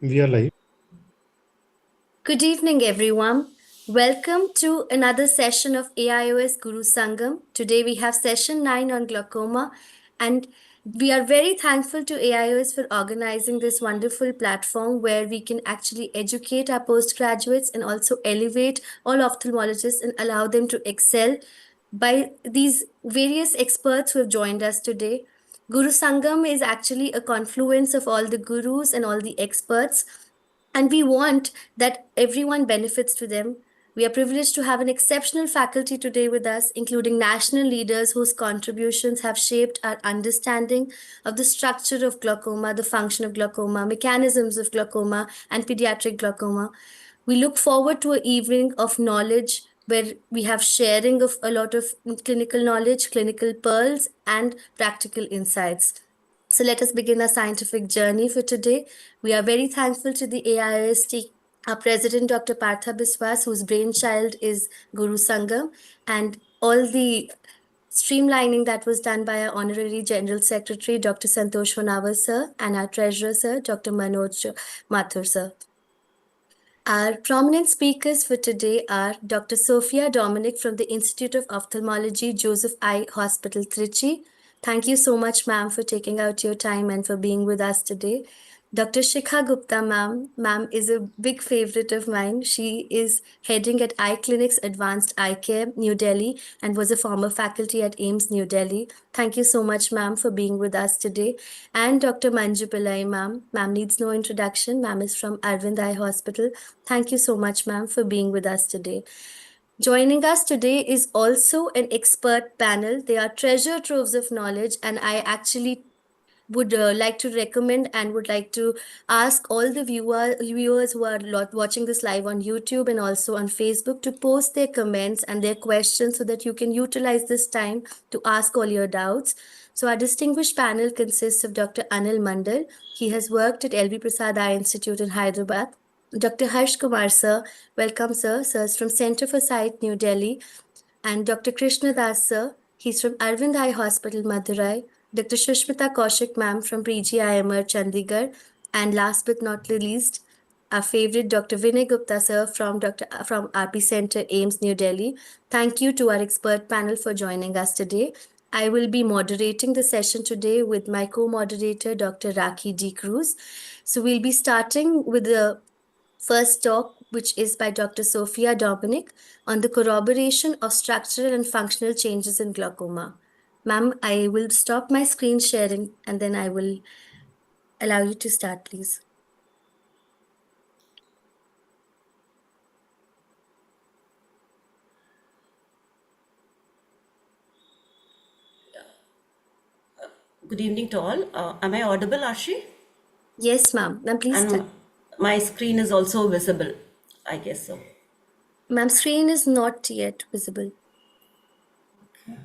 We are live. Good evening, everyone. Welcome to another session of AIOS Guru Sangam. Today we have session 9 on glaucoma, and we are very thankful to AIOS for organizing this wonderful platform where we can actually educate our postgraduates and also elevate all ophthalmologists and allow them to excel by these various experts who have joined us today. Guru Sangam is actually a confluence of all the gurus and all the experts, and we want that everyone benefits to them. We are privileged to have an exceptional faculty today with us, including national leaders whose contributions have shaped our understanding of the structure of glaucoma, the function of glaucoma, mechanisms of glaucoma, and pediatric glaucoma. We look forward to an evening of knowledge where we have sharing of a lot of clinical knowledge, clinical pearls, and practical insights. So let us begin our scientific journey for today. We are very thankful to the AIST, our president, Dr. Partha Biswas, whose brainchild is Guru Sangam, and all the streamlining that was done by our honorary general secretary, Dr. Santosh Honawar, sir, and our treasurer, sir, Dr. Manoj Mathur, sir. Our prominent speakers for today are Dr. Sophia Dominic from the Institute of Ophthalmology, Joseph I. Hospital, Trichy. Thank you so much, ma'am, for taking out your time and for being with us today. Dr. Shikha Gupta, ma'am. Ma'am is a big favorite of mine. She is heading at Eye Clinics Advanced Eye Care, New Delhi, and was a former faculty at AIMS, New Delhi. Thank you so much, ma'am, for being with us today. And Dr. Manju Pillai, ma'am. Ma'am needs no introduction. Ma'am is from Arvind Eye Hospital. Thank you so much, ma'am, for being with us today. Joining us today is also an expert panel. They are treasure troves of knowledge, and I actually would like to recommend and would like to ask all the viewers who are watching this live on YouTube and also on Facebook to post their comments and their questions so that you can utilize this time to ask all your doubts. So our distinguished panel consists of Dr. Anil Mandal. He has worked at LV Prasad Eye Institute in Hyderabad. Dr. Harsh Kumar, sir, welcome, sir. Sir is from Center for Sight, New Delhi. And Dr. Krishna Das, sir, he's from Arvind Eye Hospital, Madurai. Dr. Shushmita Kaushik, ma'am, from PG IMR, Chandigarh. And last but not least, our favorite Dr. Vinay Gupta, sir, from RP Center, AIMS, New Delhi. Thank you to our expert panel for joining us today. I will be moderating the session today with my co-moderator, Dr. Rakhi D. Cruz. So we'll be starting with the first talk, which is by Dr. Sophia Dominic on the corroboration of structural and functional changes in glaucoma. Ma'am, I will stop my screen sharing and then I will allow you to start, please. Good evening to all. Am I audible, Arshi? Yes, ma'am. Ma'am, please start. And my screen is also visible. I guess so. Ma'am, screen is not yet visible. Okay.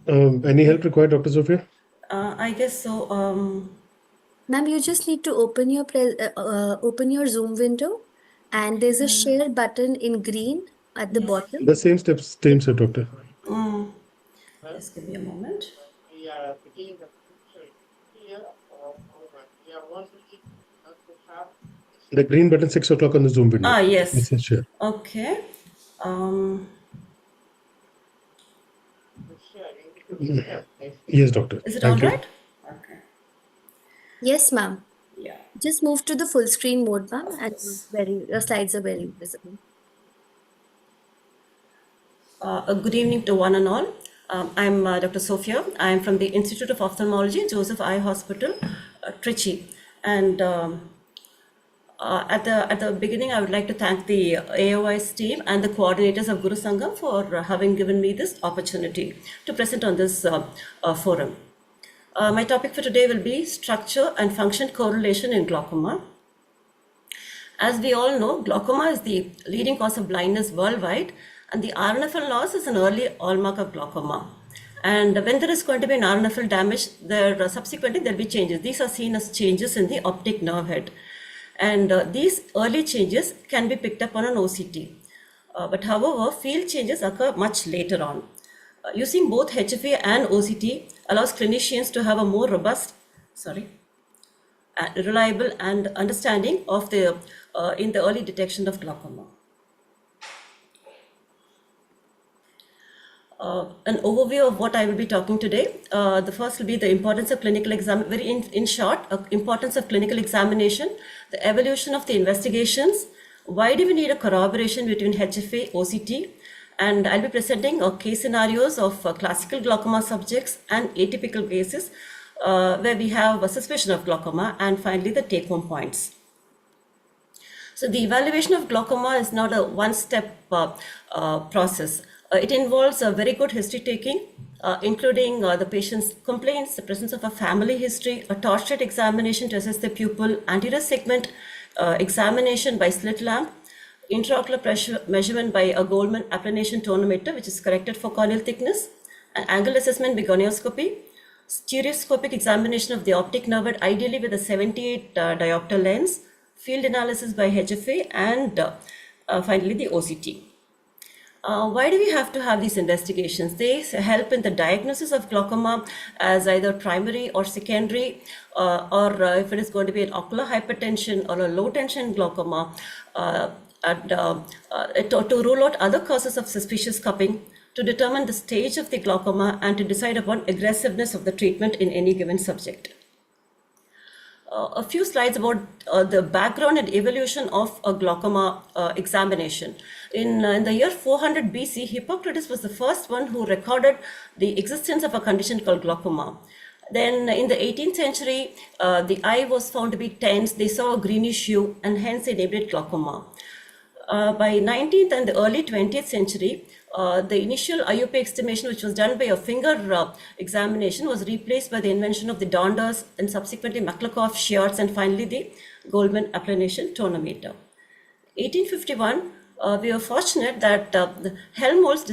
Any help required, Dr. Sophia? I guess so. Ma'am, you just need to open your Zoom window, and there's a share button in green at the bottom. The same steps, same step, Doctor. Just give me a moment. The green button, 6 o'clock on the Zoom window. Yes. It says share. Okay. Yes, Doctor. Is it Thank all you. right? Okay. Yes, ma'am. Yeah. Just move to the full screen mode, ma'am, and your slides are very visible. Good evening to one and all. I'm Dr. Sophia. I'm from the Institute of Ophthalmology, Joseph Eye Hospital, Trichy. And at the beginning, I would like to thank the AOI's team and the coordinators of Guru Sangam for having given me this opportunity to present on this forum. My topic for today will be structure and function correlation in glaucoma. As we all know, glaucoma is the leading cause of blindness worldwide, And the RNFL loss is an early hallmark of glaucoma. And when there is going to be an RNFL damage, subsequently there will be changes. These are seen as changes in the optic nerve head. And these early changes can be picked up on an OCT. But however, field changes occur much later on. Using both HFA and OCT allows clinicians to have a more robust, reliable and understanding of in the early detection of glaucoma. An overview of what I will be talking today. The first will be the importance of clinical exam. Very in short, importance of clinical examination, the evolution of the investigations. Why do we need a corroboration between HFA, OCT? And I'll be presenting case scenarios of classical glaucoma subjects and atypical cases where we have a suspicion of glaucoma, and finally the take-home points. So the evaluation of glaucoma is not a one-step process. It involves a very good history taking, including the patient's complaints, the presence of a family history, a torchlight examination to assess the pupil, anterior segment examination by slit lamp, intraocular pressure measurement by a Goldman applanation tonometer, which is corrected for corneal thickness, an angle assessment by gonioscopy, stereoscopic examination of the optic nerve, ideally with a 78 diopter lens, field analysis by HFA, and finally the OCT. Why do we have to have these investigations? They help in the diagnosis of glaucoma as either primary or secondary, or if it is going to be an ocular hypertension or a low tension glaucoma, to rule out other causes of suspicious cupping, to determine the stage of the glaucoma, and to decide upon aggressiveness of the treatment in any given subject. A few slides about the background and evolution of a glaucoma examination. In the year 400 BC, Hippocrates was the first one who recorded the existence of a condition called glaucoma. Then in the 18th century, the eye was found to be tense, they saw a greenish hue, and hence they named it glaucoma. By 19th and the early 20th century, the initial IUP estimation, which was done by a finger examination, was replaced by the invention of the Donders and subsequently Maklakoff shears, and finally the Goldman applanation tonometer. 1851, we were fortunate that Helmholtz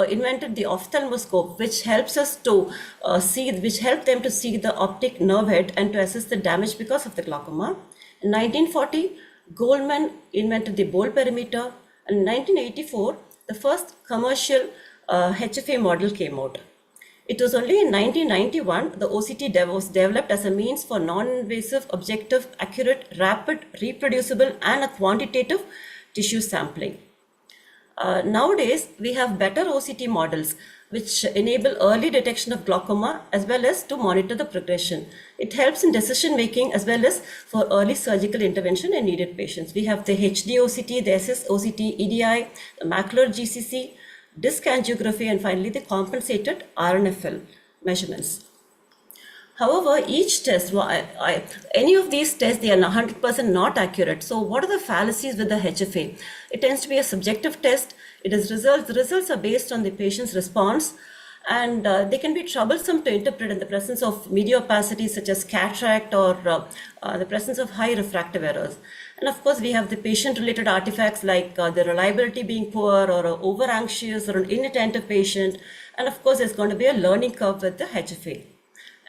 invented the ophthalmoscope, which helps us to helped them to see the optic nerve head and to assess the damage because of the glaucoma. In 1940, Goldman invented the bowl perimeter, and in 1984, the first commercial HFA model came out. It was only in 1991 the OCT was developed as a means for non-invasive, objective, accurate, rapid, reproducible, and a quantitative tissue sampling. Nowadays, we have better OCT models which enable early detection of glaucoma as well as to monitor the progression. It helps in decision making as well as for early surgical intervention in needed patients. We have the HD OCT, the SS OCT, EDI, the macular GCC, disc angiography, and finally the compensated RNFL measurements. However, each test, any of these tests, they are 100% not accurate. So what are the fallacies with the HFA? It tends to be a subjective test. It is results. The results are based on the patient's response, and they can be troublesome to interpret in the presence of media opacity such as cataract or the presence of high refractive errors. And of course, we have the patient-related artifacts like the reliability being poor or over-anxious or an inattentive patient. And of course, there's going to be a learning curve with the HFA.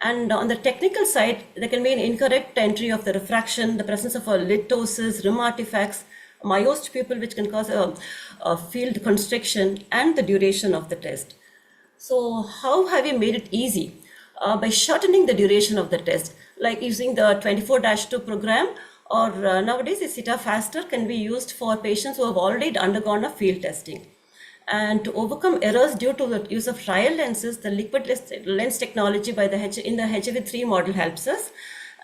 And on the technical side, there can be an incorrect entry of the refraction, the presence of a litosis, rim artifacts, myosed pupil, which can cause a field constriction, and the duration of the test. So how have we made it easy? By shortening the duration of the test, like using the 24-2 program, or nowadays the CETA Faster can be used for patients who have already undergone a field testing. And to overcome errors due to the use of trial lenses, the liquid lens technology in the HV3 model helps us.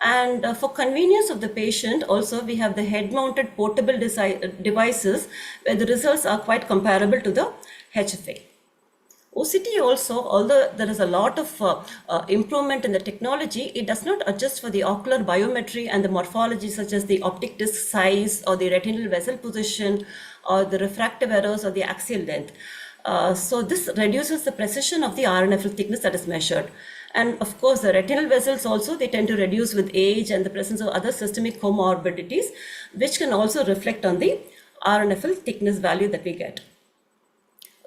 And for convenience of the patient, also we have the head-mounted portable devices where the results are quite comparable to the HFA. OCT also, although there is a lot of improvement in the technology, it does not adjust for the ocular biometry and the morphology such as the optic disc size or the retinal vessel position or the refractive errors or the axial length. So this reduces the precision of the RNFL thickness that is measured. And of course, the retinal vessels also, they tend to reduce with age and the presence of other systemic comorbidities, which can also reflect on the RNFL thickness value that we get.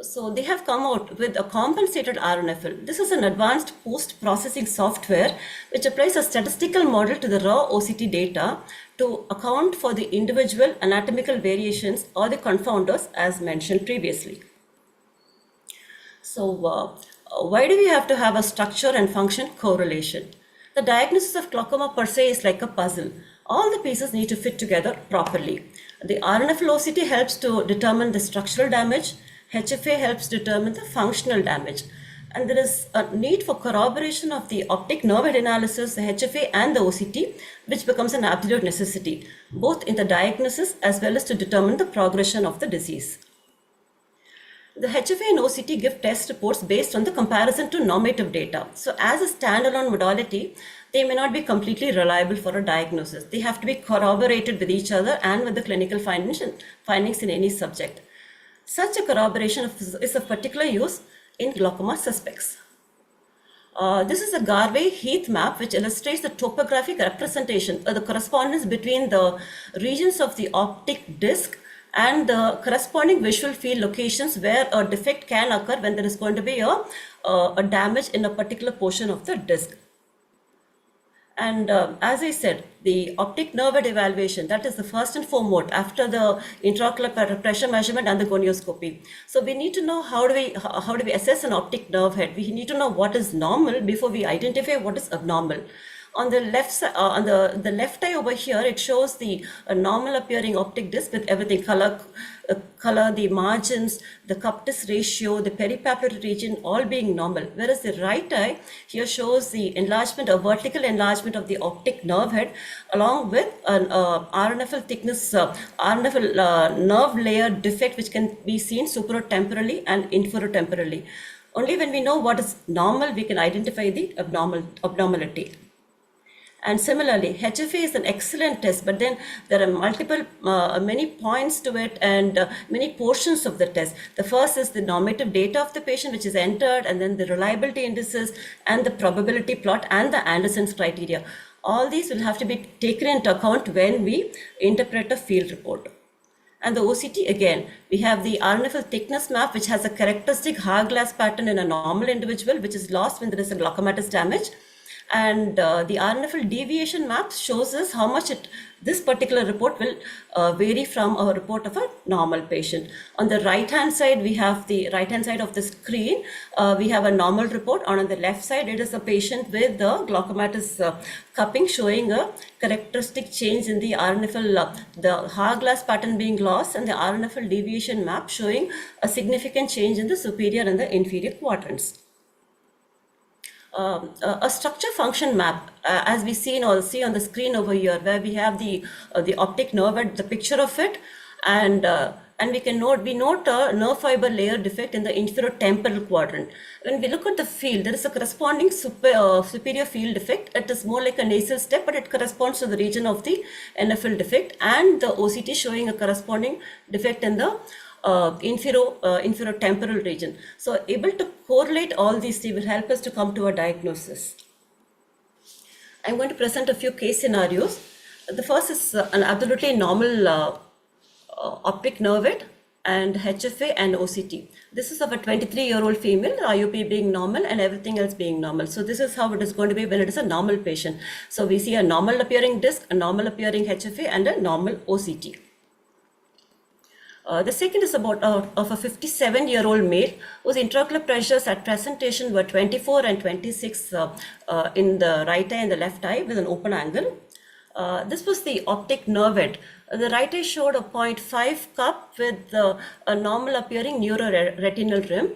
So they have come out with a compensated RNFL. This is an advanced post-processing software which applies a statistical model to the raw OCT data to account for the individual anatomical variations or the confounders as mentioned previously. So why do we have to have a structure and function correlation? The diagnosis of glaucoma per se is like a puzzle. All the pieces need to fit together properly. The RNFL OCT helps to determine the structural damage. HFA helps determine the functional damage. And there is a need for corroboration of the optic nerve head analysis, the HFA and the OCT, which becomes an absolute necessity, both in the diagnosis as well as to determine the progression of the disease. The HFA and OCT give test reports based on the comparison to normative data. So as a standalone modality, they may not be completely reliable for a diagnosis. They have to be corroborated with each other and with the clinical findings in any subject. Such a corroboration is of particular use in glaucoma suspects. This is a Garvey Heath map which illustrates the topographic representation, the correspondence between the regions of the optic disc and the corresponding visual field locations where a defect can occur when there is going to be a damage in a particular portion of the disc. And as I said, the optic nerve head evaluation, that is the first and foremost after the intraocular pressure measurement and the gonioscopy. So we need to know how do we assess an optic nerve head. We need to know what is normal before we identify what is abnormal. On the left side, on the left eye over here, it shows the normal appearing optic disc with everything, color, the margins, the cup-disc ratio, the peripapillary region, all being normal. Whereas the right eye here shows the enlargement, a vertical enlargement of the optic nerve head, along with an RNFL thickness, RNFL nerve layer defect, which can be seen superotemporally and inferotemporally. Only when we know what is normal, we can identify the abnormality. And similarly, HFA is an excellent test, but then there are many points to it and many portions of the test. The first is the normative data of the patient, which is entered, and then the reliability indices and the probability plot and the Anderson's criteria. All these will have to be taken into account when we interpret a field report. And the OCT, again, we have the RNFL thickness map, which has a characteristic hourglass pattern in a normal individual, which is lost when there is a glaucomatous damage. And the RNFL deviation map shows us how much this particular report will vary from a report of a normal patient. On the right-hand side, we have the right-hand side of the screen. We have a normal report. On the left side, it is a patient with the glaucomatous cupping showing a characteristic change in the RNFL, the hourglass pattern being lost, and the RNFL deviation map showing a significant change in the superior and the inferior quadrants. A structure function map, as we see on the screen over here, where we have the optic nerve, the picture of it, and we note a nerve fiber layer defect in the inferotemporal quadrant. When we look at the field, there is a corresponding superior field defect. It is more like a nasal step, but it corresponds to the region of the NFL defect, and the OCT showing a corresponding defect in the inferotemporal region. So able to correlate all these will help us to come to a diagnosis. I'm going to present a few case scenarios. The first is an absolutely normal optic nerve head and HFA and OCT. This is of a 23-year-old female, IOP being normal and everything else being normal. So this is how it is going to be when it is a normal patient. So we see a normal appearing disc, a normal appearing HFA, and a normal OCT. The second is about of a 57-year-old male whose intraocular pressures at presentation were 24 and 26 in the right eye and the left eye with an open angle. This was the optic nerve head. The right eye showed a 0.5 cup with a normal appearing neuroretinal rim,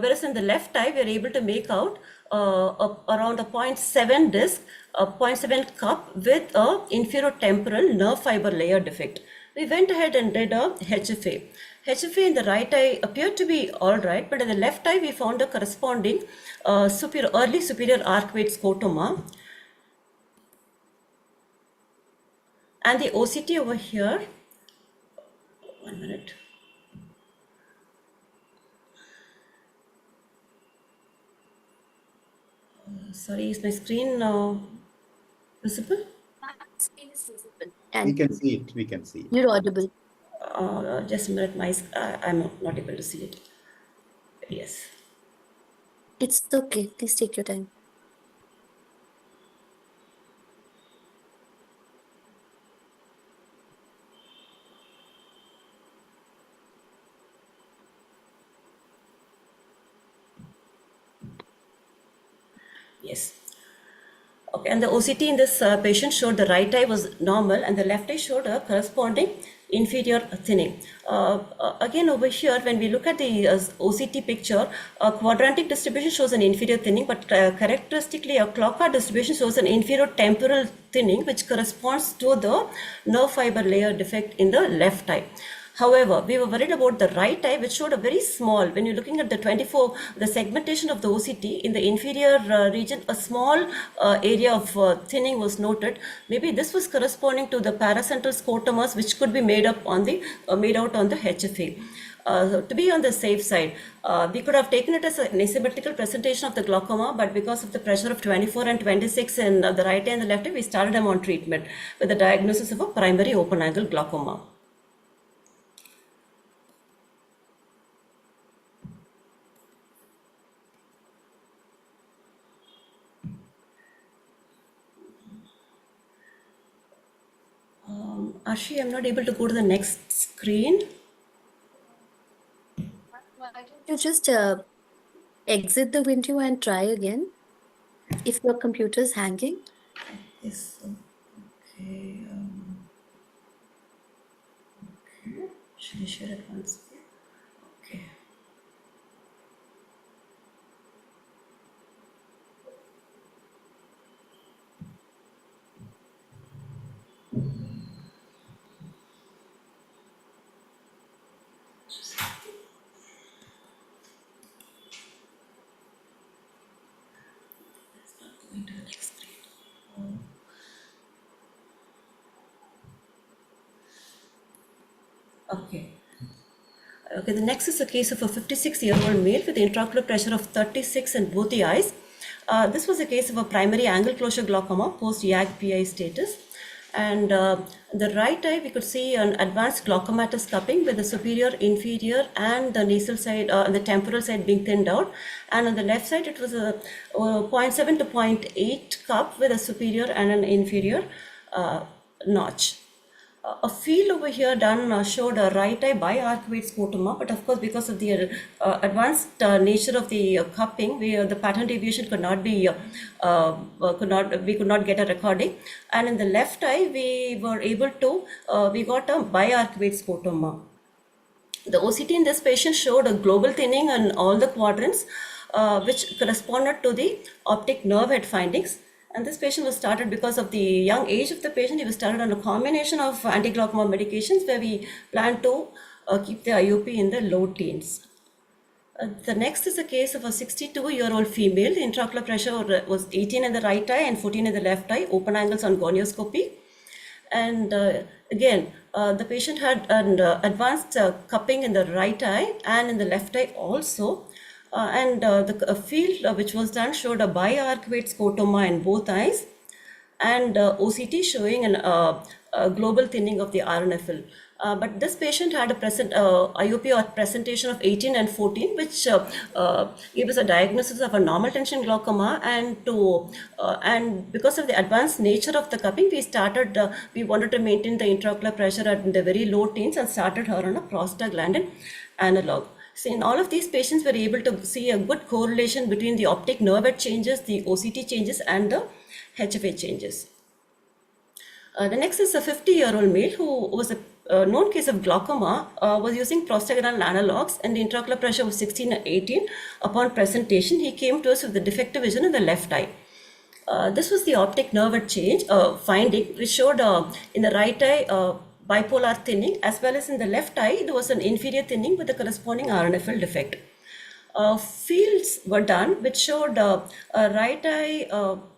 whereas in the left eye we are able to make out around a 0.7 disc, a 0.7 cup with a inferotemporal nerve fiber layer defect. We went ahead and did a HFA. HFA in the right eye appeared to be all right, but in the left eye we found a corresponding early superior arcuate scotoma. And the OCT over here, 1 minute. Sorry, is my screen visible? And We can see it. You're audible. Just a minute, I'm not able to see it. Yes. It's okay. Please take your time. Yes. Okay, and the OCT in this patient showed the right eye was normal and the left eye showed a corresponding inferior thinning. Again, over here, when we look at the OCT picture, a quadrantic distribution shows an inferior thinning, but characteristically, a clock-arc distribution shows an inferior temporal thinning, which corresponds to the nerve fiber layer defect in the left eye. However, we were worried about the right eye, which showed a very small, when you're looking at the 24, the segmentation of the OCT in the inferior region, a small area of thinning was noted. Maybe this was corresponding to the paracentral scotomas, which could be made up on the, made out on the HFA. To be on the safe side, we could have taken it as an asymmetrical presentation of the glaucoma, but because of the pressure of 24 and 26 in the right eye and the left eye, we started them on treatment with the diagnosis of a primary open angle glaucoma. Arshi, I'm not able to go to the next screen. Why don't you just exit the window and try again if your computer is hanging? Yes, okay. Okay. Should I share it once again? Okay. Going to the next screen. Okay. Okay, the next is a case of a 56-year-old male with intraocular pressure of 36 in both the eyes. This was a case of a primary angle closure glaucoma post-YAG-PI status. And the right eye, we could see an advanced glaucomatous cupping with the superior, inferior, and the nasal side, the temporal side being thinned out. And on the left side, it was a 0.7 to 0.8 cup with a superior and an inferior notch. A field over here done showed a right eye biarcuate scotoma, but of course, because of the advanced nature of the cupping, the pattern deviation could not be we could not get a recording. And in the left eye, we were able to we got a biarcuate scotoma. The OCT in this patient showed a global thinning on all the quadrants, which corresponded to the optic nerve head findings. And this patient was started because of the young age of the patient. He was started on a combination of anti-glaucoma medications where we plan to keep the IOP in the low teens. The next is a case of a 62-year-old female. The intraocular pressure was 18 in the right eye and 14 in the left eye, open angles on gonioscopy. And again, the patient had an advanced cupping in the right eye and in the left eye also. The field which was done showed a biarcuate scotoma in both eyes and OCT showing a global thinning of the RNFL. But this patient had a IOP or presentation of 18 and 14, which gave us a diagnosis of a normal tension glaucoma. And because of the advanced nature of the cupping, we wanted to maintain the intraocular pressure at the very low teens and started her on a prostaglandin analog. So in all of these patients, we were able to see a good correlation between the optic nerve head changes, the OCT changes, and the HFA changes. The next is a 50-year-old male who was a known case of glaucoma, was using prostaglandin analogs, and the intraocular pressure was 16 and 18. Upon presentation, he came to us with the defective vision in the left eye. This was the optic nerve head change finding, which showed in the right eye bipolar thinning, as well as in the left eye, there was an inferior thinning with the corresponding RNFL defect. Fields were done which showed a right eye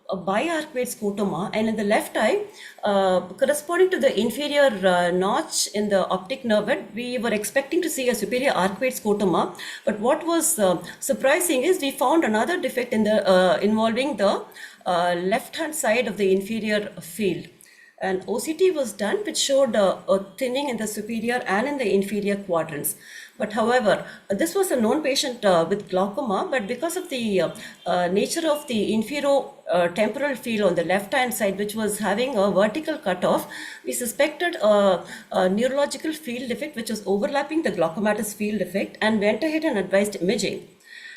a biarcuate scotoma, and in the left eye, corresponding to the inferior notch in the optic nerve head, we were expecting to see a superior arcuate scotoma. But what was surprising is we found another defect in the involving the left-hand side of the inferior field. An OCT was done which showed a thinning in the superior and in the inferior quadrants. But however, this was a known patient with glaucoma, but because of the nature of the inferior temporal field on the left hand side, which was having a vertical cutoff, we suspected a neurological field defect which was overlapping the glaucomatous field defect, and went ahead and advised imaging.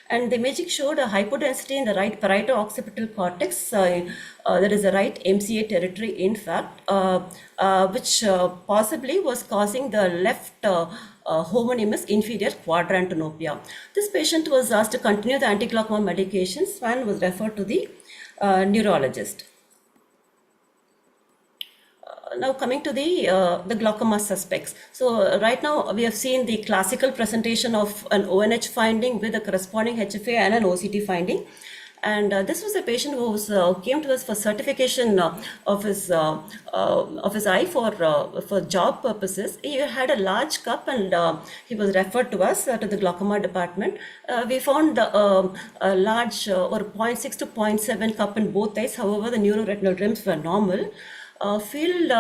And the imaging showed a hypodensity in the right parieto-occipital cortex, that is the right MCA territory, in fact, which possibly was causing the left homonymous inferior quadrantanopia. This patient was asked to continue the anti-glaucoma medications and was referred to the neurologist. Now coming to the glaucoma suspects. So right now we have seen the classical presentation of an ONH finding with a corresponding HFA and an OCT finding. And this was a patient who was, came to us for certification of his eye for job purposes. He had a large cup, and he was referred to us to the glaucoma department. We found a large or 0.6 to 0.7 cup in both eyes. However, the neuroretinal rims were normal. Field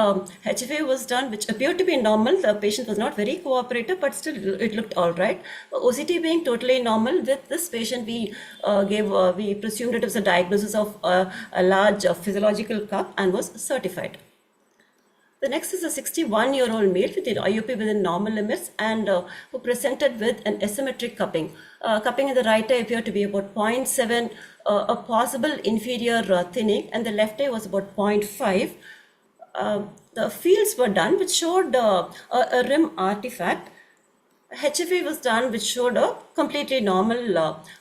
HFA was done, which appeared to be normal. The patient was not very cooperative, but still it looked all right. OCT being totally normal, with this patient we we presumed it was a diagnosis of a large physiological cup and was certified. The next is a 61-year-old male with an IOP within normal limits, and who presented with an asymmetric cupping. Cupping in the right eye appeared to be about 0.7, a possible inferior thinning, and the left eye was about 0.5. The fields were done which showed a rim artifact. HFA was done which showed a completely normal,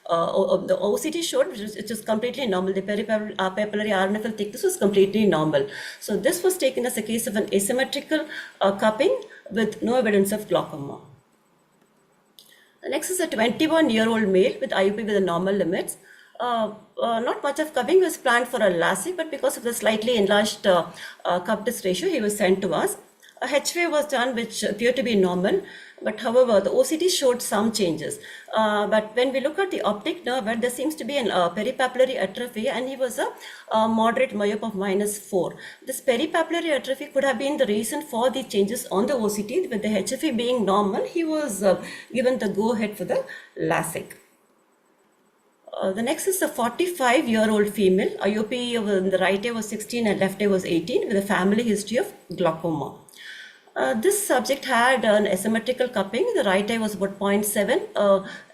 the OCT showed which is completely normal. The peripapillary RNFL thickness was completely normal. So this was taken as a case of an asymmetrical cupping with no evidence of glaucoma. The next is a 21-year-old male with IOP with the normal limits. Not much of cupping was planned for a LASIK, but because of the slightly enlarged cup disc ratio, he was sent to us. A HFA was done which appeared to be normal, but however the OCT showed some changes. But when we look at the optic nerve, there seems to be an peripapillary atrophy, and he was a moderate myope of -4. This peripapillary atrophy could have been the reason for the changes on the OCT. With the HFA being normal, he was given the go-ahead for the LASIK. The next is a 45-year-old female. IOP in the right eye was 16 and left eye was 18, with a family history of glaucoma. This subject had an asymmetrical cupping. The right eye was about 0.7,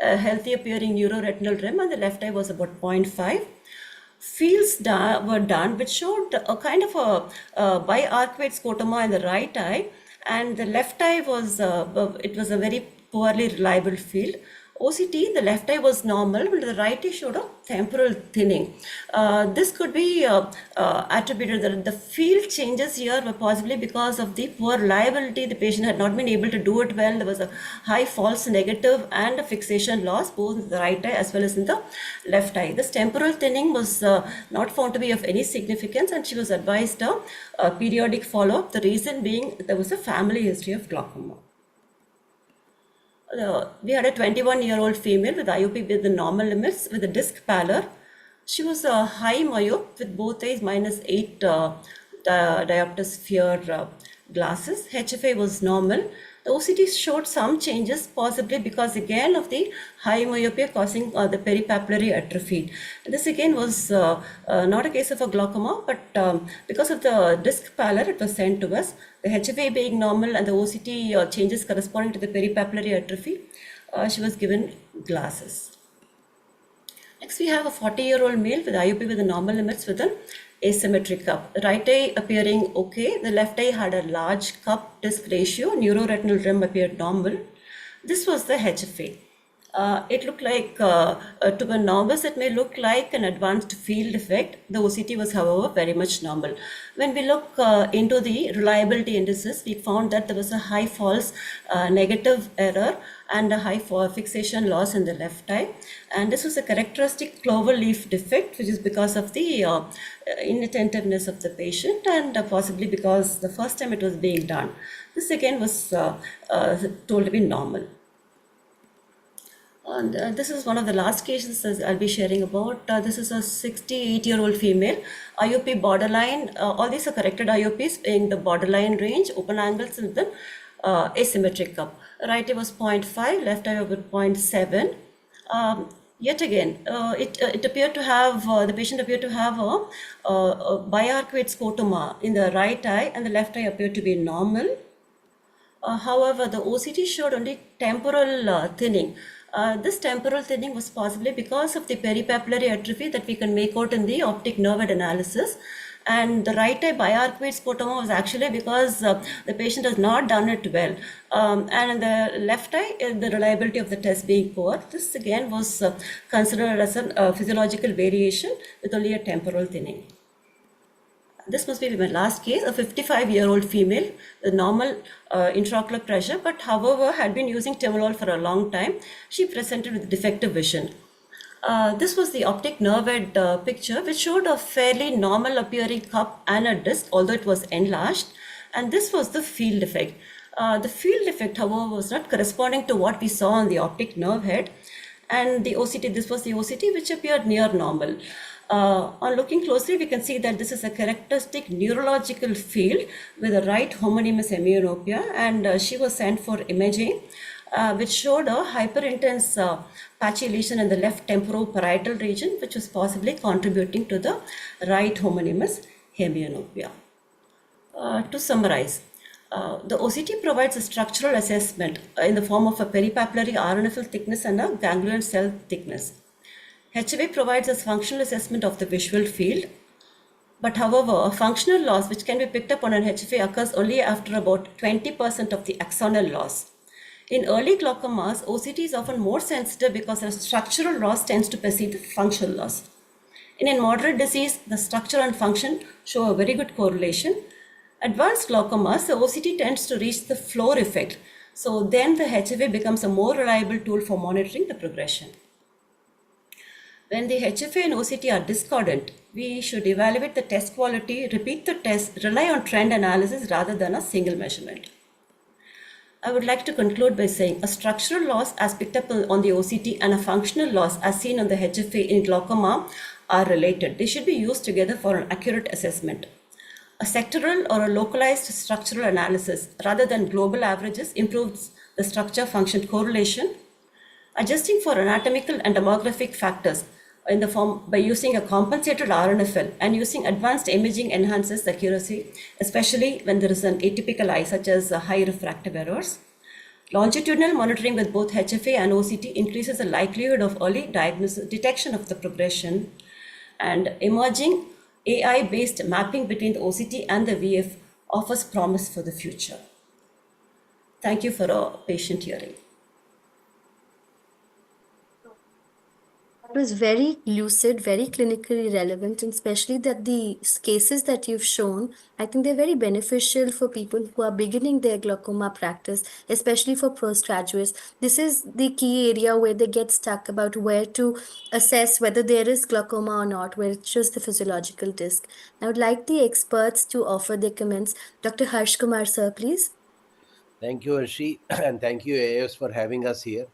a healthy appearing neuroretinal rim, and the left eye was about 0.5. Fields were done which showed a kind of a biarcuate scotoma in the right eye, and the left eye was, it was a very poorly reliable field. OCT, the left eye was normal, but the right eye showed a temporal thinning. This could be attributed that the field changes here were possibly because of the poor reliability. The patient had not been able to do it well. There was a high false negative and a fixation loss, both in the right eye as well as in the left eye. This temporal thinning was not found to be of any significance, and she was advised a periodic follow-up. The reason being there was a family history of glaucoma. We had a 21-year-old female with IOP with the normal limits with a disc pallor. She was a high myope with both eyes -8 diopter sphere glasses. HFA was normal. The OCT showed some changes, possibly because again of the high myopia causing the peripapillary atrophy. This again was not a case of a glaucoma, but because of the disc pallor, it was sent to us. The HFA being normal and the OCT changes corresponding to the peripapillary atrophy, she was given glasses. Next, we have a 40-year-old male with IOP with the normal limits with an asymmetric cup. The right eye appearing okay. The left eye had a large cup disc ratio. Neuroretinal rim appeared normal. This was the HFA. It looked like, to a novice, it may look like an advanced field effect. The OCT was, however, very much normal. When we look into the reliability indices, we found that there was a high false negative error and a high fixation loss in the left eye. And this was a characteristic clover leaf defect, which is because of the inattentiveness of the patient, and possibly because the first time it was being done. This again was told to be normal. And this is one of the last cases that I'll be sharing about. This is a 68-year-old female, IOP borderline. All these are corrected IOPs in the borderline range, open angles with the asymmetric cup. Right eye was 0.5, left eye was 0.7. Yet again, it appeared to have, the patient appeared to have a biarcuate scotoma in the right eye, and the left eye appeared to be normal. However, the OCT showed only temporal thinning. This temporal thinning was possibly because of the peripapillary atrophy that we can make out in the optic nerve analysis. And the right eye biarcuate scotoma was actually because the patient has not done it well. And in the left eye, the reliability of the test being poor. This again was considered as a physiological variation with only a temporal thinning. This must be my last case, a 55-year-old female with normal intraocular pressure, but however had been using timolol for a long time. She presented with defective vision. This was the optic nerve head picture, which showed a fairly normal appearing cup and a disc, although it was enlarged. And this was the field effect. The field effect, however, was not corresponding to what we saw on the optic nerve head. And the OCT, this was the OCT, which appeared near normal. On looking closely, we can see that this is a characteristic neurological field with a right homonymous hemianopia, and she was sent for imaging, which showed a hyperintense patchy lesion in the left temporoparietal region, which was possibly contributing to the right homonymous hemianopia. To summarize, the OCT provides a structural assessment in the form of a peripapillary RNFL thickness and a ganglion cell thickness. HFA provides us functional assessment of the visual field, but however, a functional loss which can be picked up on an HFA occurs only after about 20% of the axonal loss. In early glaucomas, OCT is often more sensitive because a structural loss tends to precede the functional loss. In moderate disease, the structure and function show a very good correlation. Advanced glaucomas, the OCT tends to reach the floor effect. So then the HFA becomes a more reliable tool for monitoring the progression. When the HFA and OCT are discordant, we should evaluate the test quality, repeat the test, rely on trend analysis rather than a single measurement. I would like to conclude by saying a structural loss as picked up on the OCT and a functional loss as seen on the HFA in glaucoma are related. They should be used together for an accurate assessment. A sectoral or a localized structural analysis rather than global averages improves the structure-function correlation. Adjusting for anatomical and demographic factors in the form by using a compensated RNFL and using advanced imaging enhances accuracy, especially when there is an atypical eye such as high refractive errors. Longitudinal monitoring with both HFA and OCT increases the likelihood of early diagnosis, detection of the progression, and emerging AI-based mapping between the OCT and the VF offers promise for the future. Thank you for a patient hearing. It was very lucid, very clinically relevant, and especially that the cases that you've shown, I think they're very beneficial for people who are beginning their glaucoma practice, especially for postgraduates. This is the key area where they get stuck about where to assess whether there is glaucoma or not, where it's just the physiological disc. I would like the experts to offer their comments. Dr. Harsh Kumar, sir, please. Thank you, Arshi, and thank you, AS, for having us here.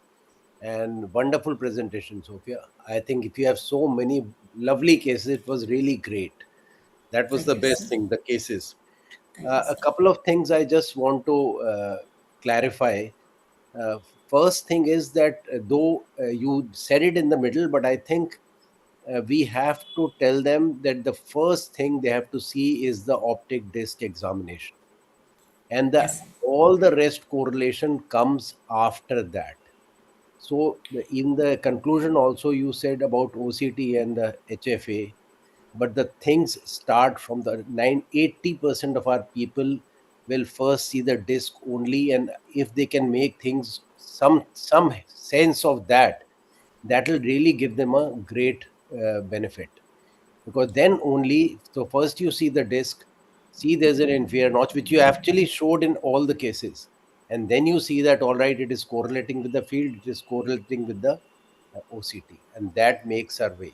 And wonderful presentation, Sophia. I think if you have so many lovely cases, it was really great. That was Thank the you, best sir. thing, the cases. Thank you, A sir. couple of things I just want to clarify. First thing is that though you said it in the middle, but I think we have to tell them that the first thing they have to see is the optic disc examination, and Yes. all the rest correlation comes after that. So in the conclusion also you said about OCT and the HFA, but the things start from the 80% of our people will first see the disc only, and if they can make things some sense of that, that will really give them a great benefit, because then only, so first you see the disc, see there's an inferior notch which you actually showed in all the cases, and then you see that all right, it is correlating with the field, it is correlating with the OCT, and that makes our way.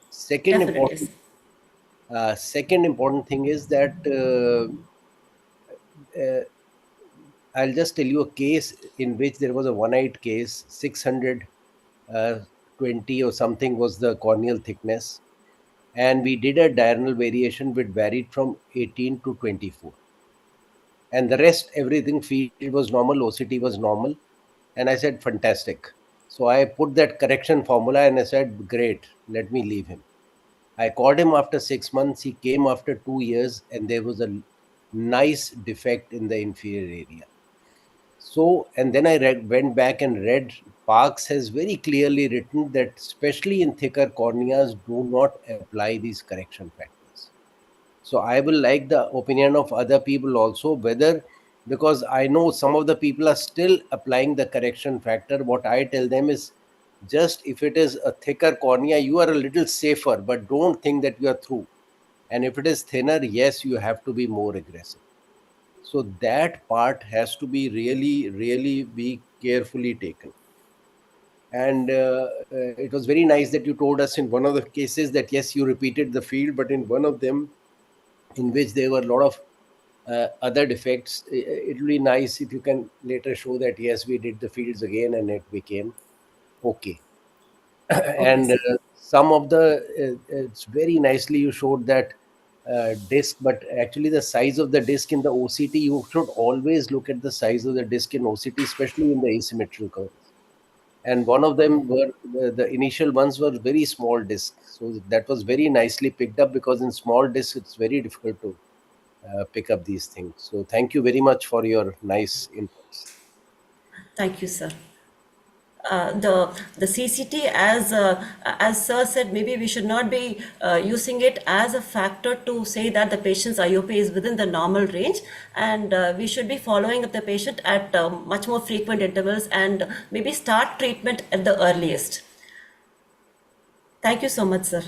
Second Definitely, important sir. second important thing is that uh, I'll just tell you a case in which there was a one-eyed case, 600 20 or something was the corneal thickness, and we did a diurnal variation which varied from 18 to 24, and the rest everything field was normal, OCT was normal. And I said, fantastic. So I put that correction formula and I said, great, let me leave him. I called him after 6 months. He came after 2 years, and there was a nice defect in the inferior area. So, and then I went back and read, Parks has very clearly written that, especially in thicker corneas, do not apply these correction factors. So I will like the opinion of other people also, whether, because I know some of the people are still applying the correction factor. What I tell them is, just if it is a thicker cornea, you are a little safer, but don't think that you are through. And if it is thinner, yes, you have to be more aggressive. So that part has to be really be carefully taken. And it was very nice that you told us in one of the cases that yes, you repeated the field, but in one of them in which there were a lot of other defects, it will be nice if you can later show that yes, we did the fields again and it became okay. And some of the it's very nicely you showed that disc, but actually the size of the disc in the OCT, you should always look at the size of the disc in OCT, especially in the asymmetrical curves. And one of them were the initial ones were very small discs, so that was very nicely picked up, because in small discs it's very difficult to pick up these things. So thank you very much for your nice inputs. Thank you, sir. The CCT, as sir said, maybe we should not be using it as a factor to say that the patient's IOP is within the normal range, and we should be following up the patient at much more frequent intervals and maybe start treatment at the earliest. Thank you so much, sir.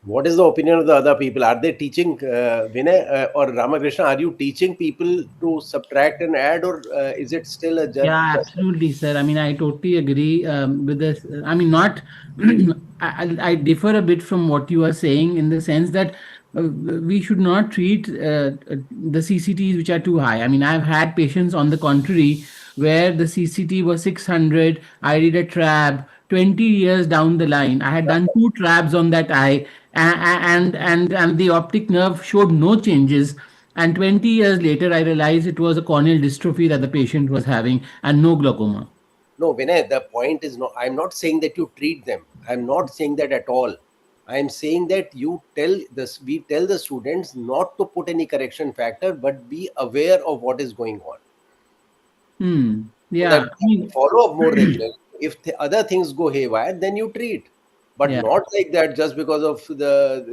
What is the opinion of the other people? Are they teaching, Vinay or Ramakrishna, are you teaching people to subtract and add, or is it still a journey? Yeah, absolutely, sir. I mean, I totally agree with this. I mean, not, I differ a bit from what you are saying, in the sense that we should not treat the CCTs which are too high. I mean, I've had patients on the contrary where the CCT was 600. I did a trab 20 years down the line. I had done 2 trabs on that eye, and the optic nerve showed no changes. And 20 years later, I realized it was a corneal dystrophy that the patient was having, and no glaucoma. No, Vinay, the point is, no, I'm not saying that you treat them. I'm not saying that at all. I'm saying that we tell the students not to put any correction factor, but be aware of what is going on. Yeah. So that you follow up more regularly. If the other things go haywire, then you treat, but Yeah. not like that just because of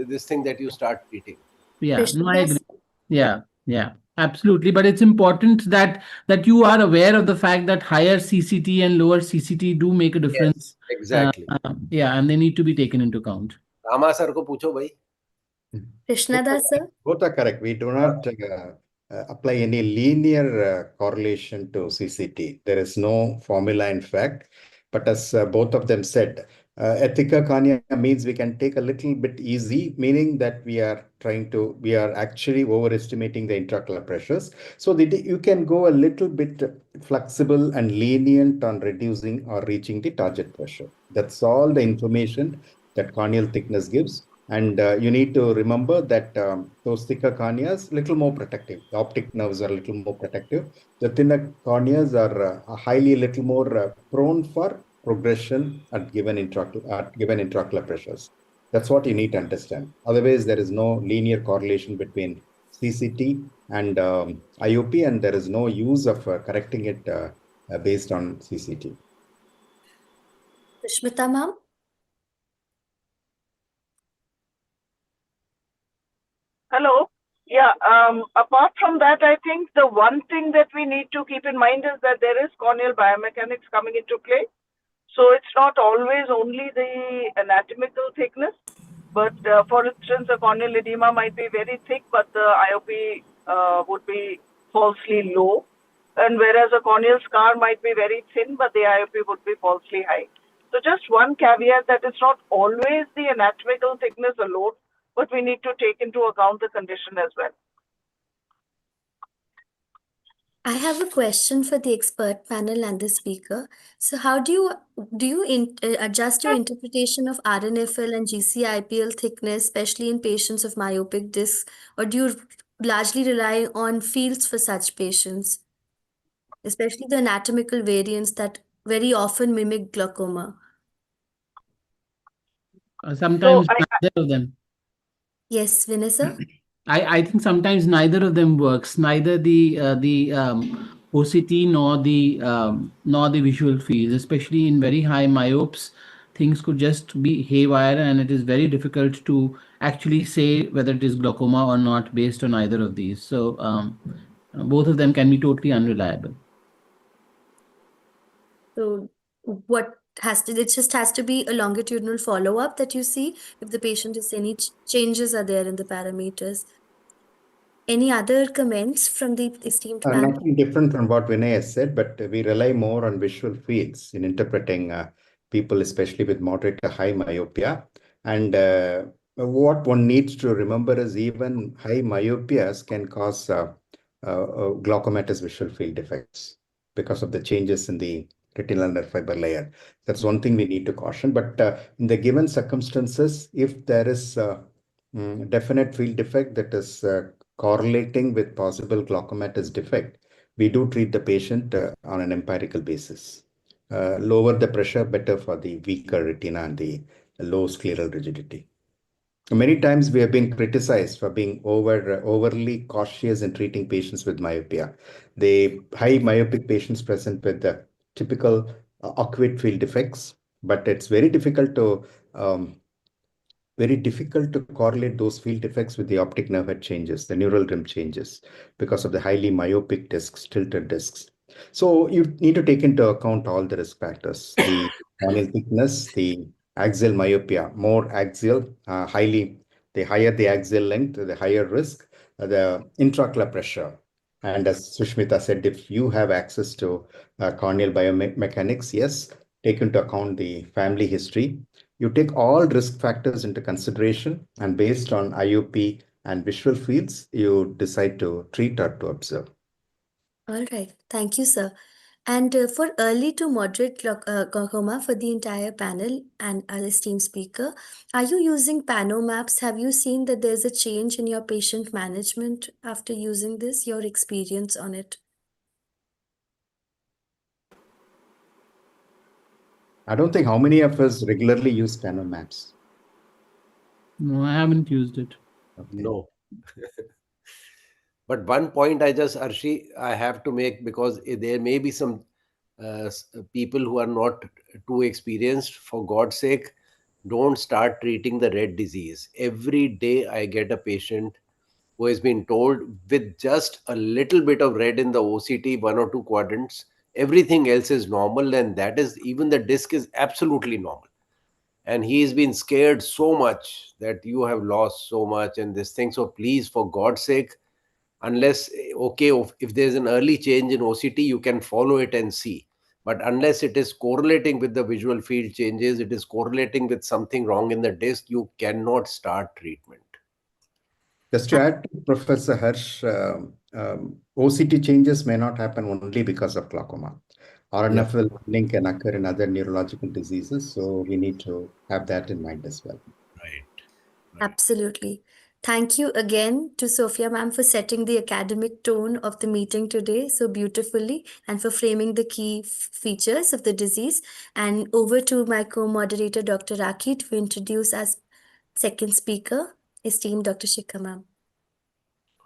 this thing that you start treating. Yeah, no, I Krishnadas? agree. Yeah, absolutely. But it's important that you are aware of the fact that higher CCT and lower CCT do make a difference. Yes, exactly. Yeah, and they need to be taken into account. Rama sir ko pucho bhai. Krishnadas, sir? Both are correct. We do not apply any linear correlation to CCT. There is no formula, in fact. But as both of them said, a thicker cornea means we can take a little bit easy, meaning that we are actually overestimating the intraocular pressures. So you can go a little bit flexible and lenient on reducing or reaching the target pressure. That's all the information that corneal thickness gives. And you need to remember that those thicker corneas little more protective. The optic nerves are a little more protective. The thinner corneas are highly little more prone for progression at given intraocular pressures. That's what you need to understand. Otherwise, there is no linear correlation between CCT and IOP, and there is no use of correcting it based on CCT. Sushmita ma'am? Hello. Yeah, apart from that, I think the one thing that we need to keep in mind is that there is corneal biomechanics coming into play. So it's not always only the anatomical thickness, but for instance, a corneal edema might be very thick, but the IOP would be falsely low. And whereas a corneal scar might be very thin, but the IOP would be falsely high. So just one caveat, that it's not always the anatomical thickness alone, but we need to take into account the condition as well. I have a question for the expert panel and the speaker. So, how do you adjust your interpretation of RNFL and GCIPL thickness, especially in patients of myopic disc, or do you largely rely on fields for such patients, especially the anatomical variants that very often mimic glaucoma? Sometimes I neither of them. Yes, Vanessa? I think sometimes neither of them works. Neither the OCT nor the visual fields, especially in very high myopes, things could just be haywire, and it is very difficult to actually say whether it is glaucoma or not based on either of these. So both of them can be totally unreliable. So, it just has to be a longitudinal follow-up that you see if the patient is any changes are there in the parameters. Any other comments from the esteemed panel? Nothing different from what Vinay has said, but we rely more on visual fields in interpreting people, especially with moderate to high myopia. And what one needs to remember is even high myopias can cause glaucomatous visual field defects because of the changes in the retinal nerve fiber layer. That's one thing we need to caution. But in the given circumstances, if there is definite field defect that is correlating with possible glaucomatous defect, we do treat the patient on an empirical basis. Lower the pressure, better for the weaker retina and the low scleral rigidity. Many times we have been criticized for being overly cautious in treating patients with myopia. The high myopic patients present with the typical occult field defects, but it's very difficult to correlate those field effects with the optic nerve head changes, the neural rim changes, because of the highly myopic discs, tilted discs. So you need to take into account all the risk factors, the corneal thickness, the axial myopia, more axial, the higher the axial length, the higher risk, the intraocular pressure. And as Sushmita said, if you have access to corneal biomechanics, yes, take into account the family history. You take all risk factors into consideration, and based on IOP and visual fields, you decide to treat or to observe. All right. Thank you, sir. And for early to moderate glaucoma for the entire panel and our esteemed speaker, are you using pano maps? Have you seen that there's a change in your patient management after using this, your experience on it? I don't think how many of us regularly use pano maps. No, I haven't used it. Okay. No. But one point Arshi, I have to make, because there may be some people who are not too experienced. For God's sake, don't start treating the red disease. Every day I get a patient who has been told with just a little bit of red in the OCT, one or two quadrants, everything else is normal, and that is, even the disc is absolutely normal. And he's been scared so much that you have lost so much and this thing. So please, for God's sake, unless, okay, if there's an early change in OCT, you can follow it and see. But unless it is correlating with the visual field changes, it is correlating with something wrong in the disc, you cannot start treatment. Just to add to Professor Harsh, OCT changes may not happen only because of glaucoma. RNFL learning can occur in other neurological diseases, so we need to have that in mind as well. Right. Absolutely. Thank you again to Sophia ma'am for setting the academic tone of the meeting today so beautifully and for framing the key features of the disease. And over to my co-moderator, Dr. Rakhi, to introduce our second speaker, esteemed Dr. Shikha ma'am.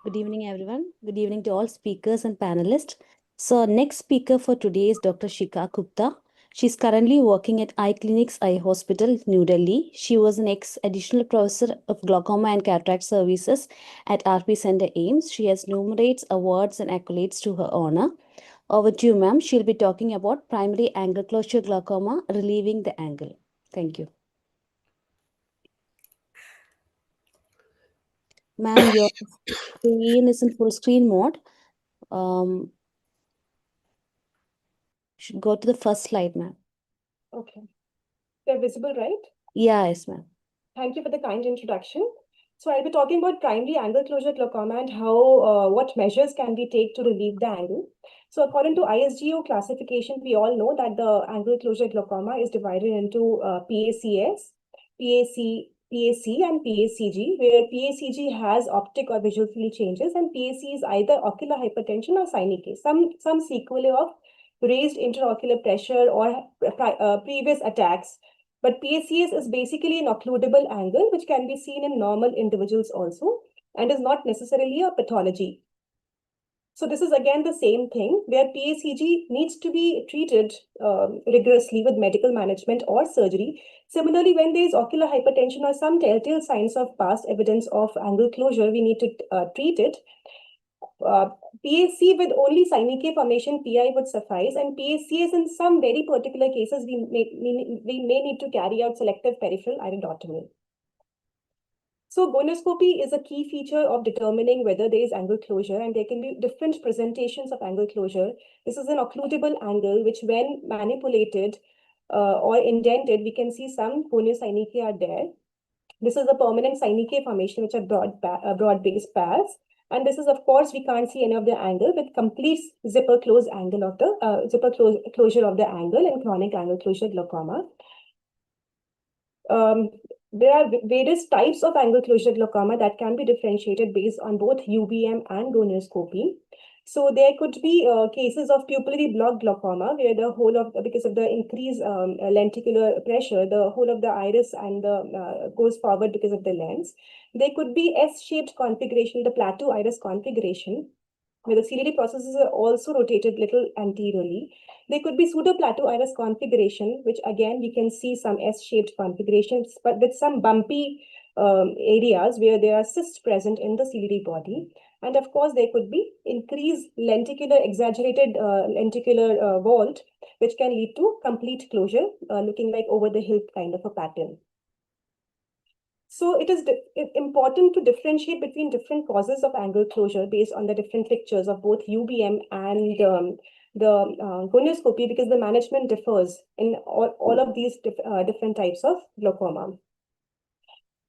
Good evening, everyone. Good evening to all speakers and panelists. So, next speaker for today is Dr. Shikha Gupta. She's currently working at Eye Clinics Eye Hospital, New Delhi. She was an ex-additional professor of glaucoma and cataract services at RP Center AIMS. She has numerous awards and accolades to her honor. Over to you, ma'am. She'll be talking about primary angle closure glaucoma, relieving the angle. Thank you. Ma'am, your screen is in full screen mode. Should go to the first slide, ma'am. Okay. They're visible, right? Yes, ma'am. Thank you for the kind introduction. So I'll be talking about primary angle closure glaucoma and how what measures can we take to relieve the angle. So according to ISGO classification, we all know that the angle closure glaucoma is divided into PACS, PAC, and PACG, where PACG has optic or visual field changes, and PAC is either ocular hypertension or synechia, some sequelae of raised intraocular pressure or previous attacks. But PACS is basically an occludable angle which can be seen in normal individuals also and is not necessarily a pathology. So this is again the same thing where PACG needs to be treated rigorously with medical management or surgery. Similarly, when there is ocular hypertension or some telltale signs of past evidence of angle closure, we need to treat it. PAC with only synechia formation PI would suffice, and PACS in some very particular cases we may need to carry out selective peripheral iridotomy. So gonioscopy is a key feature of determining whether there is angle closure, and there can be different presentations of angle closure. This is an occludable angle which, when manipulated or indented, we can see some goniosynechia are there. This is a permanent synechia formation which are broad-based pairs. And this is, of course, we can't see any of the angle with complete zipper close angle of the closure of the angle in chronic angle closure glaucoma. There are various types of angle closure glaucoma that can be differentiated based on both UBM and gonioscopy. So there could be cases of pupillary block glaucoma where the whole of, because of the increased lenticular pressure, the whole of the iris and goes forward because of the lens. There could be S-shaped configuration, the plateau iris configuration, where the ciliary processes are also rotated little anteriorly. There could be pseudo-plateau iris configuration, which again, we can see some S-shaped configurations, but with some bumpy areas where there are cysts present in the ciliary body. And of course, there could be increased lenticular, exaggerated lenticular vault, which can lead to complete closure, looking like over the hill kind of a pattern. So it is important to differentiate between different causes of angle closure based on the different pictures of both UBM and the gonioscopy, because the management differs in all of these different types of glaucoma.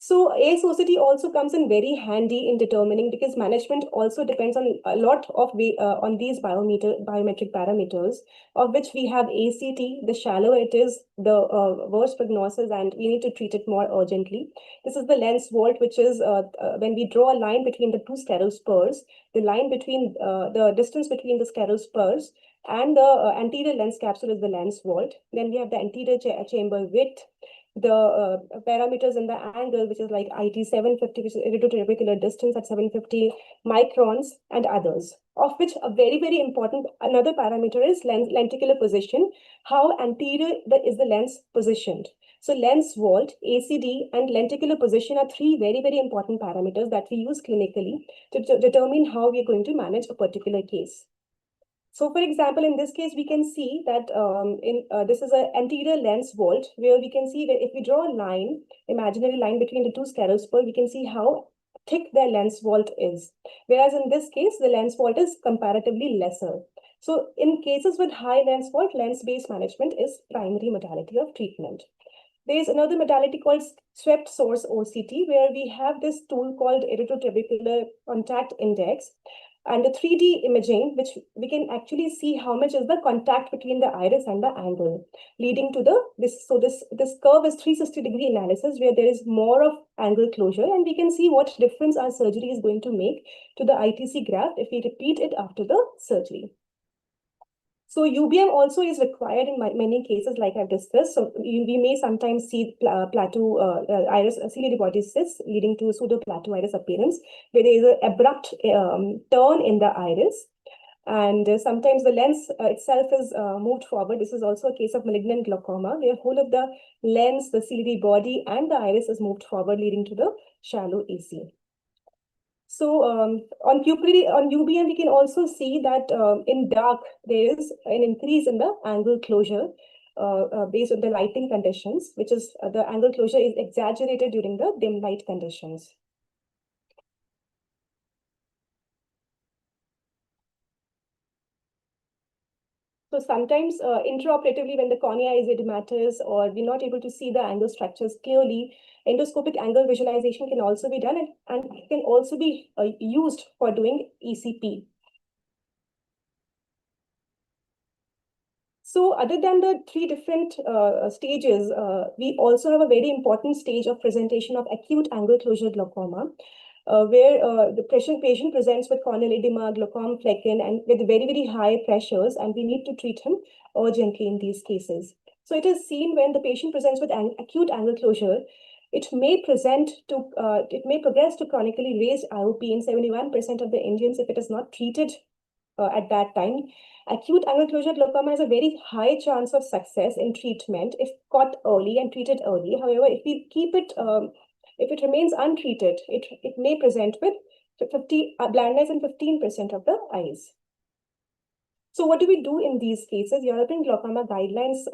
So ASOCT also comes in very handy in determining, because management also depends on a lot of on these biometric parameters, of which we have ACT. The shallower it is, the worse prognosis, and we need to treat it more urgently. This is the lens vault, which is when we draw a line between the two scleral spurs, the line between the distance between the scleral spurs and the anterior lens capsule is the lens vault. Then we have the anterior chamber width, the parameters in the angle, which is like IT 750, which is iridotrabecular distance at 750 microns, and others, of which a very, very important another parameter is lenticular position. How anterior is the lens positioned? So lens vault, ACD, and lenticular position are three very, very important parameters that we use clinically to determine how we are going to manage a particular case. So, for example, in this case, we can see that this is an anterior lens vault, where we can see that if we draw a line, imaginary line between the two scleral spurs, we can see how thick the lens vault is. Whereas in this case, the lens vault is comparatively lesser. So in cases with high lens vault, lens-based management is primary modality of treatment. There is another modality called swept source OCT, where we have this tool called iridotrabecular contact index, and the 3D imaging, which we can actually see how much is the contact between the iris and the angle, leading to this curve is 360-degree analysis, where there is more of angle closure, and we can see what difference our surgery is going to make to the ITC graft if we repeat it after the surgery. So UBM also is required in many cases, like I've discussed. So we may sometimes see plateau iris ciliary body cysts leading to pseudo-plateau iris appearance, where there is an abrupt turn in the iris. And sometimes the lens itself is moved forward. This is also a case of malignant glaucoma, where whole of the lens, the ciliary body, and the iris is moved forward, leading to the shallow AC. So on UBM, we can also see that in dark, there is an increase in the angle closure based on the lighting conditions, which is the angle closure is exaggerated during the dim light conditions. So sometimes intraoperatively, when the cornea is edematous or we're not able to see the angle structures clearly, endoscopic angle visualization can also be done, and it can also be used for doing ECP. So other than the three different stages, we also have a very important stage of presentation of acute angle closure glaucoma, where the patient presents with corneal edema, glaucoma flecken, and with very, very high pressures, and we need to treat him urgently in these cases. So it is seen when the patient presents with acute angle closure, it may progress to chronically raised IOP in 71% of the Indians if it is not treated at that time. Acute angle closure glaucoma has a very high chance of success in treatment if caught early and treated early. However, if we keep it, if it remains untreated, it may present with blindness in 15% of the eyes. So what do we do in these cases? European glaucoma guidelines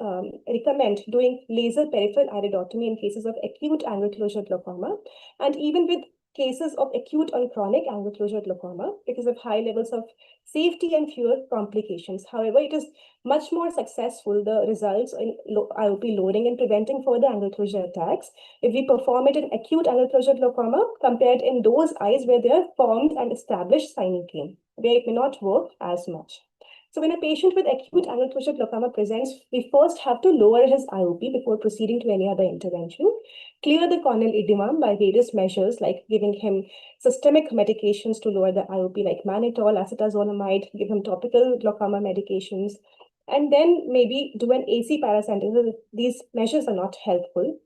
recommend doing laser peripheral iridotomy in cases of acute angle closure glaucoma, and even with cases of acute or chronic angle closure glaucoma because of high levels of safety and fewer complications. However, it is much more successful, the results in IOP lowering and preventing further angle closure attacks, if we perform it in acute angle closure glaucoma compared in those eyes where they are formed and established synuclein, where it may not work as much. So when a patient with acute angle closure glaucoma presents, we first have to lower his IOP before proceeding to any other intervention, clear the corneal edema by various measures like giving him systemic medications to lower the IOP like mannitol, acetazolamide, give him topical glaucoma medications, and then maybe do an AC paracentesis if these measures are not helpful.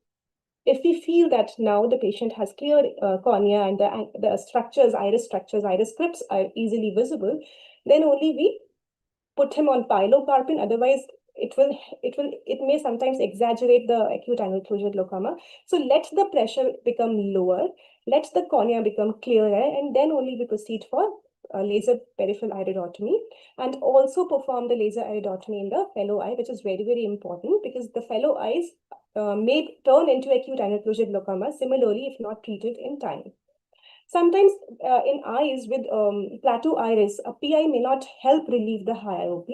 If we feel that now the patient has clear cornea and the structures, iris crypts are easily visible, then only we put him on pilocarpine. Otherwise, it may sometimes exaggerate the acute angle closure glaucoma. So let the pressure become lower, let the cornea become clearer, and then only we proceed for laser peripheral iridotomy, and also perform the laser iridotomy in the fellow eye, which is very, very important because the fellow eyes may turn into acute angle closure glaucoma similarly if not treated in time. Sometimes in eyes with plateau iris, a PI may not help relieve the high IOP.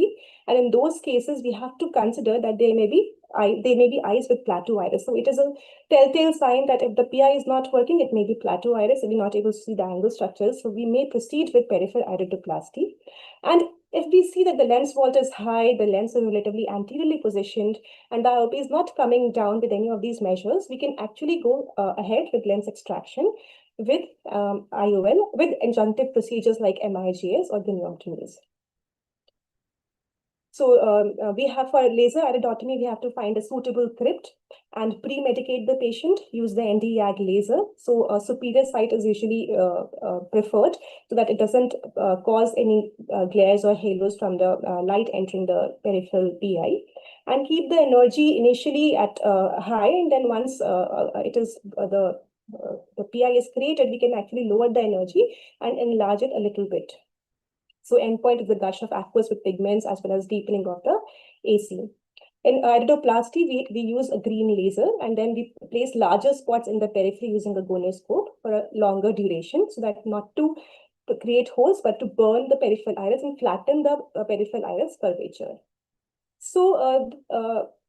And in those cases, we have to consider that they may be eyes with plateau iris. So it is a telltale sign that if the PI is not working, it may be plateau iris and we're not able to see the angle structures. So we may proceed with peripheral iridoplasty. And if we see that the lens vault is high, the lens is relatively anteriorly positioned, and the IOP is not coming down with any of these measures, we can actually go ahead with lens extraction with IOL, with adjunctive procedures like MIGS or goniotomies. So we have for laser iridotomy, we have to find a suitable crypt and pre-medicate the patient, use the ND-YAG laser. So a superior site is usually preferred so that it doesn't cause any glares or halos from the light entering the peripheral PI. And keep the energy initially at high, and then once the PI is created, we can actually lower the energy and enlarge it a little bit. So endpoint is the gush of aqueous with pigments as well as deepening of the AC. In iridoplasty, we use a green laser, and then we place larger spots in the periphery using a gonioscope for a longer duration, so that not to create holes, but to burn the peripheral iris and flatten the peripheral iris curvature. So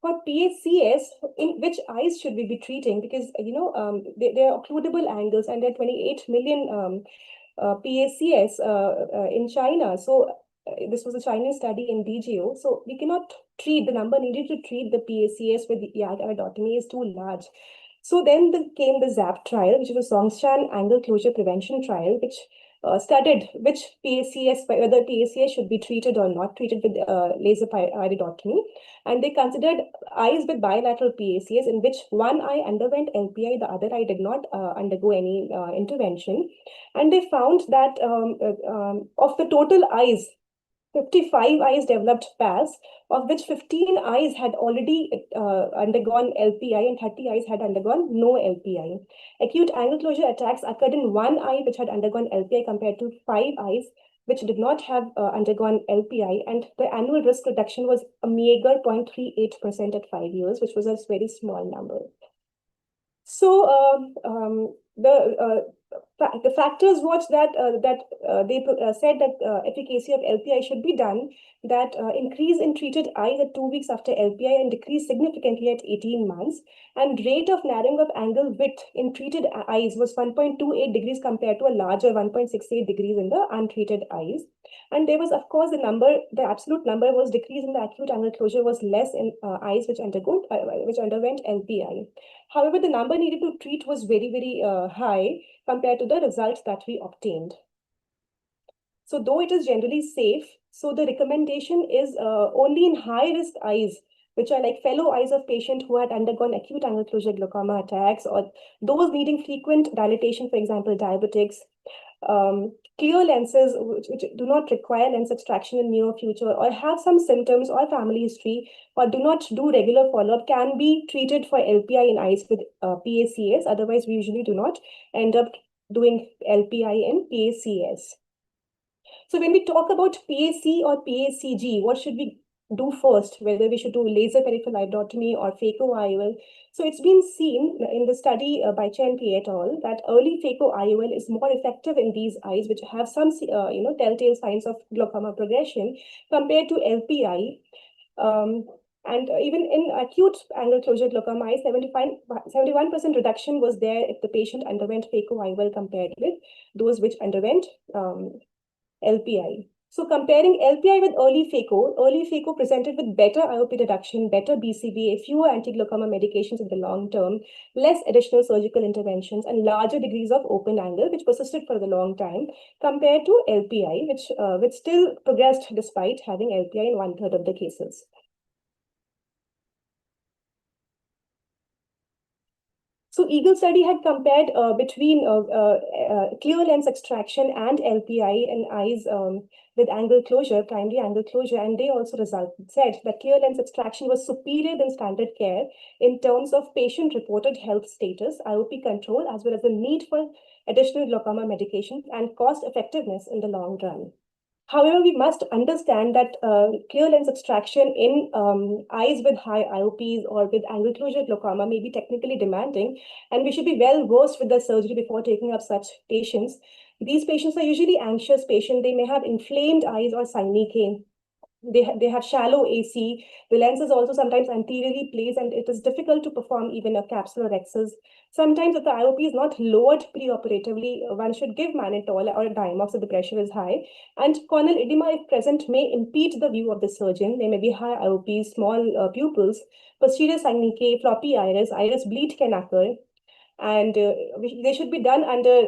for PACS, in which eyes should we be treating? Because they are occludable angles, and there are 28 million PACS in China. So this was a Chinese study in DGO. So we cannot treat, the number needed to treat the PACS with YAG iridotomy is too large. So then came the ZAP trial, which was a Songshan angle closure prevention trial, which studied which PACS, whether PACS should be treated or not treated with laser iridotomy. And they considered eyes with bilateral PACS in which one eye underwent LPI, the other eye did not undergo any intervention. And they found that of the total eyes, 55 eyes developed PAS, of which 15 eyes had already undergone LPI and 30 eyes had undergone no LPI. Acute angle closure attacks occurred in one eye which had undergone LPI compared to 5 eyes which did not have undergone LPI, and the annual risk reduction was a meager 0.38% at 5 years, which was a very small number. So the factors was that they said that efficacy of LPI should be done, that increase in treated eyes at 2 weeks after LPI and decrease significantly at 18 months, and rate of narrowing of angle width in treated eyes was 1.28 degrees compared to a larger 1.68 degrees in the untreated eyes. And there was, of course, the absolute number was decrease in the acute angle closure was less in eyes which underwent LPI. However, the number needed to treat was very, very high compared to the results that we obtained. So though it is generally safe, so the recommendation is only in high-risk eyes, which are like fellow eyes of patients who had undergone acute angle closure glaucoma attacks, or those needing frequent dilatation, for example, diabetics, clear lenses which do not require lens extraction in near future, or have some symptoms or family history, or do not do regular follow-up, can be treated for LPI in eyes with PACS. Otherwise, we usually do not end up doing LPI in PACS. So when we talk about PAC or PACG, what should we do first, whether we should do laser peripheral iodotomy or phaco-IOL? So it's been seen in the study by Chen P et al. That early phaco-IOL is more effective in these eyes which have some telltale signs of glaucoma progression compared to LPI. And even in acute angle closure glaucoma, 71% reduction was there if the patient underwent phaco-IOL compared with those which underwent LPI. So comparing LPI with early phaco presented with better IOP reduction, better BCVA, fewer anti-glaucoma medications in the long term, less additional surgical interventions, and larger degrees of open angle, which persisted for the long time, compared to LPI, which still progressed despite having LPI in 1/3 of the cases. So Eagle study had compared between clear lens extraction and LPI in eyes with angle closure, primary angle closure, and they also said that clear lens extraction was superior than standard care in terms of patient-reported health status, IOP control, as well as the need for additional glaucoma medication and cost effectiveness in the long run. However, we must understand that clear lens extraction in eyes with high IOPs or with angle closure glaucoma may be technically demanding, and we should be well versed with the surgery before taking up such patients. These patients are usually anxious patients. They may have inflamed eyes or synechiae. They have shallow AC. The lens is also sometimes anteriorly placed, and it is difficult to perform even a capsulorhexis. Sometimes if the IOP is not lowered preoperatively, one should give mannitol or Diamox if the pressure is high. And corneal edema, if present, may impede the view of the surgeon. There may be high IOPs, small pupils, posterior synechiae, floppy iris bleed can occur. And they should be done under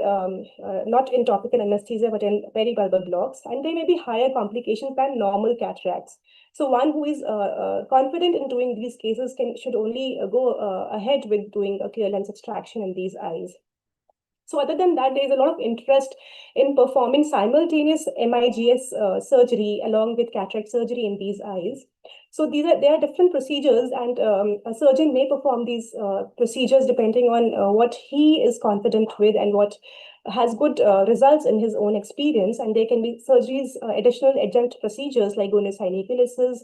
not in topical anesthesia, but in peribulbar blocks. And there may be higher complications than normal cataracts. So one who is confident in doing these cases should only go ahead with doing a clear lens extraction in these eyes. So other than that, there is a lot of interest in performing simultaneous MIGS surgery along with cataract surgery in these eyes. So there are different procedures, and a surgeon may perform these procedures depending on what he is confident with and what has good results in his own experience. And there can be surgeries, additional adjunct procedures like goniosyneculisis,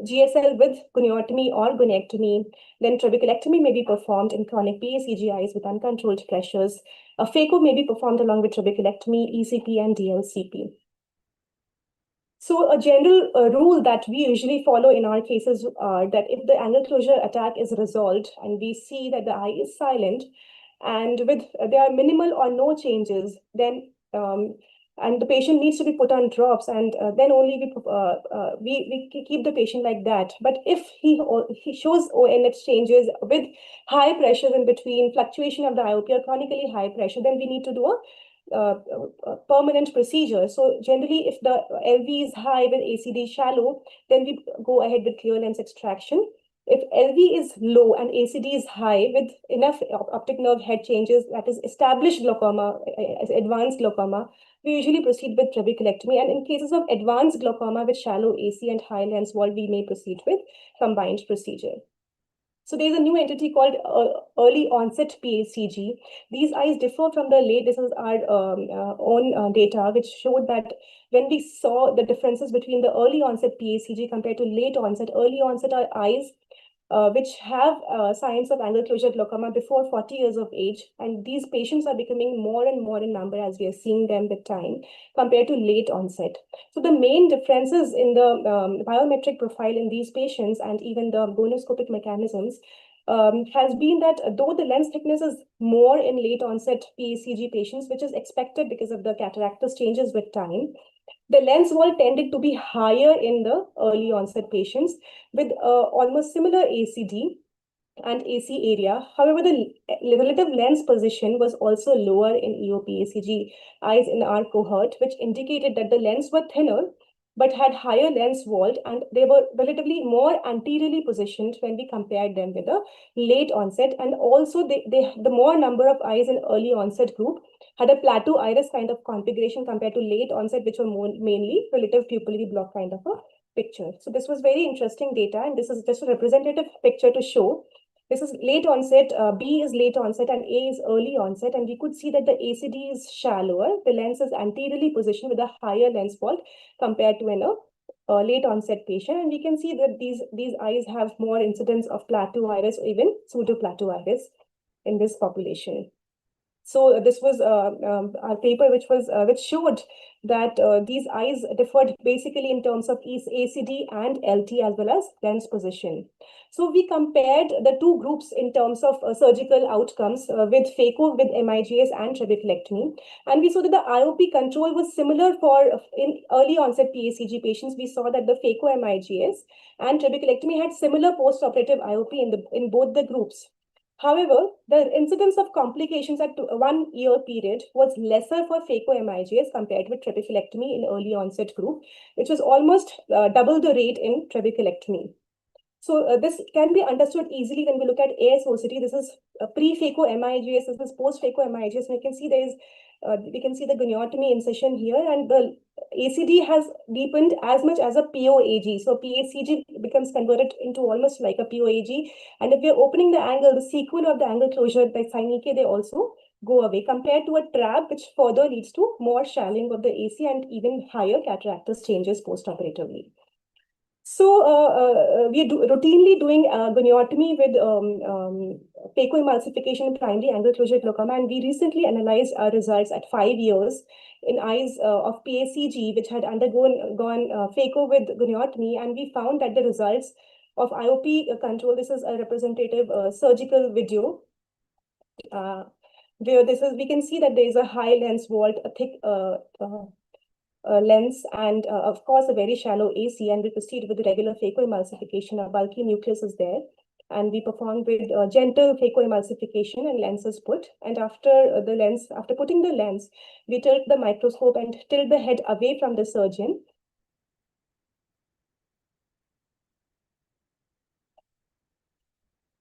GSL with goniotomy or goniectomy. Then trabeculectomy may be performed in chronic PACG eyes with uncontrolled pressures. A phaco may be performed along with trabeculectomy, ECP, and DLCP. So a general rule that we usually follow in our cases are that if the angle closure attack is resolved and we see that the eye is silent and there are minimal or no changes, then and the patient needs to be put on drops, and then only we keep the patient like that. But if he shows ONH changes with high pressures in between, fluctuation of the IOP or chronically high pressure, then we need to do a permanent procedure. So generally, if the LV is high with ACD shallow, then we go ahead with clear lens extraction. If LV is low and ACD is high with enough optic nerve head changes, that is established glaucoma, advanced glaucoma, we usually proceed with trabeculectomy. And in cases of advanced glaucoma with shallow AC and high lens wall, we may proceed with combined procedure. So there's a new entity called early onset PACG. These eyes differ from the late. This is our own data, which showed that when we saw the differences between the early onset PACG compared to late onset, early onset eyes which have signs of angle closure glaucoma before 40 years of age. And these patients are becoming more and more in number as we are seeing them with time compared to late onset. So the main differences in the biometric profile in these patients and even the gonoscopic mechanisms has been that though the lens thickness is more in late onset PACG patients, which is expected because of the cataractus changes with time, the lens wall tended to be higher in the early onset patients with almost similar ACD and AC area. However, the relative lens position was also lower in EOPACG eyes in our cohort, which indicated that the lenses were thinner but had higher lens vault, and they were relatively more anteriorly positioned when we compared them with the late onset. And also, the more number of eyes in early onset group had a plateau iris kind of configuration compared to late onset, which were mainly relative pupillary block kind of a picture. So this was very interesting data, and this is just a representative picture to show. This is late onset, B is late onset and A is early onset, and we could see that the ACD is shallower. The lens is anteriorly positioned with a higher lens vault compared to in a late onset patient, and we can see that these eyes have more incidence of plateau iris or even pseudo plateau iris in this population. So this was a paper which showed that these eyes differed basically in terms of ACD and LT as well as lens position. So we compared the two groups in terms of surgical outcomes with phaco with MIGS and trabeculectomy, and we saw that the IOP control was similar for in early onset PACG patients. We saw that the phaco MIGS and trabeculectomy had similar post-operative IOP in both the groups. However, the incidence of complications at 1 year period was lesser for phaco-MIGS compared with trabeculectomy in early onset group, which was almost double the rate in trabeculectomy. So this can be understood easily when we look at ASOCT. This is pre-phaco-MIGS, this is post-phaco-MIGS. We can see we can see the goniotomy incision here, and the ACD has deepened as much as a POAG. So PACG becomes converted into almost like a POAG. And if we are opening the angle, the sequel of the angle closure by synechiae, they also go away compared to a trap, which further leads to more shallowing of the AC and even higher cataractus changes post-operatively. So we are routinely doing goniotomy with phacoemulsification in primary angle closure glaucoma, and we recently analyzed our results at 5 years in eyes of PACG, which had undergone phaco with goniotomy, and we found that the results of IOP control, this is a representative surgical video, where we can see that there is a high lens vault, a thick lens, and of course a very shallow AC, and we proceed with regular phacoemulsification. A bulky nucleus is there, and we performed with gentle phacoemulsification and lenses put. And after putting the lens, we tilt the microscope and tilt the head away from the surgeon.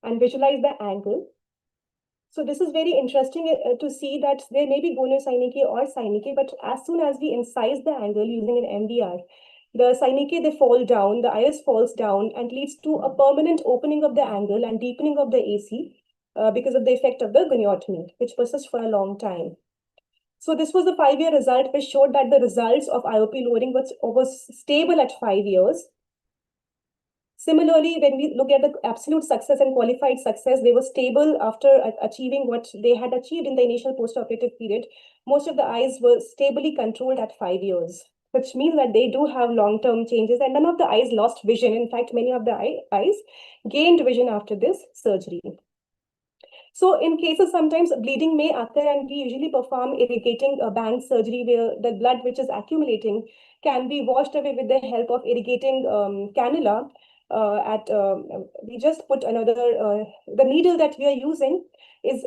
And visualize the angle. So this is very interesting to see that there may be gonosynechiae or synechiae, but as soon as we incise the angle using an MVR, the synechiae, they fall down, the iris falls down and leads to a permanent opening of the angle and deepening of the AC because of the effect of the goniotomy, which persists for a long time. So this was the 5-year result, which showed that the results of IOP lowering was stable at 5 years. Similarly, when we look at the absolute success and qualified success, they were stable after achieving what they had achieved in the initial postoperative period. Most of the eyes were stably controlled at 5 years, which means that they do have long-term changes, and none of the eyes lost vision. In fact, many of the eyes gained vision after this surgery. So in cases, sometimes bleeding may occur, and we usually perform irrigating band surgery where the blood which is accumulating can be washed away with the help of irrigating cannula. We just put another, the needle that we are using is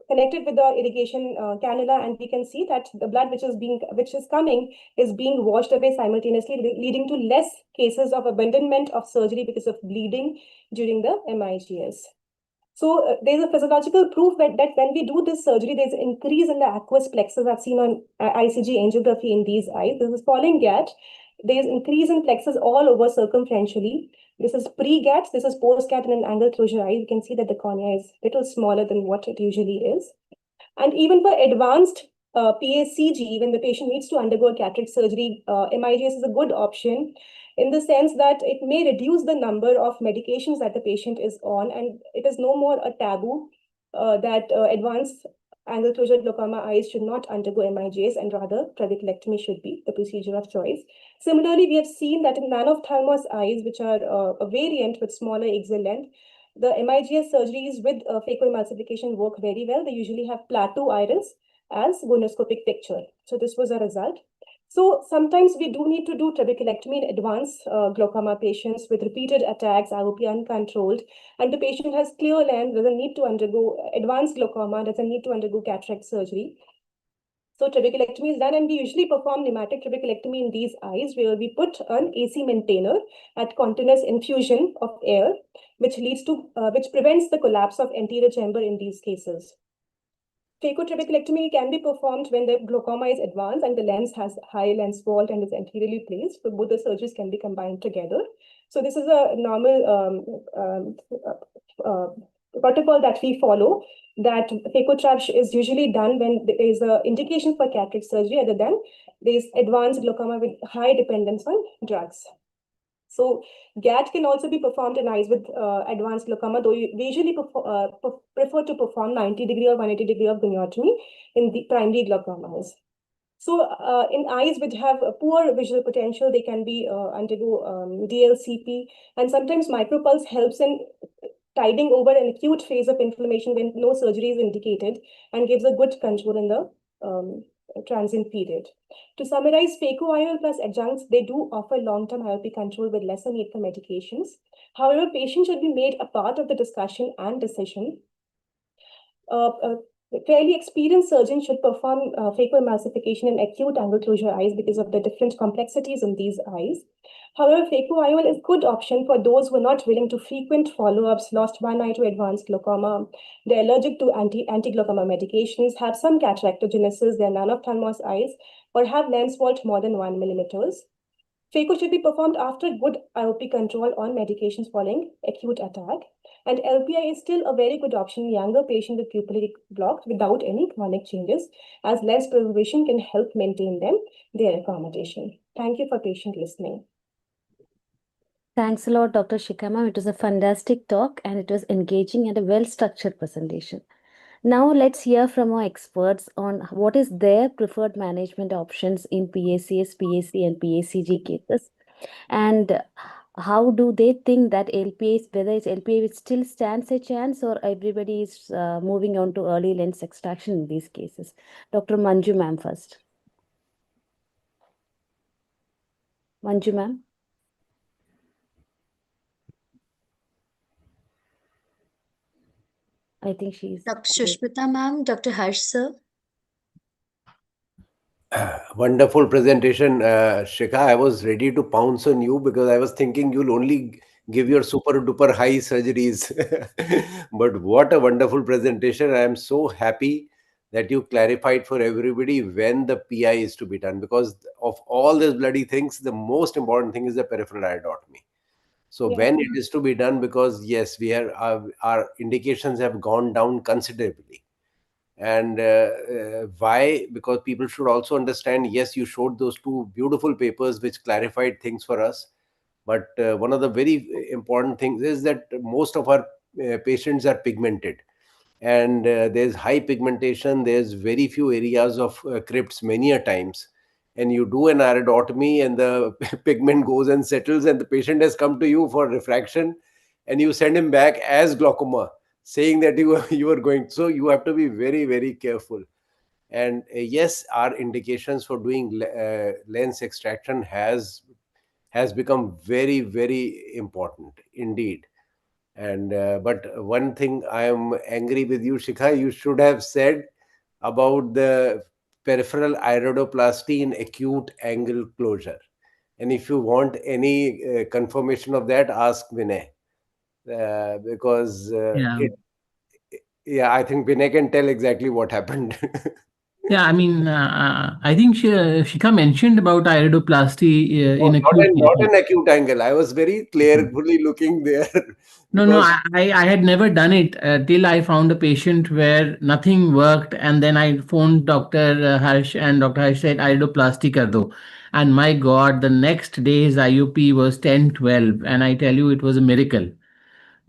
connected with the irrigation cannula, and we can see that the blood which is coming is being washed away simultaneously, leading to less cases of abandonment of surgery because of bleeding during the MIGS. So there's a physiological proof that when we do this surgery, there's an increase in the aqueous plexus. I've seen on ICG angiography in these eyes. This is falling GAT. There's increase in plexus all over circumferentially. This is pre-GAT, this is post-GAT in an angle closure eye. You can see that the cornea is a little smaller than what it usually is. And even for advanced PACG, when the patient needs to undergo cataract surgery, MIGS is a good option in the sense that it may reduce the number of medications that the patient is on, and it is no more a taboo that advanced angle closure glaucoma eyes should not undergo MIGS, and rather trabeculectomy should be the procedure of choice. Similarly, we have seen that in man-ophthalmos eyes, which are a variant with smaller axial length, the MIGS surgeries with phacoemulsification work very well. They usually have plateau iris as gonoscopic picture. So this was a result. So sometimes we do need to do trabeculectomy in advanced glaucoma patients with repeated attacks, IOP uncontrolled, and the patient has clear lens, doesn't need to undergo advanced glaucoma, doesn't need to undergo cataract surgery. So trabeculectomy is done, and we usually perform pneumatic trabeculectomy in these eyes, where we put an AC maintainer at continuous infusion of air, which leads to which prevents the collapse of anterior chamber in these cases. Phacotrabeculectomy can be performed when the glaucoma is advanced and the lens has high lens vault and is anteriorly placed. So both the surgeries can be combined together. So this is a normal protocol that we follow, that phacotrap is usually done when there is an indication for cataract surgery, other than there is advanced glaucoma with high dependence on drugs. So GAT can also be performed in eyes with advanced glaucoma, though we usually prefer to perform 90-degree or 180-degree of goniotomy in the primary glaucomas. So in eyes which have a poor visual potential, they can be undergo DLCP, and sometimes micropulse helps in tiding over an acute phase of inflammation when no surgery is indicated, and gives a good control in the transient period. To summarize, phaco-IOL plus adjuncts, they do offer long-term IOP control with lesser need for medications. However, patients should be made a part of the discussion and decision. Fairly experienced surgeons should perform phacoemulsification in acute angle closure eyes because of the different complexities in these eyes. However, phaco-IOL is a good option for those who are not willing to frequent follow-ups, lost one eye to advanced glaucoma, they're allergic to anti-glaucoma medications, have some cataractogenesis, they're non-ophthalmos eyes, or have lens vault more than 1 millimeters. Phaco should be performed after good IOP control on medications following acute attack. And LPI is still a very good option in younger patients with pupillary blocked without any chronic changes, as lens preservation can help maintain their accommodation. Thank you for patient listening. Thanks a lot, Dr. Shikha. It was a fantastic talk, and it was engaging and a well-structured presentation. Now let's hear from our experts on what is their preferred management options in PACS, PAC, and PACG cases, and how do they think that LPA, whether it's LPA which still stands a chance, or everybody is moving on to early lens extraction in these cases. Dr. Manju ma'am first. Manju ma'am. I think she's... Dr. Shushmita ma'am, Dr. Harsh sir. Wonderful presentation, Shikha. I was ready to pounce on you because I was thinking you'll only give your super duper high surgeries. But what a wonderful presentation. I am so happy that you clarified for everybody when the PI is to be done, because of all these bloody things, the most important thing is the peripheral iridotomy. So Yeah. when it is to be done, because yes, we are our indications have gone down considerably. And why? Because people should also understand, yes, you showed those two beautiful papers which clarified things for us, but one of the very important things is that most of our patients are pigmented, and there's high pigmentation, there's very few areas of crypts many a times, and you do an iridotomy and the pigment goes and settles, and the patient has come to you for refraction, and you send him back as glaucoma, saying that you are going. So you have to be very, very careful. And yes, our indications for doing lens extraction has become very, very important indeed. And but one thing I am angry with you, Shikha, you should have said about the peripheral iridoplasty in acute angle closure. And if you want any confirmation of that, ask Vinay, because Yeah. yeah, I think Vinay can tell exactly what happened. Yeah, I mean, I think Shikha mentioned about iridoplasty No, in acute not cases. an acute angle. I was very clearly looking there No, no, because I had never done it till I found a patient where nothing worked, and then I phoned Dr. Harsh, and Dr. Harsh said iridoplasty kar do. And my God, the next day his IUP was 10-12, and I tell you, it was a miracle.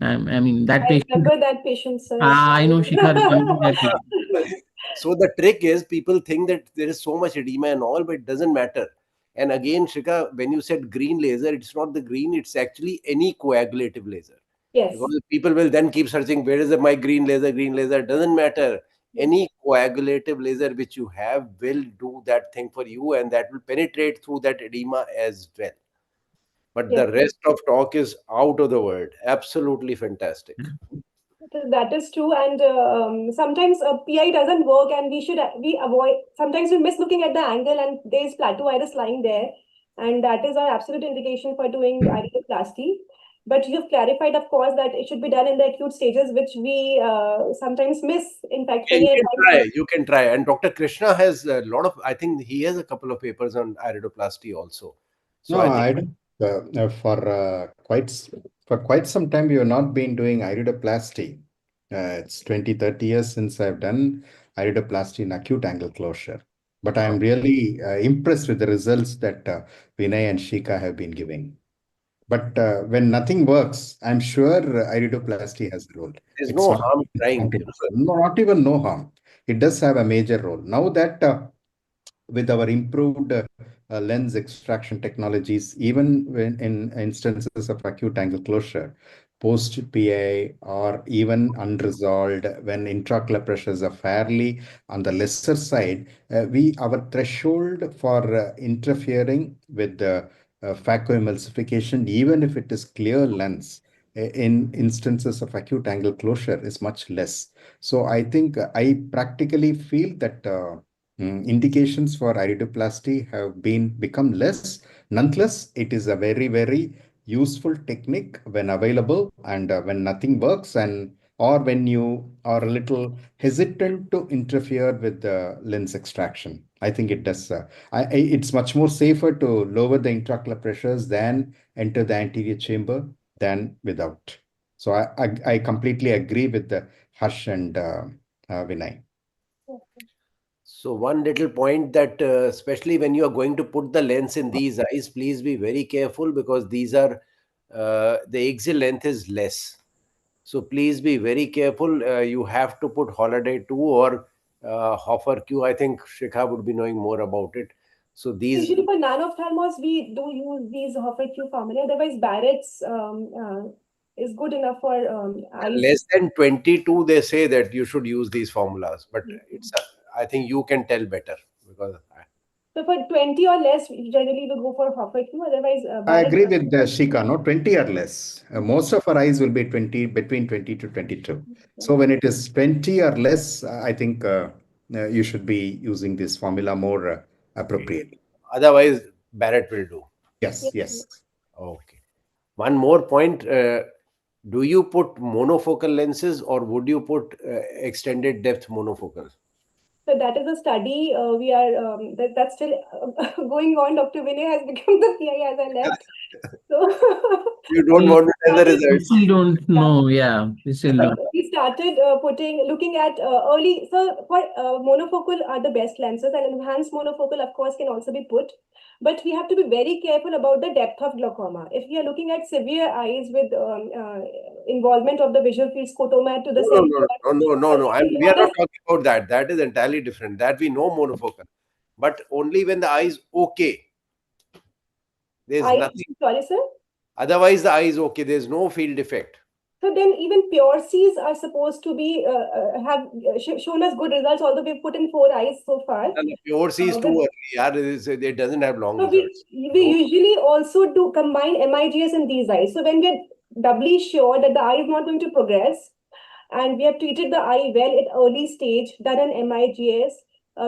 I mean, that I patient. remember that patient, sir. I know Shikha remembers that patient. so the trick is people think that there is so much edema and all, but it doesn't matter. And again, Shika, when you said green laser, it's not the green, it's actually any coagulative laser. Yes. Because people will then keep searching, where is my green laser? Green laser doesn't matter. Any coagulative laser which you have will do that thing for you, and that will penetrate through that edema as well. But Yes. the rest of talk is out of the world. Absolutely fantastic. That is true, and sometimes a PI doesn't work, and we avoid. Sometimes we miss looking at the angle, and there is plateau iris lying there, and that is our absolute indication for doing iridoplasty. But you've clarified, of course, that it should be done in the acute stages, which we sometimes miss. In fact, Yeah, many a times. you can try. And Dr. Krishna has a lot of, I think he has a couple of papers on iridoplasty also. So No, I think I don't. For quite some time, we have not been doing iridoplasty. It's 20, 30 years since I've done iridoplasty in acute angle closure. But I'm really impressed with the results that Vinay and Shika have been giving. But when nothing works, I'm sure iridoplasty has a role. there's It's no not harm trying. no, not even no harm. It does have a major role. Now that with our improved lens extraction technologies, even when in instances of acute angle closure, post PI, or even unresolved, when intraocular pressures are fairly on the lesser side, our threshold for interfering with the phacoemulsification, even if it is clear lens, in instances of acute angle closure is much less. So I think I practically feel that indications for iridoplasty have become less. Nonetheless, it is a very, very useful technique when available, and when nothing works, and or when you are a little hesitant to interfere with the lens extraction. I think it does. It's much more safer to lower the intraocular pressures than enter the anterior chamber than without. So I completely agree with the Harsh and Vinay. So one little point that especially when you are going to put the lens in these eyes, please be very careful because these are the axial length is less. So please be very careful. You have to put Holiday 2 or Hoffer Q. I think Shikha would be knowing more about it. So these Usually for non-ophthalmos, we do use these Hoffer Q formula. Otherwise, Barrett's is good enough for eyes. less than 22, they say that you should use these formulas. But it's I think you can tell better because So for 20 or less, generally we go for Hoffer Q. Otherwise, I Barrett's. agree with Shika, no, 20 or less. Most of our eyes will be 20, between 20 to 22. So when it is 20 or less, I think you should be using this formula more appropriately. otherwise Barrett will do. Yes, Yes. yes. Okay. One more point. Do you put monofocal lenses or would you put extended depth monofocal? So that is a study we are that's still going on. Dr. Vinay has become the PI as I left. So You don't We, want to tell the we results. still don't know. Yeah, we still don't. we started looking at early. So for monofocal are the best lenses, and enhanced monofocal, of course, can also be put. But we have to be very careful about the depth of glaucoma. If we are looking at severe eyes with involvement of the visual field scotoma to the No, no, center, no, no, no, no. We are other not talking about that. That is entirely different. That we know monofocal. But only when the eye is okay. There's eyes. nothing. Sorry, sir. Otherwise, the eye is okay. There's no field effect. So then even pure Cs are supposed to be have shown us good results, although we've put in 4 eyes so far. And the pure C is too With early. Yeah, it doesn't have long So results. we usually also do combine MIGS in these eyes. So when we're doubly sure that the eye is not going to progress and we have treated the eye well at early stage, done an MIGS,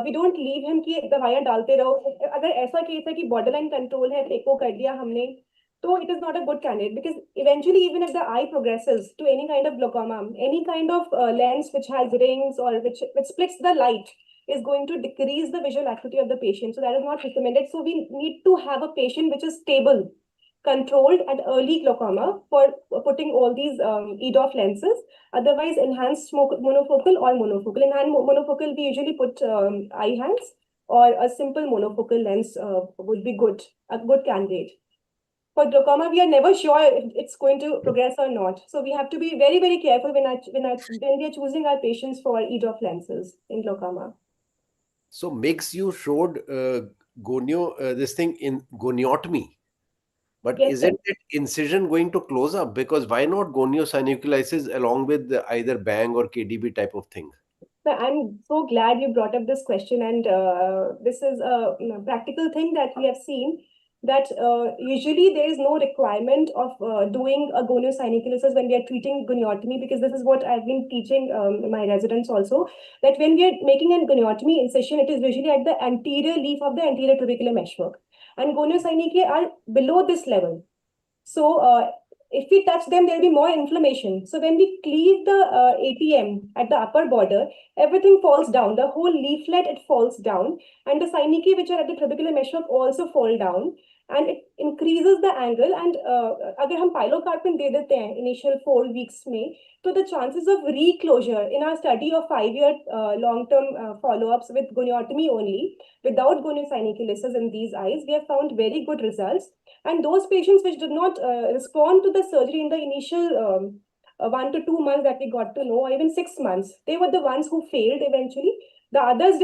we don't leave him कि दवाइयाँ डालते रहो. अगर ऐसा case है कि borderline control है, echo कर लिया हमने, so it is not a good candidate because eventually even if the eye progresses to any kind of glaucoma, any kind of lens which has rings or which splits the light, is going to decrease the visual acuity of the patient. So that is not recommended. So we need to have a patient which is stable, controlled and early glaucoma for putting all these EDOF lenses. Otherwise, enhanced monofocal or monofocal. In hand monofocal, we usually put eye hands, or a simple monofocal lens would be good, a good candidate. For glaucoma, we are never sure if it's going to progress or not. So we have to be very, very careful when we are choosing our patients for EDOF lenses in glaucoma. So Mix, you showed this thing in goniotomy. But Yes, sir. isn't it incision going to close up? Because why not goniosynculitis along with either bang or KDB type of thing? So I'm so glad you brought up this question, and this is a practical thing that we have seen, that usually there is no requirement of doing a goniosynculosis when we are treating goniotomy, because this is what I've been teaching my residents also, that when we are making a goniotomy incision, it is usually at the anterior leaf of the anterior trabecular meshwork, and goniosyneclae are below this level. So if we touch them, there'll be more inflammation. So when we cleave the ATM at the upper border, everything falls down. The whole leaflet, it falls down. And the syneclae, which are at the trabecular meshwork, also fall down. And it increases the angle. And अगर हम pilocarpine दे देते हैं initial 4 weeks में, so the chances of reclosure in our study of 5-year long-term follow-ups with goniotomy only, without goniosynculosis in these eyes, we have found very good results. And those patients which did not respond to the surgery in the initial 1 to 2 months that we got to know, or even 6 months, they were the ones who failed eventually. The others,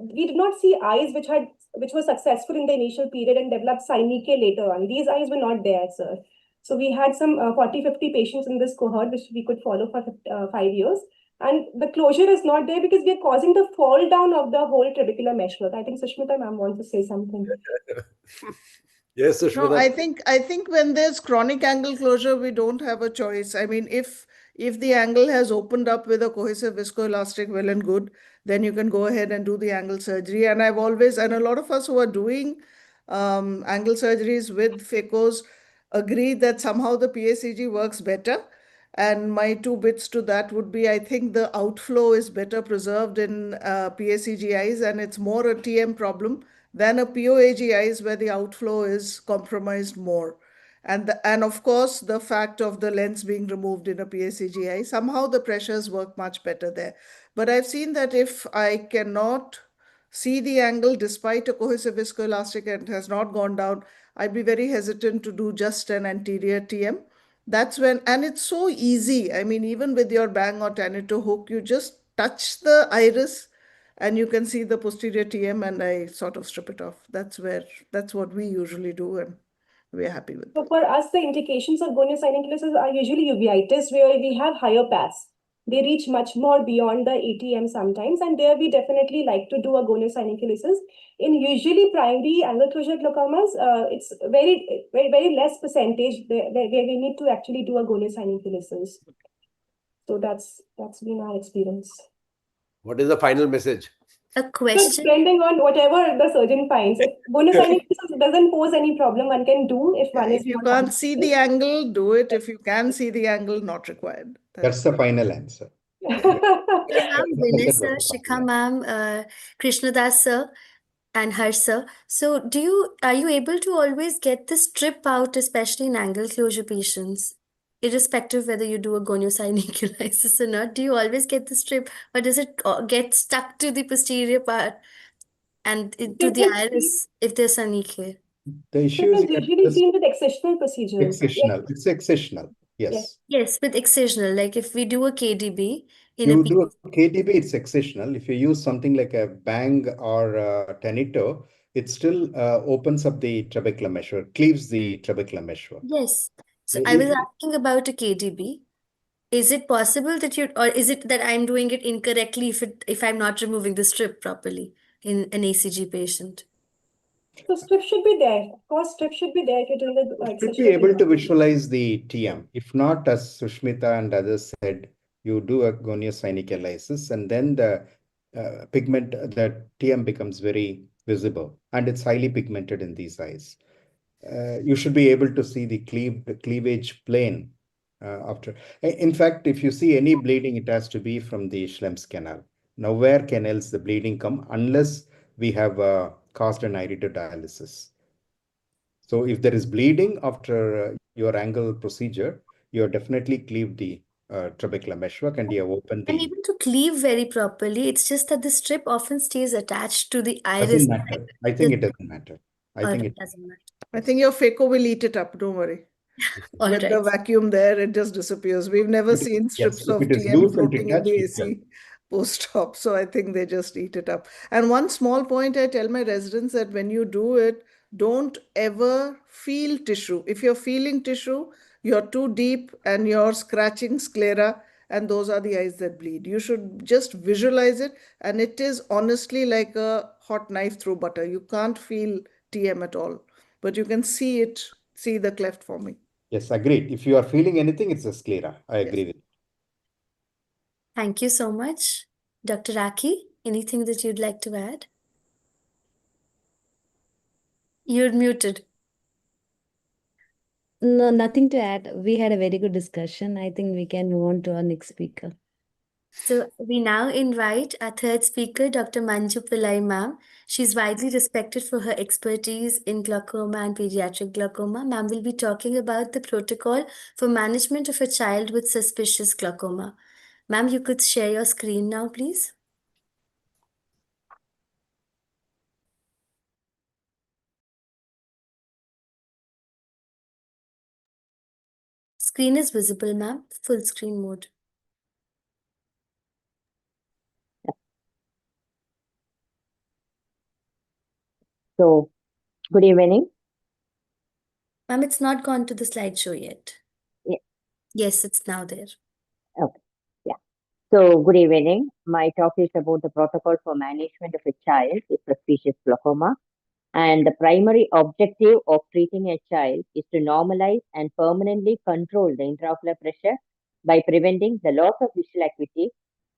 we did not see eyes which were successful in the initial period and developed syneclae later on. These eyes were not there, sir. So we had some 40, 50 patients in this cohort, which we could follow for 5 years. And the closure is not there because we are causing the fall down of the whole trabecular meshwork. I think Sushmita ma'am wants to say something. Yes, No, Sushmita. I think when there's chronic angle closure, we don't have a choice. I mean, if the angle has opened up with a cohesive viscoelastic, well and good, then you can go ahead and do the angle surgery. And I've always, and a lot of us who are doing angle surgeries with phacos agree that somehow the PACG works better. And my 2 bits to that would be, I think the outflow is better preserved in PACG eyes, and it's more a TM problem than a POAG eyes where the outflow is compromised more. And of course, the fact of the lens being removed in a PACG eye, somehow the pressures work much better there. But I've seen that if I cannot see the angle despite a cohesive viscoelastic and it has not gone down, I'd be very hesitant to do just an anterior TM. That's when, and it's so easy. I mean, even with your bang or Tanito hook, you just touch the iris and you can see the posterior TM, and I sort of strip it off. That's what we usually do, and we're happy with So it. for us, the indications of goniosynculosis are usually uveitis, where we have higher paths. They reach much more beyond the ATM sometimes, and there we definitely like to do a goniosynculosis. In usually primary angle closure glaucomas, it's very, very, very less percentage where we need to actually do a goniosynculosis. So that's been our experience. What is the final message? A So question. depending on whatever the surgeon finds, if goniosynculosis doesn't pose any problem, one can do if one is If you not can't see the angle, do it. If you can see the angle, not required. That's the final answer. Yeah, ma'am, Vinay That's sir, the Shikha final ma'am, Krishnadas sir, and Harsh sir. So, are you able to always get the strip out, especially in angle closure patients, irrespective whether you do a goniosynculosis or not? Do you always get the strip, or does it get stuck to the posterior part and to the iris if there's syneclae? The This issue is is here usually is seen with excisional procedures. Yes, excisional. It's excisional. yes. Yes. Yes, with excisional, like if we do a KDB in a You do a KTB, it's excisional. If you use something like a bang or a tenito, it still opens up the trabecular meshwork, cleaves the trabecular meshwork. Yes. So I was asking about a KDB. Is it possible that or is it that I'm doing it incorrectly if I'm not removing the strip properly in an ACG patient? So strip should be there. Of course, strip should be there if you're doing the You should be excisional. able to visualize the TM. If not, as Sushmita and others said, you do a goniosynculosis and then the pigment, the TM becomes very visible and it's highly pigmented in these eyes. You should be able to see the cleavage plane after. In fact, if you see any bleeding, it has to be from the Schlem's canal, nowhere can else the bleeding come unless we have caused an iridodialysis. So if there is bleeding after your angle procedure, you have definitely cleaved the trabecular meshwork and you have opened And the. even to cleave very properly, it's just that the strip often stays attached to the iris. Doesn't matter. I think it doesn't matter. I Or think it it. doesn't matter. I think your phaco will eat it up, don't worry. All With the right. vacuum there, it just disappears. We've never If it- seen yes, strips if of it is TM loose and floating in detached, the it will. AC post-op. So I think they just eat it up. And one small point I tell my residents that when you do it, don't ever feel tissue. If you're feeling tissue, you're too deep and you're scratching sclera, and those are the eyes that bleed. You should just visualize it, and it is honestly like a hot knife through butter. You can't feel TM at all, but you can see it, see the cleft forming. Yes, agreed. If you are feeling anything, it's a sclera. I agree with. Thank you so much. Dr. Raki, anything that you'd like to add? You're muted. No, nothing to add. We had a very good discussion. I think we can move on to our next speaker. So we now invite our third speaker, Dr. Manju Pillai ma'am. She's widely respected for her expertise in glaucoma and pediatric glaucoma. Ma'am will be talking about the protocol for management of a child with suspicious glaucoma. Ma'am, you could share your screen now, please. Screen is visible, ma'am. Full screen mode. So, good evening. Ma'am, it's not gone to the slideshow yet. Yeah. Yes, it's now there. Okay. Yeah. So, good evening. My talk is about the protocol for management of a child with suspicious glaucoma. And the primary objective of treating a child is to normalize and permanently control the intraocular pressure by preventing the loss of visual acuity,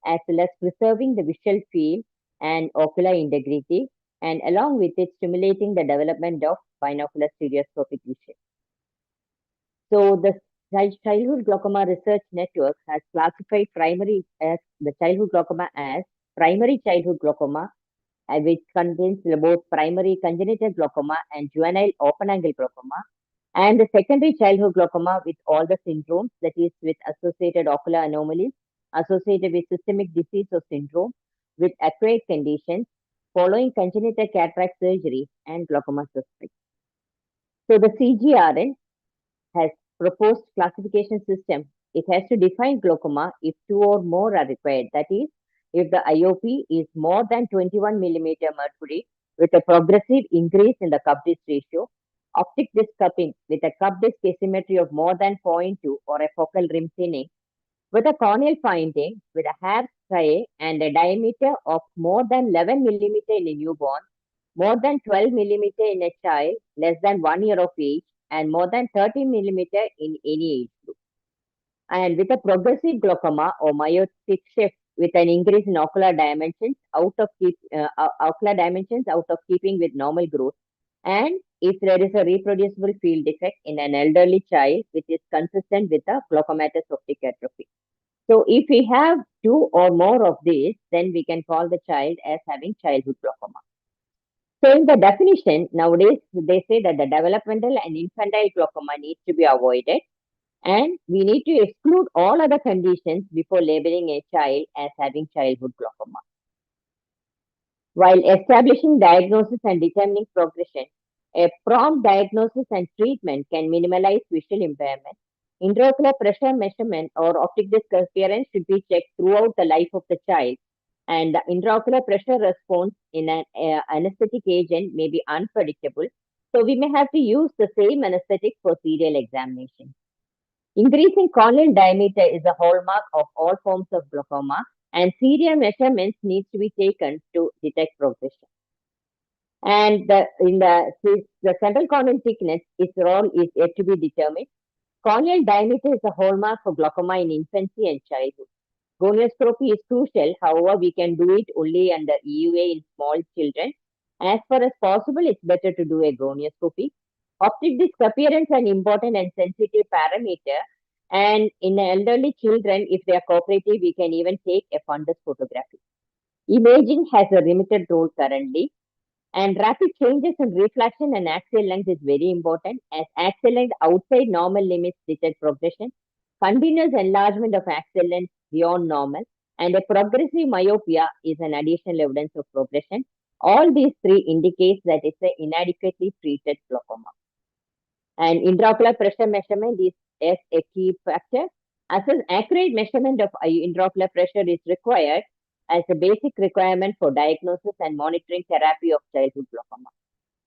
as well as preserving the visual field and ocular integrity, and along with it, stimulating the development of binocular stereoscopic vision. So the Childhood Glaucoma Research Network has classified childhood glaucoma as primary childhood glaucoma, which contains both primary congenital glaucoma and juvenile open-angle glaucoma, and the secondary childhood glaucoma with all the syndromes, that is, with associated ocular anomalies, associated with systemic disease or syndrome, with acquired conditions, following congenital cataract surgery and glaucoma suspect. So the CGRN has proposed classification system. It has to define glaucoma if two or more are required. That is, if the IOP is more than 21 millimeter mercury with a progressive increase in the cup disc ratio, optic disc cupping with a cup disc asymmetry of more than 0.2 or a focal rim thinning, with a corneal finding with a hair striae and a diameter of more than 11 millimeter in a newborn, more than 12 millimeter in a child less than 1 year of age, and more than 30 millimeter in any age group. And with a progressive glaucoma or myotic shift with an increase in ocular dimensions out of keeping with normal growth, and if there is a reproducible field defect in an elderly child which is consistent with a glaucomatous optic atrophy. So if we have two or more of these, then we can call the child as having childhood glaucoma. So in the definition, nowadays, they say that the developmental and infantile glaucoma needs to be avoided, and we need to exclude all other conditions before labeling a child as having childhood glaucoma. While establishing diagnosis and determining progression, a prompt diagnosis and treatment can minimize visual impairment. Intraocular pressure measurement or optic disc appearance should be checked throughout the life of the child, and the intraocular pressure response in an anesthetic agent may be unpredictable, so we may have to use the same anesthetic for serial examination. Increasing corneal diameter is a hallmark of all forms of glaucoma, and serial measurements need to be taken to detect progression. And the central corneal thickness, its role is yet to be determined. Corneal diameter is a hallmark for glaucoma in infancy and childhood. Gonioscopy is crucial, however, we can do it only under EUA in small children. As far as possible, it's better to do a gonioscopy. Optic disc appearance is an important and sensitive parameter. And in elderly children, if they are cooperative, we can even take a fundus photography. Imaging has a limited role currently, and rapid changes in reflection and axial length is very important, as axial length outside normal limits detect progression, continuous enlargement of axial length beyond normal, and a progressive myopia is an additional evidence of progression. All these three indicates that it's an inadequately treated glaucoma. And intraocular pressure measurement is a key factor. As an accurate measurement of intraocular pressure is required as a basic requirement for diagnosis and monitoring therapy of childhood glaucoma.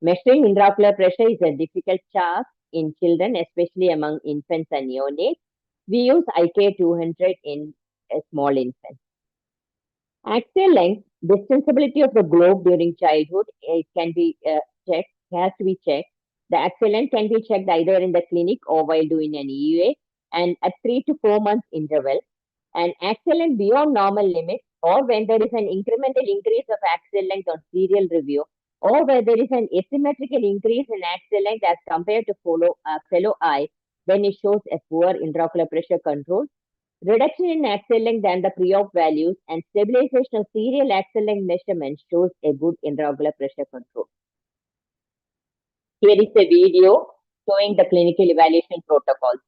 Measuring intraocular pressure is a difficult task in children, especially among infants and neonates. We use IK 200 in a small infant. Axial length, distensibility of the globe during childhood, it can be checked, has to be checked. The axial length can be checked either in the clinic or while doing an EUA and at 3 to 4 months interval. And axial length beyond normal limits, or when there is an incremental increase of axial length on serial review, or where there is an asymmetrical increase in axial length as compared to fellow eye, then it shows a poor intraocular pressure control. Reduction in axial length than the pre-op values and stabilization of serial axial length measurement shows a good intraocular pressure control. Here is a video showing the clinical evaluation protocols.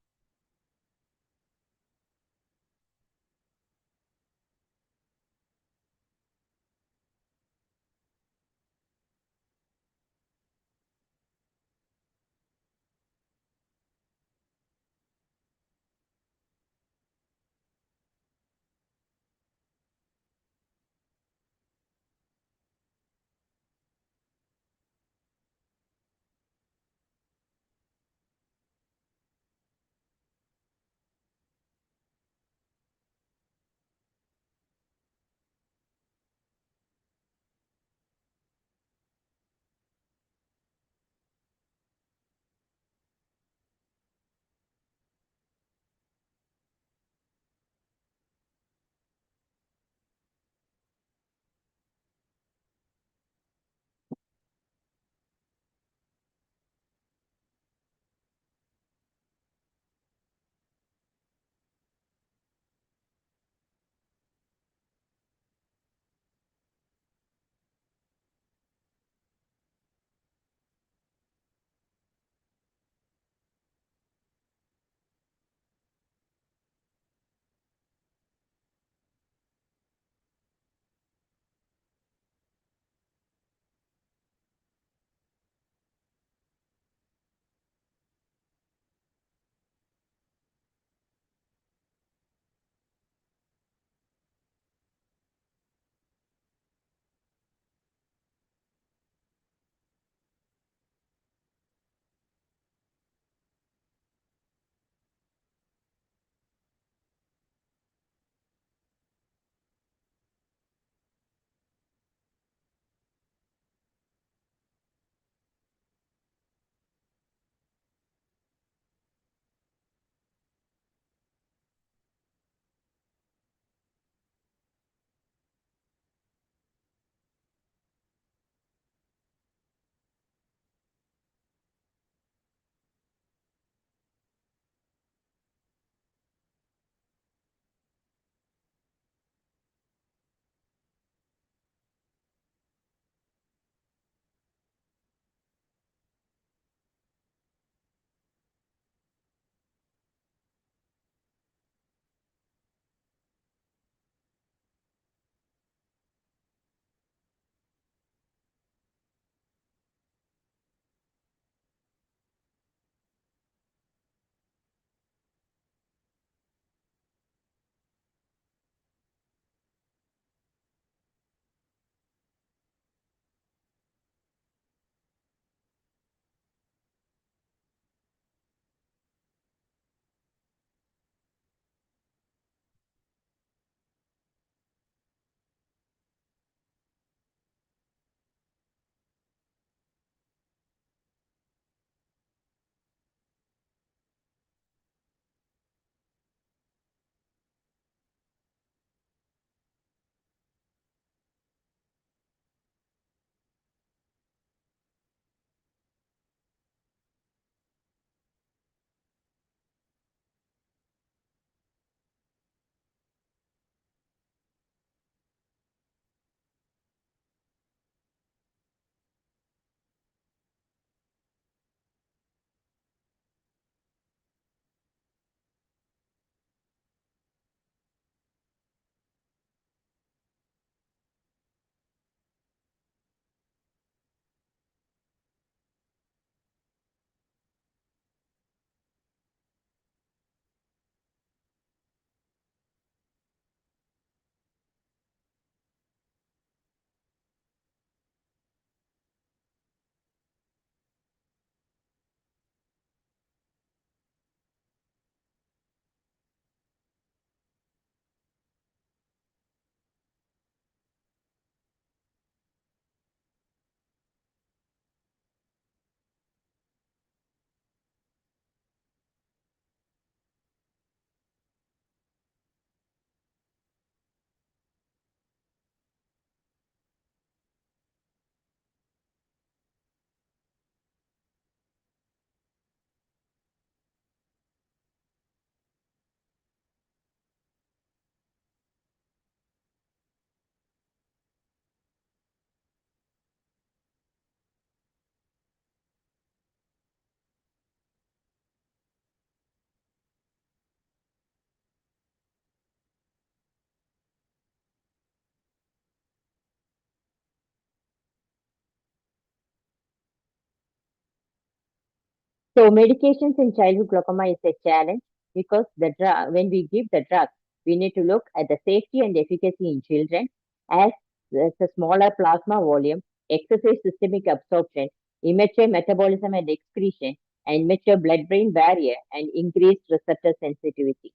So medications in childhood glaucoma is a challenge because when we give the drug, we need to look at the safety and efficacy in children as there's a smaller plasma volume, excessive systemic absorption, immature metabolism and excretion, and immature blood-brain barrier, and increased receptor sensitivity.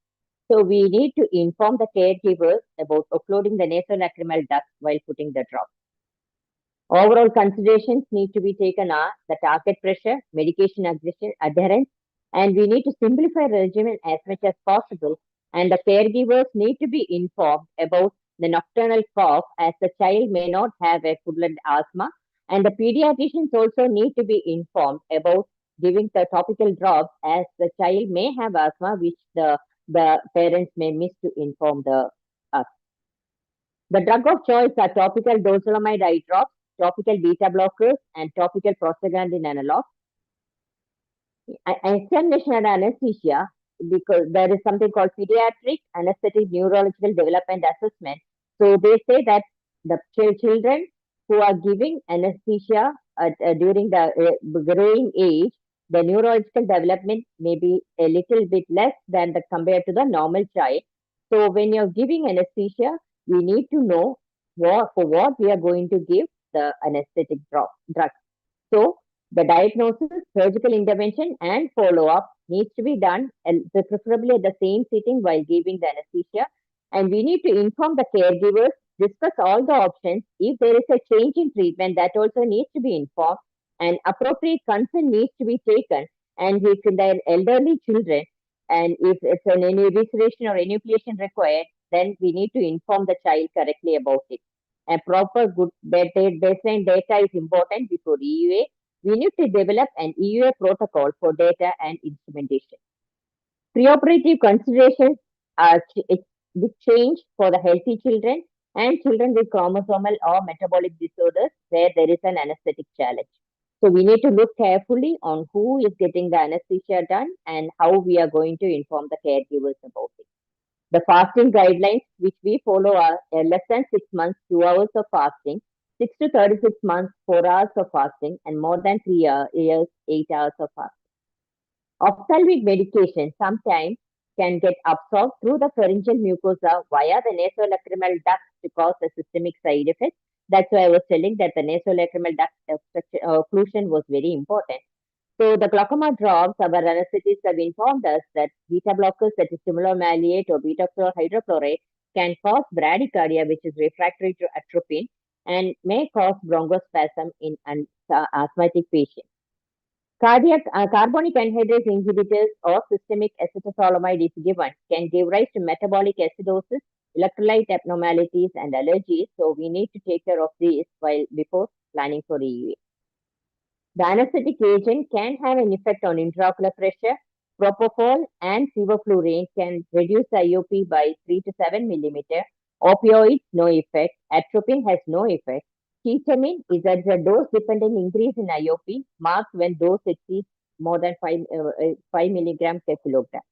So we need to inform the caregivers about offloading the nasolacrimal duct while putting the drop. Overall considerations need to be taken are the target pressure, medication adherence, and we need to simplify the regimen as much as possible. And the caregivers need to be informed about the nocturnal cough as the child may not have a full-blood asthma. And the pediatricians also need to be informed about giving the topical drops as the child may have asthma, which the parents may miss to inform the us. The drug of choice are topical dorzolamide eye drops, topical beta blockers, and topical prostaglandin analogs. Examination and anesthesia, because there is something called pediatric anesthetic neurological development assessment. So they say that the children who are giving anesthesia during the growing age, the neurological development may be a little bit less than compared to the normal child. So when you're giving anesthesia, we need to know for what we are going to give the anesthetic drug. So the diagnosis, surgical intervention, and follow-up needs to be done, preferably at the same sitting while giving the anesthesia. And we need to inform the caregivers, discuss all the options. If there is a change in treatment, that also needs to be informed, and appropriate consent needs to be taken. And if there are elderly children, and if it's an enucleation or enucleation required, then we need to inform the child correctly about it. A proper good baseline data is important before EUA. We need to develop an EUA protocol for data and instrumentation. Preoperative considerations are change for the healthy children and children with chromosomal or metabolic disorders where there is an anesthetic challenge. So we need to look carefully on who is getting the anesthesia done and how we are going to inform the caregivers about it. The fasting guidelines which we follow are less than 6 months, 2 hours of fasting, 6 to 36 months, 4 hours of fasting, and more than 3 years, 8 hours of fasting. Ophthalmic medication sometimes can get absorbed through the pharyngeal mucosa via the nasolacrimal duct to cause a systemic side effect. That's why I was telling that the nasolacrimal duct occlusion was very important. So the glaucoma drops, our anesthetists have informed us that beta blockers, that is timolol or beta hydrochloride, can cause bradycardia, which is refractory to atropine, and may cause bronchospasm in asthmatic patients. Carbonic anhydrase inhibitors or systemic acetozolamide, if given, can give rise to metabolic acidosis, electrolyte abnormalities, and allergies. So we need to take care of these before planning for EUA. The anesthetic agent can have an effect on intraocular pressure. Propofol and sevoflurane can reduce the IOP by 3 to 7 millimeter. Opioids, no effect. Atropine has no effect. Ketamine is at a dose-dependent increase in IOP marked when dose exceeds more than 5 milligrams per kilogram.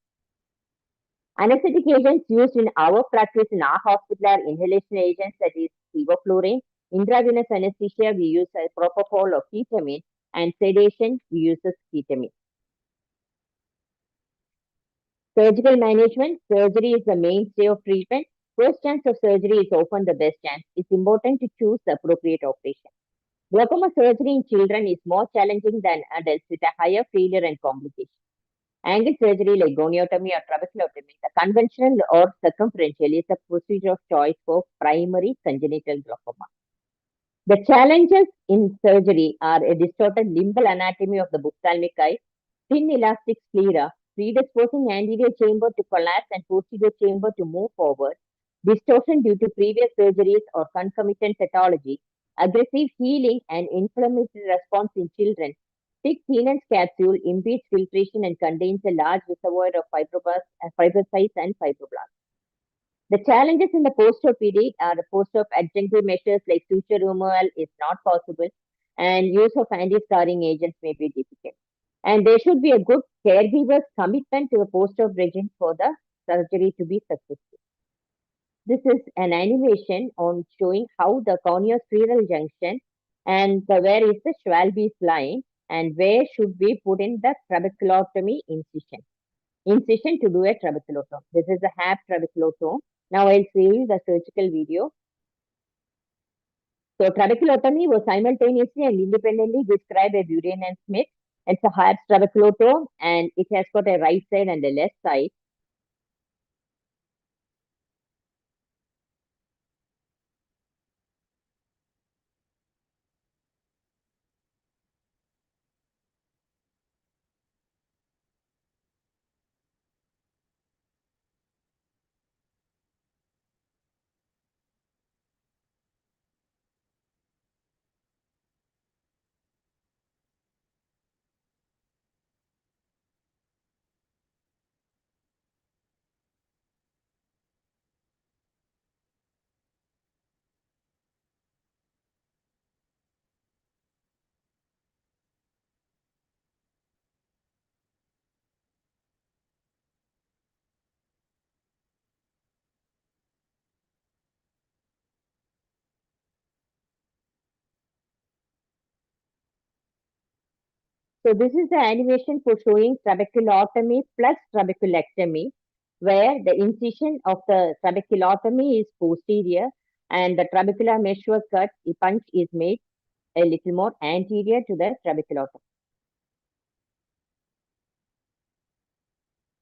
Anesthetic agents used in our practice in our hospital are inhalation agents, that is sevoflurane. Intravenous anesthesia, we use propofol or ketamine, and sedation, we use ketamine. Surgical management, surgery is the mainstay of treatment. First chance of surgery is often the best chance. It's important to choose the appropriate operation. Glaucoma surgery in children is more challenging than adults with a higher failure and complication. Angle surgery like goniotomy or trabeculotomy, the conventional or circumferential, is a procedure of choice for primary congenital glaucoma. The challenges in surgery are a distorted limbal anatomy of the ophthalmic eye, thin elastic sclera, predisposing anterior chamber to collapse and posterior chamber to move forward, distortion due to previous surgeries or concomitant pathology, aggressive healing and inflammatory response in children. Thick Heenan's capsule impedes filtration and contains a large reservoir of fibrocytes and fibroblasts. The challenges in the post-op period are the post-op adjunctive measures like suture removal is not possible, and use of anti-scarring agents may be difficult. And there should be a good caregiver's commitment to the post-op regime for the surgery to be successful. This is an animation on showing how the corneospheral junction and where is the Schwalbe's line, and where should we put in the trabeculotomy incision? Incision to do a trabeculotomy. This is a HAP trabeculotomy. Now I'll show you the surgical video. So trabeculotomy was simultaneously and independently described by Buren and Smith. It's a HAP trabeculotomy and it has got a right side and a left side. So this is the animation for showing trabeculotomy plus trabeculectomy, where the incision of the trabeculotomy is posterior and the trabecular mesh was cut, the punch is made a little more anterior to the trabeculotomy.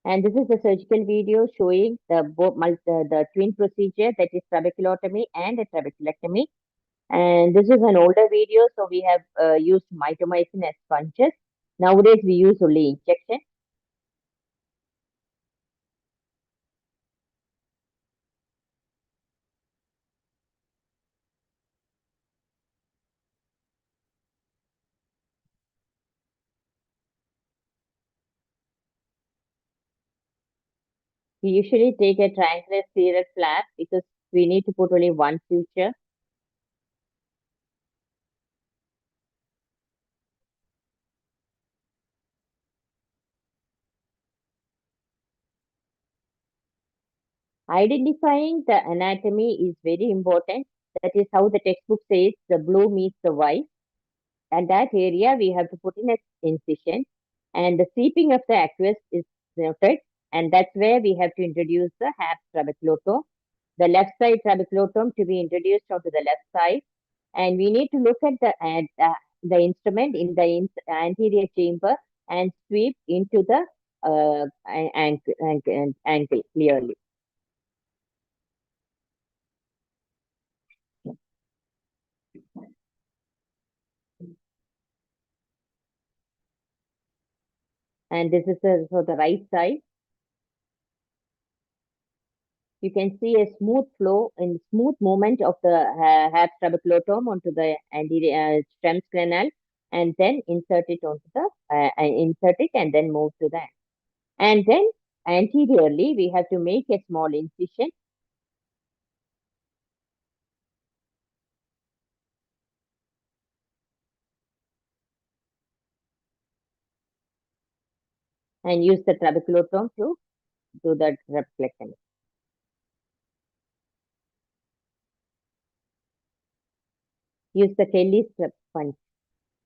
And this is the surgical video showing the twin procedure, that is trabeculotomy and a trabeculectomy. And this is an older video, so we have used mitomycin as sponges. Nowadays, we use only injection. We usually take a triangular spheral flap because we need to put only one suture. Identifying the anatomy is very important. That is how the textbook says the blue meets the white. And that area we have to put in an incision. And the seeping of the aqueous is noted. And that's where we have to introduce the HAP trabeculotomy. The left side trabeculotomy to be introduced onto the left side. And we need to look at the instrument in the anterior chamber and sweep into the ankle clearly. And this is for the right side. You can see a smooth flow and smooth movement of the HAP trabeculotomy onto the anterior stem canal, and then insert it onto the insert it and then move to the. And then anteriorly, we have to make a small incision. And use the trabeculotomy to do the trabeculectomy. Use the Kelly's punch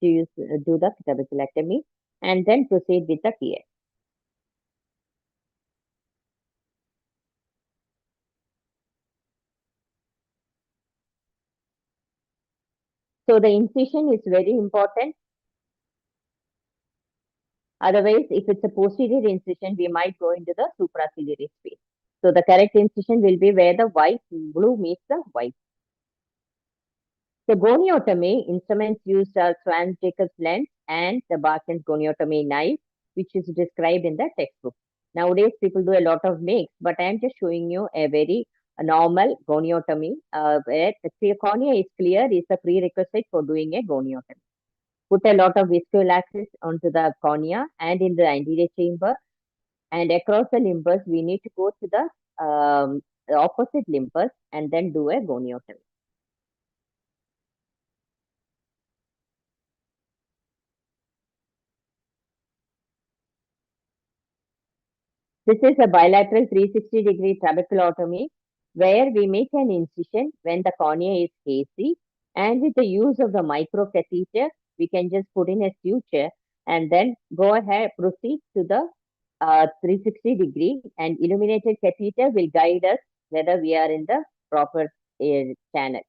to do the trabeculectomy and then proceed with the TS. So the incision is very important. Otherwise, if it's a posterior incision, we might go into the supraciliary space. So the correct incision will be where the blue meets the white. The goniotomy instruments used are Swan-Jacobs lens and the Barton's goniotomy knife, which is described in the textbook. Nowadays, people do a lot of makes, but I'm just showing you a very normal goniotomy where the cornea is clear is a prerequisite for doing a goniotomy. Put a lot of viscoelaxis onto the cornea and in the anterior chamber, and across the limbus, we need to go to the opposite limbus and then do a goniotomy. This is a bilateral 360-degree trabeculotomy where we make an incision when the cornea is hazy, and with the use of the microcatheter, we can just put in a suture and then go ahead, proceed to the 360-degree, and illuminated catheter will guide us whether we are in the proper channel.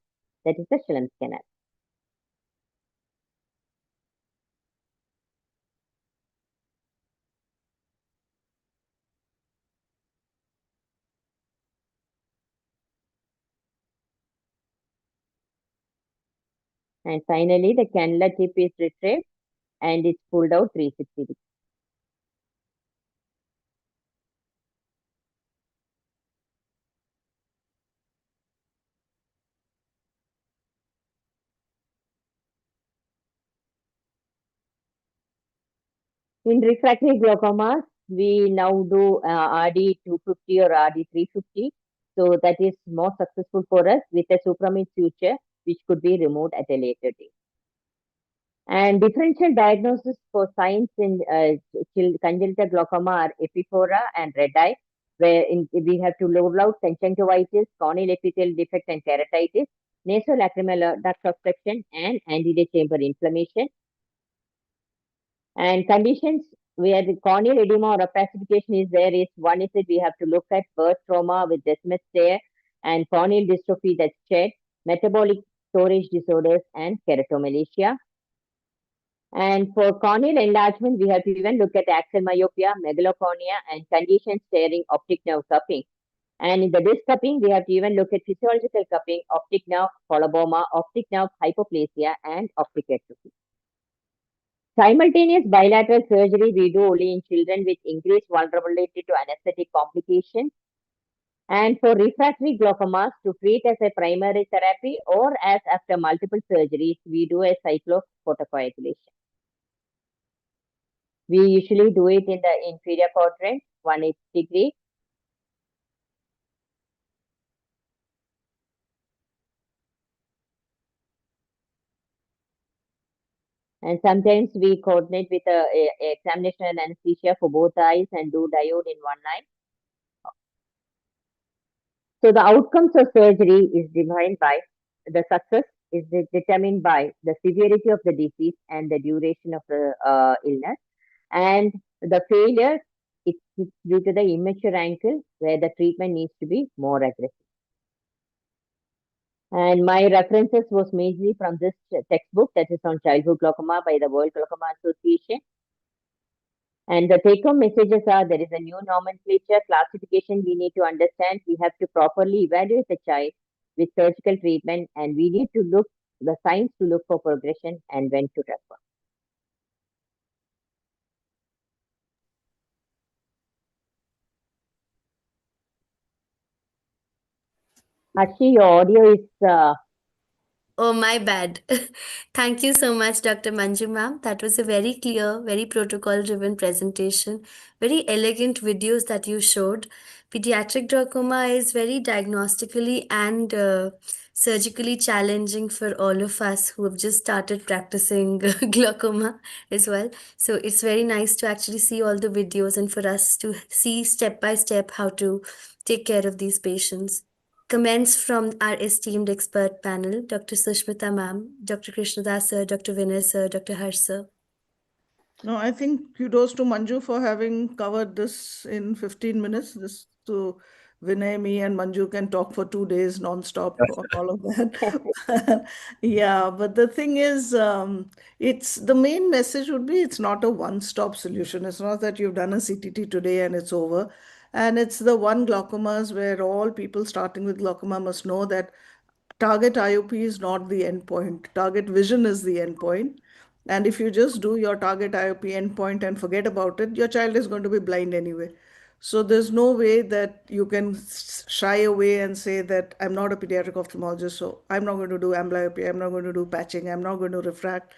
That is the Schillem's canal. And finally, the cannula tip is retrieved and it's pulled out 360 degrees. In refractory glaucoma, we now do RD 250 or RD 350. So that is more successful for us with a supramid suture, which could be removed at a later date. And differential diagnosis for signs in congenital glaucoma are epiphora and red eye, where we have to rule out conjunctivitis, corneal epithelial defect and keratitis, nasolacrimal duct obstruction, and anterior chamber inflammation. And conditions where the corneal edema or opacification is there is, one is that we have to look at birth trauma with descemet stare and corneal dystrophy that's shed, metabolic storage disorders, and keratomalacia. And for corneal enlargement, we have to even look at axial myopia, megalocornea, and condition staring optic nerve cupping. And in the disc cupping, we have to even look at physiological cupping, optic nerve coloboma, optic nerve hypoplasia, and optic atrophy. Simultaneous bilateral surgery we do only in children with increased vulnerability to anesthetic complications. And for refractory glaucomas, to treat as a primary therapy or as after multiple surgeries, we do a cyclophotocoagulation. We usually do it in the inferior quadrant, 180 degree. And sometimes we coordinate with a examination and anesthesia for both eyes and do diode in one eye. So the outcomes of surgery is defined by the success is determined by the severity of the disease and the duration of the illness. And the failure is due to the immature ankle where the treatment needs to be more aggressive. And my references was mainly from this textbook that is on childhood glaucoma by the World Glaucoma Association. And the take-home messages are there is a new nomenclature, classification we need to understand. We have to properly evaluate the child with surgical treatment, and we need to look the signs to look for progression and when to refer. Archie, your audio is Oh, my bad. Thank you so much, Dr. Manju ma'am. That was a very clear, very protocol-driven presentation. Very elegant videos that you showed. Pediatric glaucoma is very diagnostically and surgically challenging for all of us who have just started practicing glaucoma as well. So it's very nice to actually see all the videos and for us to see step by step how to take care of these patients. Comments from our esteemed expert panel, Dr. Sushmita ma'am, Dr. Krishnadas sir, Dr. Vinay sir, Dr. Harsh sir. No, I think kudos to Manju for having covered this in 15 minutes. This to Vinay, me, and Manju can talk for 2 days non-stop on all of that. Yeah, but the thing is, it's the main message would be it's not a one-stop solution. It's not that you've done a CTT today and it's over. And it's the one glaucomas where all people starting with glaucoma must know that target IOP is not the endpoint. Target vision is the endpoint. And if you just do your target IOP endpoint and forget about it, your child is going to be blind anyway. So there's no way that you can shy away and say that I'm not a pediatric ophthalmologist, so I'm not going to do amblyopia, I'm not going to do patching, I'm not going to refract.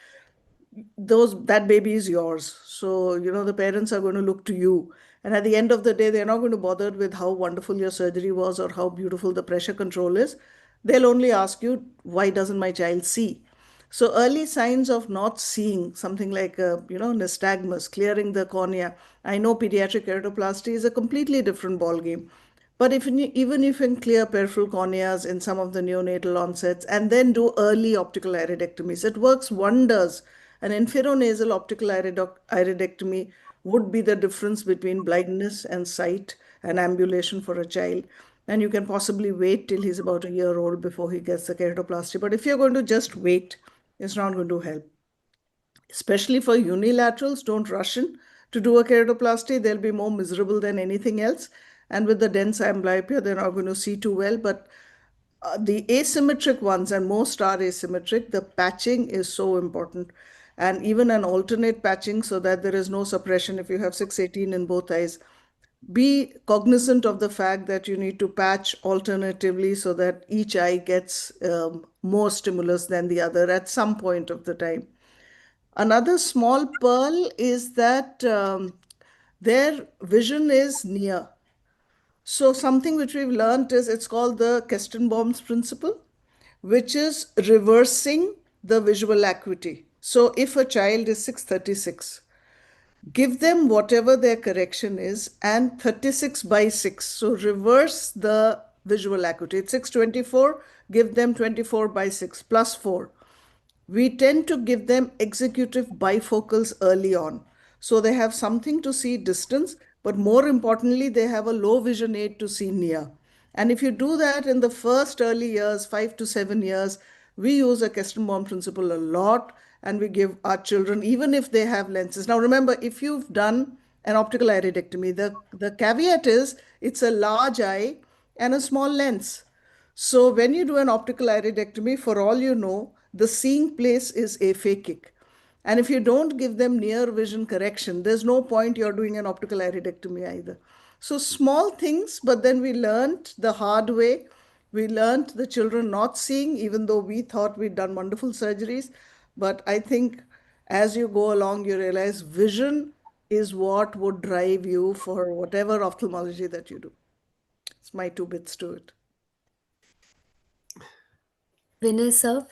That baby is yours. So, the parents are going to look to you. And at the end of the day, they're not going to bother with how wonderful your surgery was or how beautiful the pressure control is. They'll only ask you, why doesn't my child see? So early signs of not seeing, something like, nystagmus, clearing the cornea. I know pediatric keratoplasty is a completely different ballgame. But even if you can clear peripheral corneas in some of the neonatal onsets and then do early optical iridectomies, it works wonders An infranasal optical iridectomy would be the difference between blindness and sight and ambulation for a child. And you can possibly wait till he's about a year old before he gets the keratoplasty. But if you're going to just wait, it's not going to help. Especially for unilaterals, don't rush in to do a keratoplasty. They'll be more miserable than anything else. And with the dense amblyopia, they're not going to see too well. But the asymmetric ones, and most are asymmetric, the patching is so important. And even an alternate patching so that there is no suppression if you have 618 in both eyes. Be cognizant of the fact that you need to patch alternatively so that each eye gets more stimulus than the other at some point of the time. Another small pearl is that their vision is near. So something which we've learned is it's called the Kestenbaum's principle, which is reversing the visual acuity. So if a child is 636, give them whatever their correction is and 36 by 6. So reverse the visual acuity. It's 624, give them 24 by 6 plus 4. We tend to give them executive bifocals early on. So they have something to see distance, but more importantly, they have a low vision aid to see near. And if you do that in the first early years, 5 to 7 years, we use a Kestenbaum principle a lot, and we give our children, even if they have lenses. Now remember, if you've done an optical iridectomy, the caveat is it's a large eye and a small lens. So when you do an optical iridectomy, for all you know, the seeing place is aphakic. And if you don't give them near vision correction, there's no point you're doing an optical iridectomy either. So small things, but then we learned the hard way. We learned the children not seeing, even though we thought we'd done wonderful surgeries. But I think as you go along, you realize vision is what would drive you for whatever ophthalmology that you do. It's my 2 bits to it. Vinay, sir?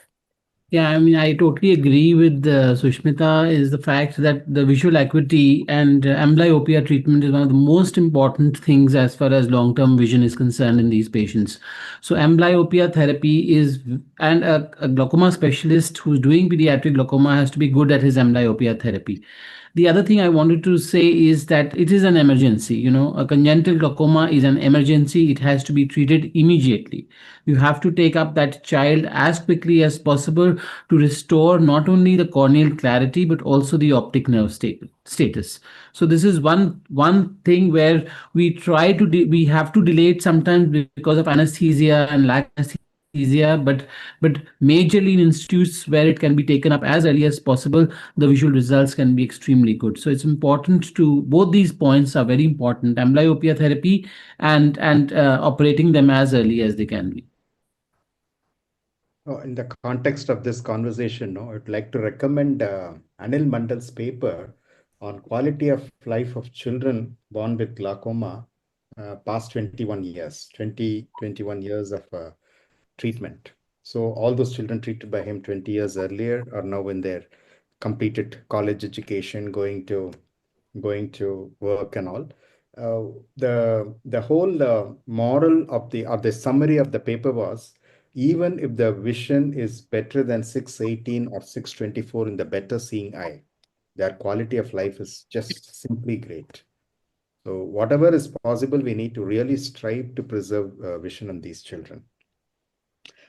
Yeah, I mean, I totally agree with Sushmita. Is the fact that the visual acuity and amblyopia treatment is one of the most important things as far as long-term vision is concerned in these patients. So amblyopia therapy is, and a glaucoma specialist who's doing pediatric glaucoma has to be good at his amblyopia therapy. The other thing I wanted to say is that it is an emergency. You know, a congenital glaucoma is an emergency. It has to be treated immediately. You have to take up that child as quickly as possible to restore not only the corneal clarity but also the optic nerve status. So this is one thing where we try to we have to delay it sometimes because of anesthesia and lack of anesthesia, but majorly in institutes where it can be taken up as early as possible, the visual results can be extremely good. So it's important to, both these points are very important: amblyopia therapy and operating them as early as they can be. In the context of this conversation, I'd like to recommend Anil Mandal's paper on quality of life of children born with glaucoma past 21 years of treatment. So all those children treated by him 20 years earlier are now in their completed college education, going to work and all. The whole moral of the summary of the paper was, even if the vision is better than 618 or 624 in the better seeing eye, their quality of life is just simply great. So whatever is possible, we need to really strive to preserve vision in these children.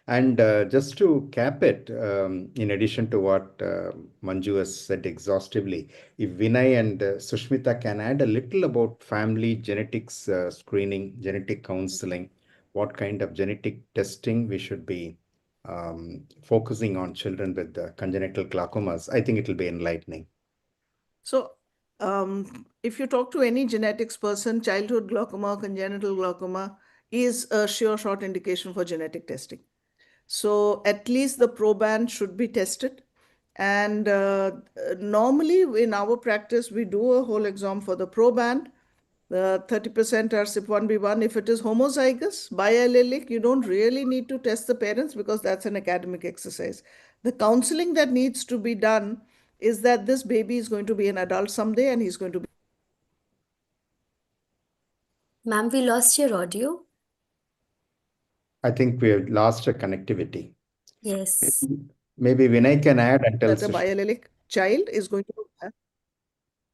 And just to cap it, in addition to what Manju has said exhaustively, if Vinay and Sushmita can add a little about family genetics screening, genetic counseling, what kind of genetic testing we should be focusing on children with congenital glaucomas, I think it will be enlightening. So if you talk to any genetics person, childhood glaucoma, congenital glaucoma is a sure shot indication for genetic testing. So at least the proband should be tested. And normally in our practice, we do a whole exam for the proband. The 30% are CYP1B1. If it is homozygous, biallelic, you don't really need to test the parents because that's an academic exercise. The counseling that needs to be done is that this baby is going to be an adult someday and he's going to be. Ma'am, we lost your audio. I think we have lost a connectivity. Yes. Maybe Vinay can add and tell That a biallelic child is going to have.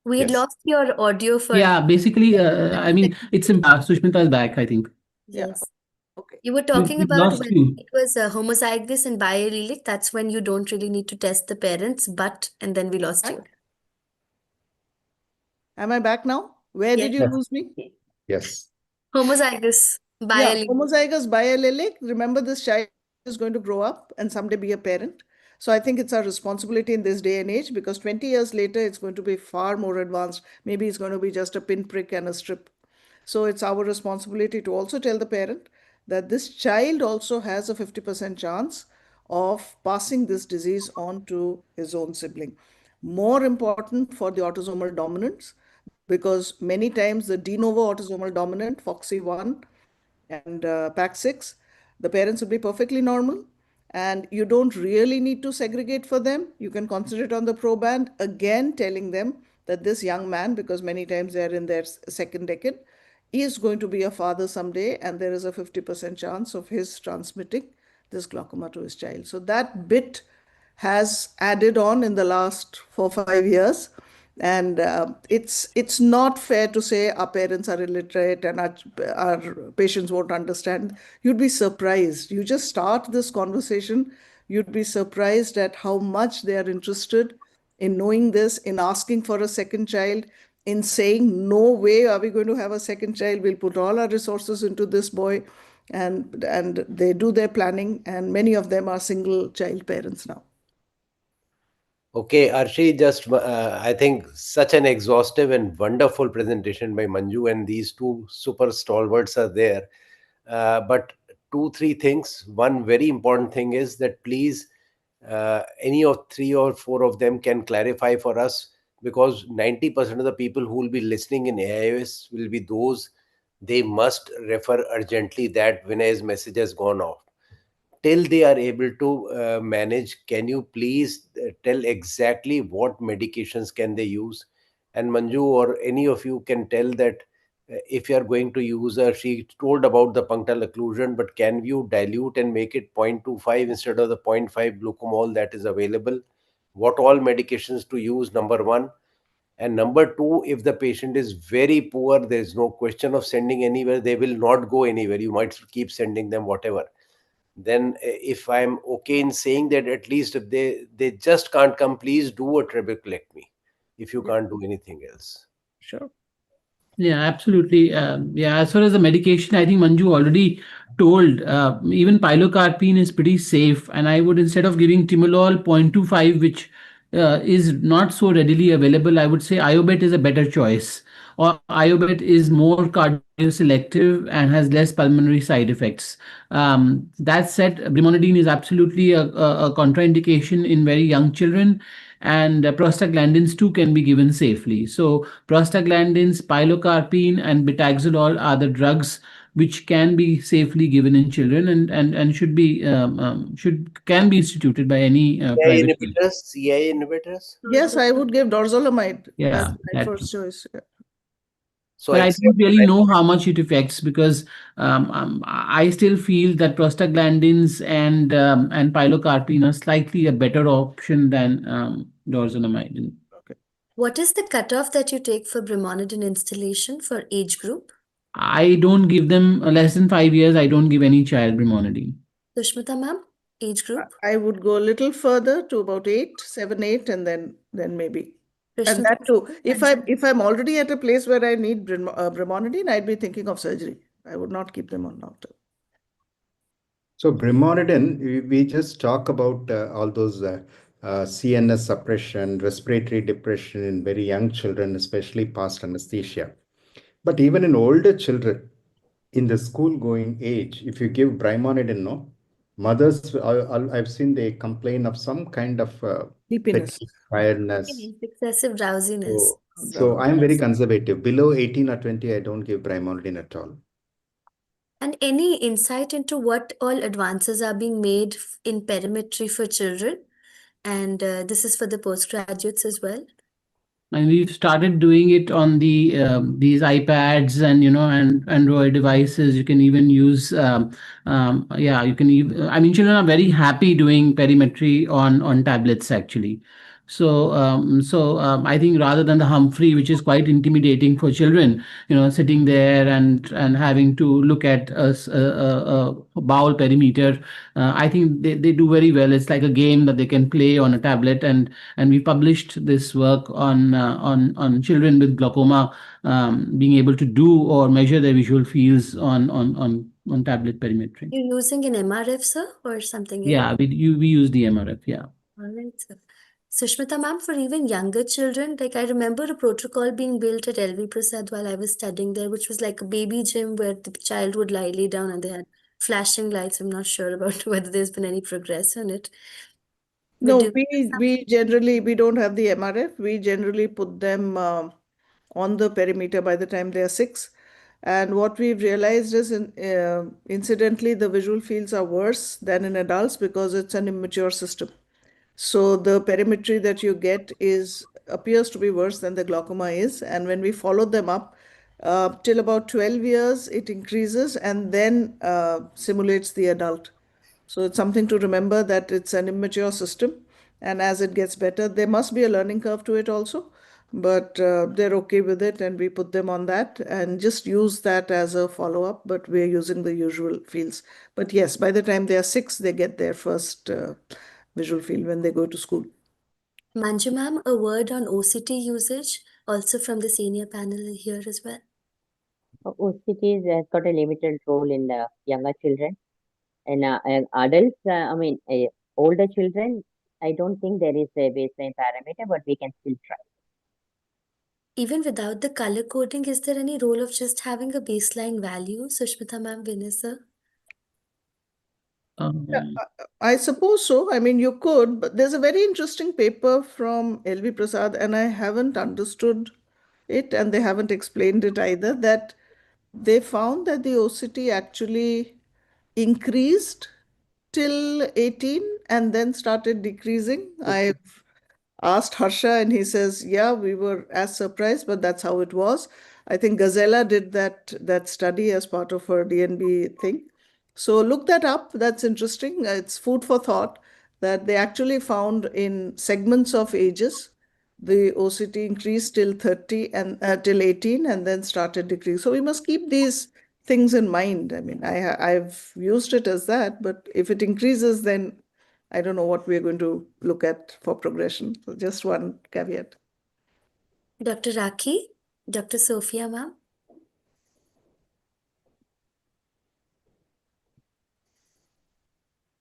We had Yes. lost your audio for Yeah, basically, I mean, it's Sushmita's back, I think. Yeah. yes. Okay. You were talking We've about lost when you. it was homozygous and biallelic. That's when you don't really need to test the parents, and then we lost you. Am I back now? Where Yes. did you lose me? Yes. Homozygous Yeah, biallelic. homozygous biallelic. Remember, this child is going to grow up and someday be a parent. So I think it's our responsibility in this day and age, because 20 years later, it's going to be far more advanced. Maybe it's going to be just a pinprick and a strip. So it's our responsibility to also tell the parent that this child also has a 50% chance of passing this disease on to his own sibling. More important for the autosomal dominants, because many times the de novo autosomal dominant, FOXY1 and PAC6, the parents will be perfectly normal, and you don't really need to segregate for them. You can concentrate on the proband, again telling them that this young man, because many times they're in their second decade, is going to be a father someday, and there is a 50% chance of his transmitting this glaucoma to his child. So that bit has added on in the last 4 or 5 years, and it's not fair to say our parents are illiterate and our patients won't understand. You'd be surprised. You just start this conversation, you'd be surprised at how much they are interested in knowing this, in asking for a second child, in saying, no way are we going to have a second child, we'll put all our resources into this boy. And they do their planning, and many of them are single child parents now. Okay, Arshi, just I think such an exhaustive and wonderful presentation by Manju, and these two super stalwarts are there. But two, three things. One very important thing is that please, any of three or four of them can clarify for us, because 90% of the people who will be listening in AIOS will be those, they must refer urgently that Vinay's message has gone off. Till they are able to manage, can you please tell exactly what medications can they use? And Manju or any of you can tell that if you are going to use she told about the punctal occlusion, but can you dilute and make it 0.25 instead of the 0.5 glucomol that is available? What all medications to use, number one. And number two, if the patient is very poor, there's no question of sending anywhere, they will not go anywhere, you might keep sending them whatever. Then if I'm okay in saying that, at least if they just can't come, please do a trabeculectomy if you can't do anything else. Sure. Yeah, absolutely. Yeah, as far as the medication, I think Manju already told, even pilocarpine is pretty safe. And I would, instead of giving timolol 0.25, which is not so readily available, I would say Iobet is a better choice. Or Iobet is more cardioselective and has less pulmonary side effects. That said, brimonidine is absolutely a contraindication in very young children, and prostaglandins too can be given safely. So prostaglandins, pilocarpine, and betaxolol are the drugs which can be safely given in children, and should be can be instituted by any CI private clinic. inhibitors, CI inhibitors. Yes, I would give dorzolamide as Yeah, my that. first choice. Yeah. So But I except don't really know how much it affects, because I still feel that prostaglandins and pilocarpine are slightly a better option than dorzolamide. Okay. What is the cutoff that you take for brimonidine installation for age group? I don't give them less than 5 years. I don't give any child brimonidine. Sushmita ma'am, age group? I would go a little further to about 7, 8, and then maybe. And Krishna that too, if I'm already at a place where I need brimonidine, I'd be thinking of surgery. I would not keep them on long term. So brimonidine, we just talk about all those CNS suppression, respiratory depression in very young children, especially past anesthesia. But even in older children, in the school-going age, if you give brimonidine, no, mothers, I've seen they complain of some kind of Sleepiness. fatigue, tiredness. excessive drowsiness. So I'm very conservative. Below 18 or 20, I don't give brimonidine at all. And any insight into what all advances are being made in perimetry for children? And this is for the postgraduates as well. And we've started doing it on the these iPads and and Android devices. You can even use yeah, you can even, I mean, children are very happy doing perimetry on tablets actually. I think rather than the Humphrey, which is quite intimidating for children, sitting there and having to look at a bowel perimeter, I think they do very well. It's like a game that they can play on a tablet, and we published this work on children with glaucoma being able to do or measure their visual fields on tablet perimetry. You're using an MRF, sir, or something else? Yeah, we use the MRF. Yeah. All right, sir. Sushmita ma'am, for even younger children, like I remember a protocol being built at LV Prasad while I was studying there, which was like a baby gym where the child would lay down and they had flashing lights. I'm not sure about whether there's been any progress on it. But No, do we generally we don't have the MRF. We generally put them on the perimeter by the time they are 6. And what we've realized is, incidentally, the visual fields are worse than in adults because it's an immature system. So the perimetry that you get appears to be worse than the glaucoma is. And when we follow them up till about 12 years, it increases and then simulates the adult. So it's something to remember that it's an immature system. And as it gets better, there must be a learning curve to it also. But they're okay with it, and we put them on that and just use that as a follow-up. But we're using the usual fields. But yes, by the time they are 6, they get their first visual field when they go to school. Manju ma'am, a word on OCT usage, also from the senior panel here as well. OCT has got a limited role in the younger children. And adults, older children, I don't think there is a baseline parameter, but we can still try. Even without the color coding, is there any role of just having a baseline value, Sushmita ma'am, Vinay sir? Yeah, I suppose so. I mean, you could, but there's a very interesting paper from LV Prasad, and I haven't understood it, and they haven't explained it either, that they found that the OCT actually increased till 18 and then started decreasing. I've asked Harsha, and he says, yeah, we were as surprised, but that's how it was. I think Gazella did that study as part of her DNB thing. So look that up. That's interesting. It's food for thought that they actually found in segments of ages, the OCT increased till 30 and till 18 and then started decreasing. So we must keep these things in mind. I mean, I've used it as that, but if it increases, then I don't know what we're going to look at for progression. So just one caveat. Dr. Rakhi, Dr. Sophia ma'am.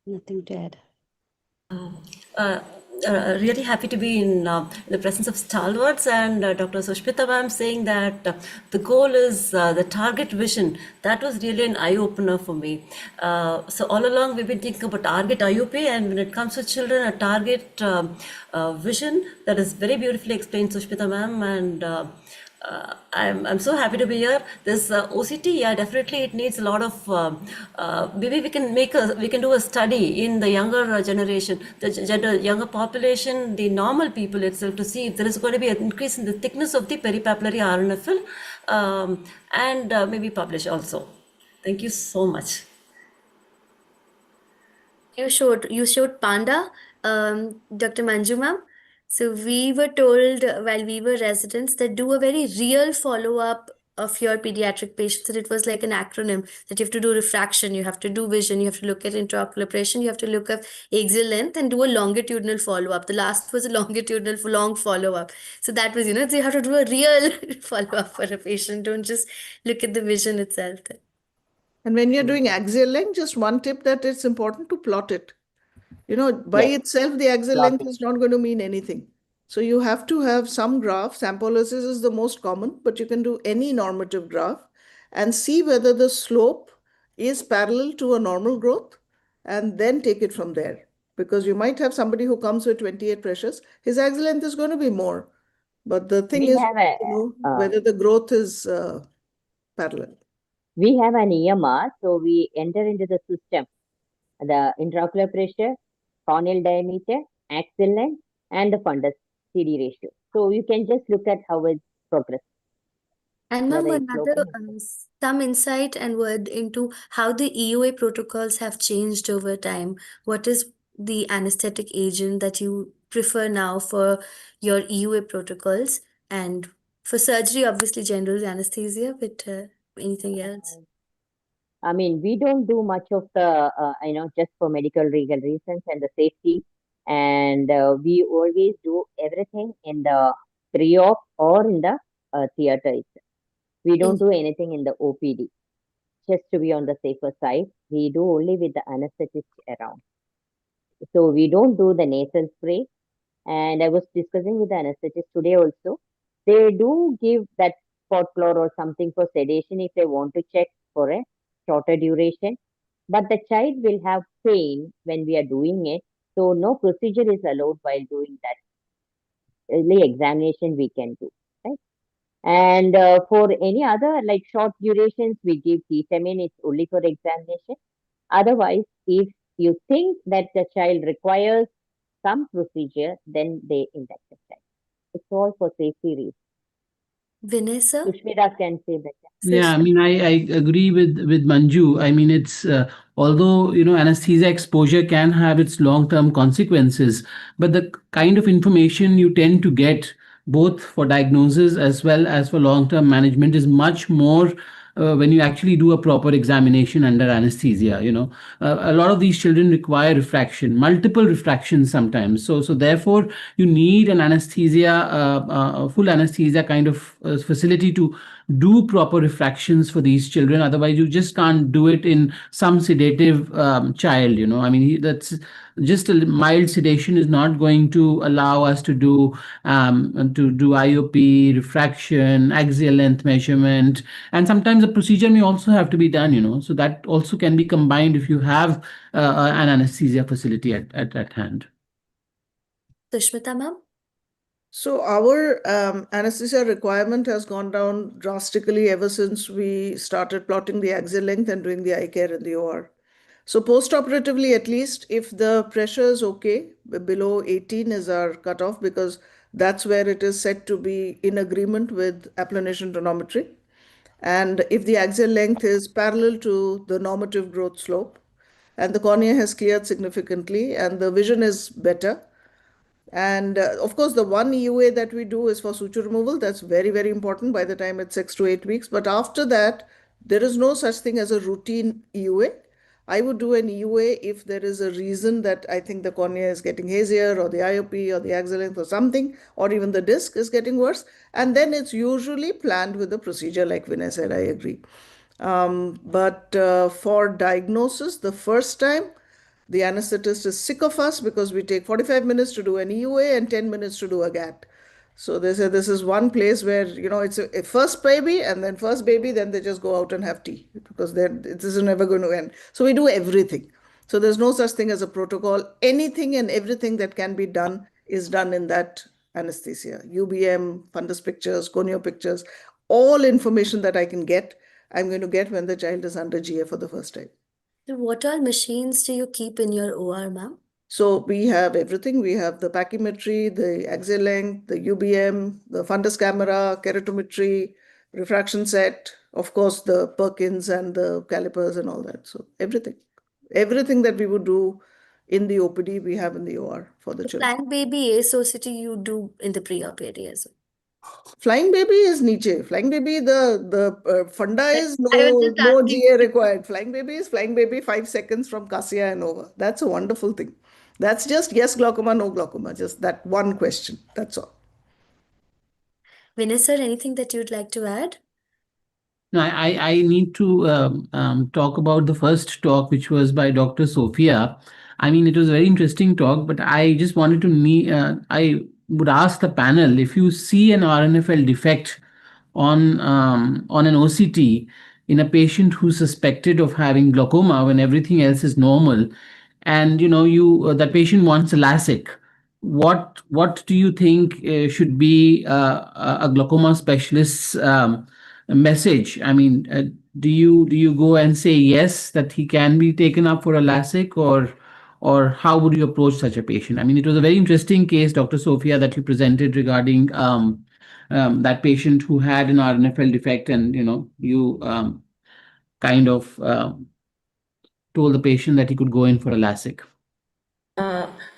Nothing to add. Really happy to be in the presence of stalwarts and Dr. Sushmita ma'am saying that the goal is the target vision. That was really an eye-opener for me. So all along we've been thinking about target IUP, and when it comes to children, a target vision that is very beautifully explained, Sushmita ma'am, and I'm so happy to be here. This OCT, yeah, definitely it needs a lot of. Maybe we can do a study in the younger generation, the younger population, the normal people itself, to see if there is going to be an increase in the thickness of the peripapillary RNFL, and maybe publish also. Thank you so much. You showed Panda, Dr. Manju ma'am. So we were told while we were residents that do a very real follow-up of your pediatric patients. And it was like an acronym that you have to do refraction, you have to do vision, you have to look at intraocular pressure, you have to look at axial length and do a longitudinal follow-up. The last was a longitudinal long follow-up. So that was, so you have to do a real follow-up for a patient. Don't just look at the vision itself. And when you're doing axial length, just one tip that it's important to plot it. By itself, the axial length is not going to mean anything. So you have to have some graph. Sampleolysis is the most common, but you can do any normative graph and see whether the slope is parallel to a normal growth and then take it from there. Because you might have somebody who comes with 28 pressures, his axial length is going to be more. But the thing is, whether the growth is parallel. We have an EMR, so we enter into the system the intraocular pressure, corneal diameter, axial length, and the fundus CD ratio. So you can just look at how it's progressed. And ma'am, another some insight and word into how the EUA protocols have changed over time. What is the anesthetic agent that you prefer now for your EUA protocols? And for surgery, obviously general anesthesia, but anything else? I mean, we don't do much of the, just for medical legal reasons and the safety. And we always do everything in the pre-op or in the theater itself. We don't do anything in the OPD, just to be on the safer side. We do only with the anesthetist around. So we don't do the nasal spray. And I was discussing with the anesthetist today also. They do give that spot floor or something for sedation if they want to check for a shorter duration. But the child will have pain when we are doing it. So no procedure is allowed while doing that. Early examination we can do, right? And for any other like short durations, we give ketamine. It's only for examination. Otherwise, if you think that the child requires some procedure, then they induct the child. It's all for safety reasons. Vanessa? Sushmita can say better. Yeah, I mean, I agree with Manju. I mean, it's although anesthesia exposure can have its long-term consequences, but the kind of information you tend to get both for diagnosis as well as for long-term management is much more when you actually do a proper examination under anesthesia. A lot of these children require refraction, multiple refractions sometimes. So therefore, you need an anesthesia, full anesthesia kind of facility to do proper refractions for these children. Otherwise, you just can't do it in some sedative child. I mean, that's just a mild sedation is not going to allow us to do IOP, refraction, axial length measurement, and sometimes the procedure may also have to be done. So that also can be combined if you have an anesthesia facility at hand. Sushmita ma'am? So our anesthesia requirement has gone down drastically ever since we started plotting the axial length and doing the eye care in the OR. So post-operatively, at least, if the pressure is okay, below 18 is our cutoff because that's where it is said to be in agreement with applanation tonometry. And if the axial length is parallel to the normative growth slope, and the cornea has cleared significantly, and the vision is better, and of course, the one EUA that we do is for suture removal. That's very, very important by the time it's 6 to 8 weeks. But after that, there is no such thing as a routine EUA. I would do an EUA if there is a reason that I think the cornea is getting hazier or the IOP or the axial length or something, or even the disc is getting worse. And then it's usually planned with a procedure like Vinay said, I agree. But for diagnosis, the first time, the anesthetist is sick of us because we take 45 minutes to do an EUA and 10 minutes to do a GAT. So they say this is one place where, it's a first baby and then first baby, then they just go out and have tea because this is never going to end. So we do everything. So there's no such thing as a protocol. Anything and everything that can be done is done in that anesthesia. UBM, fundus pictures, conio pictures, all information that I can get, I'm going to get when the child is under GA for the first time. So what all machines do you keep in your OR, ma'am? So we have everything. We have the pachymetry, the axial length, the UBM, the fundus camera, keratometry, refraction set, of course, the Perkins and the calipers and all that. So everything. Everything that we would do in the OPD, we have in the OR for the children. Flying baby ASOCT you do in the pre-op area as well. Flying baby is niche. Flying baby, the funda is I was just no asking. GA required. Flying baby is flying baby 5 seconds from cassia and over. That's a wonderful thing. That's just yes glaucoma, no glaucoma. Just that one question. That's all. Vinay sir, anything that you'd like to add? No, I need to talk about the first talk, which was by Dr. Sophia. I mean, it was a very interesting talk, but I just wanted to I would ask the panel if you see an RNFL defect on an OCT in a patient who's suspected of having glaucoma when everything else is normal, and that patient wants a LASIK. What do you think should be a glaucoma specialist's message? I mean, do you go and say yes that he can be taken up for a LASIK, or how would you approach such a patient? I mean, it was a very interesting case, Dr. Sophia, that you presented regarding that patient who had an RNFL defect, and you kind of told the patient that he could go in for a LASIK.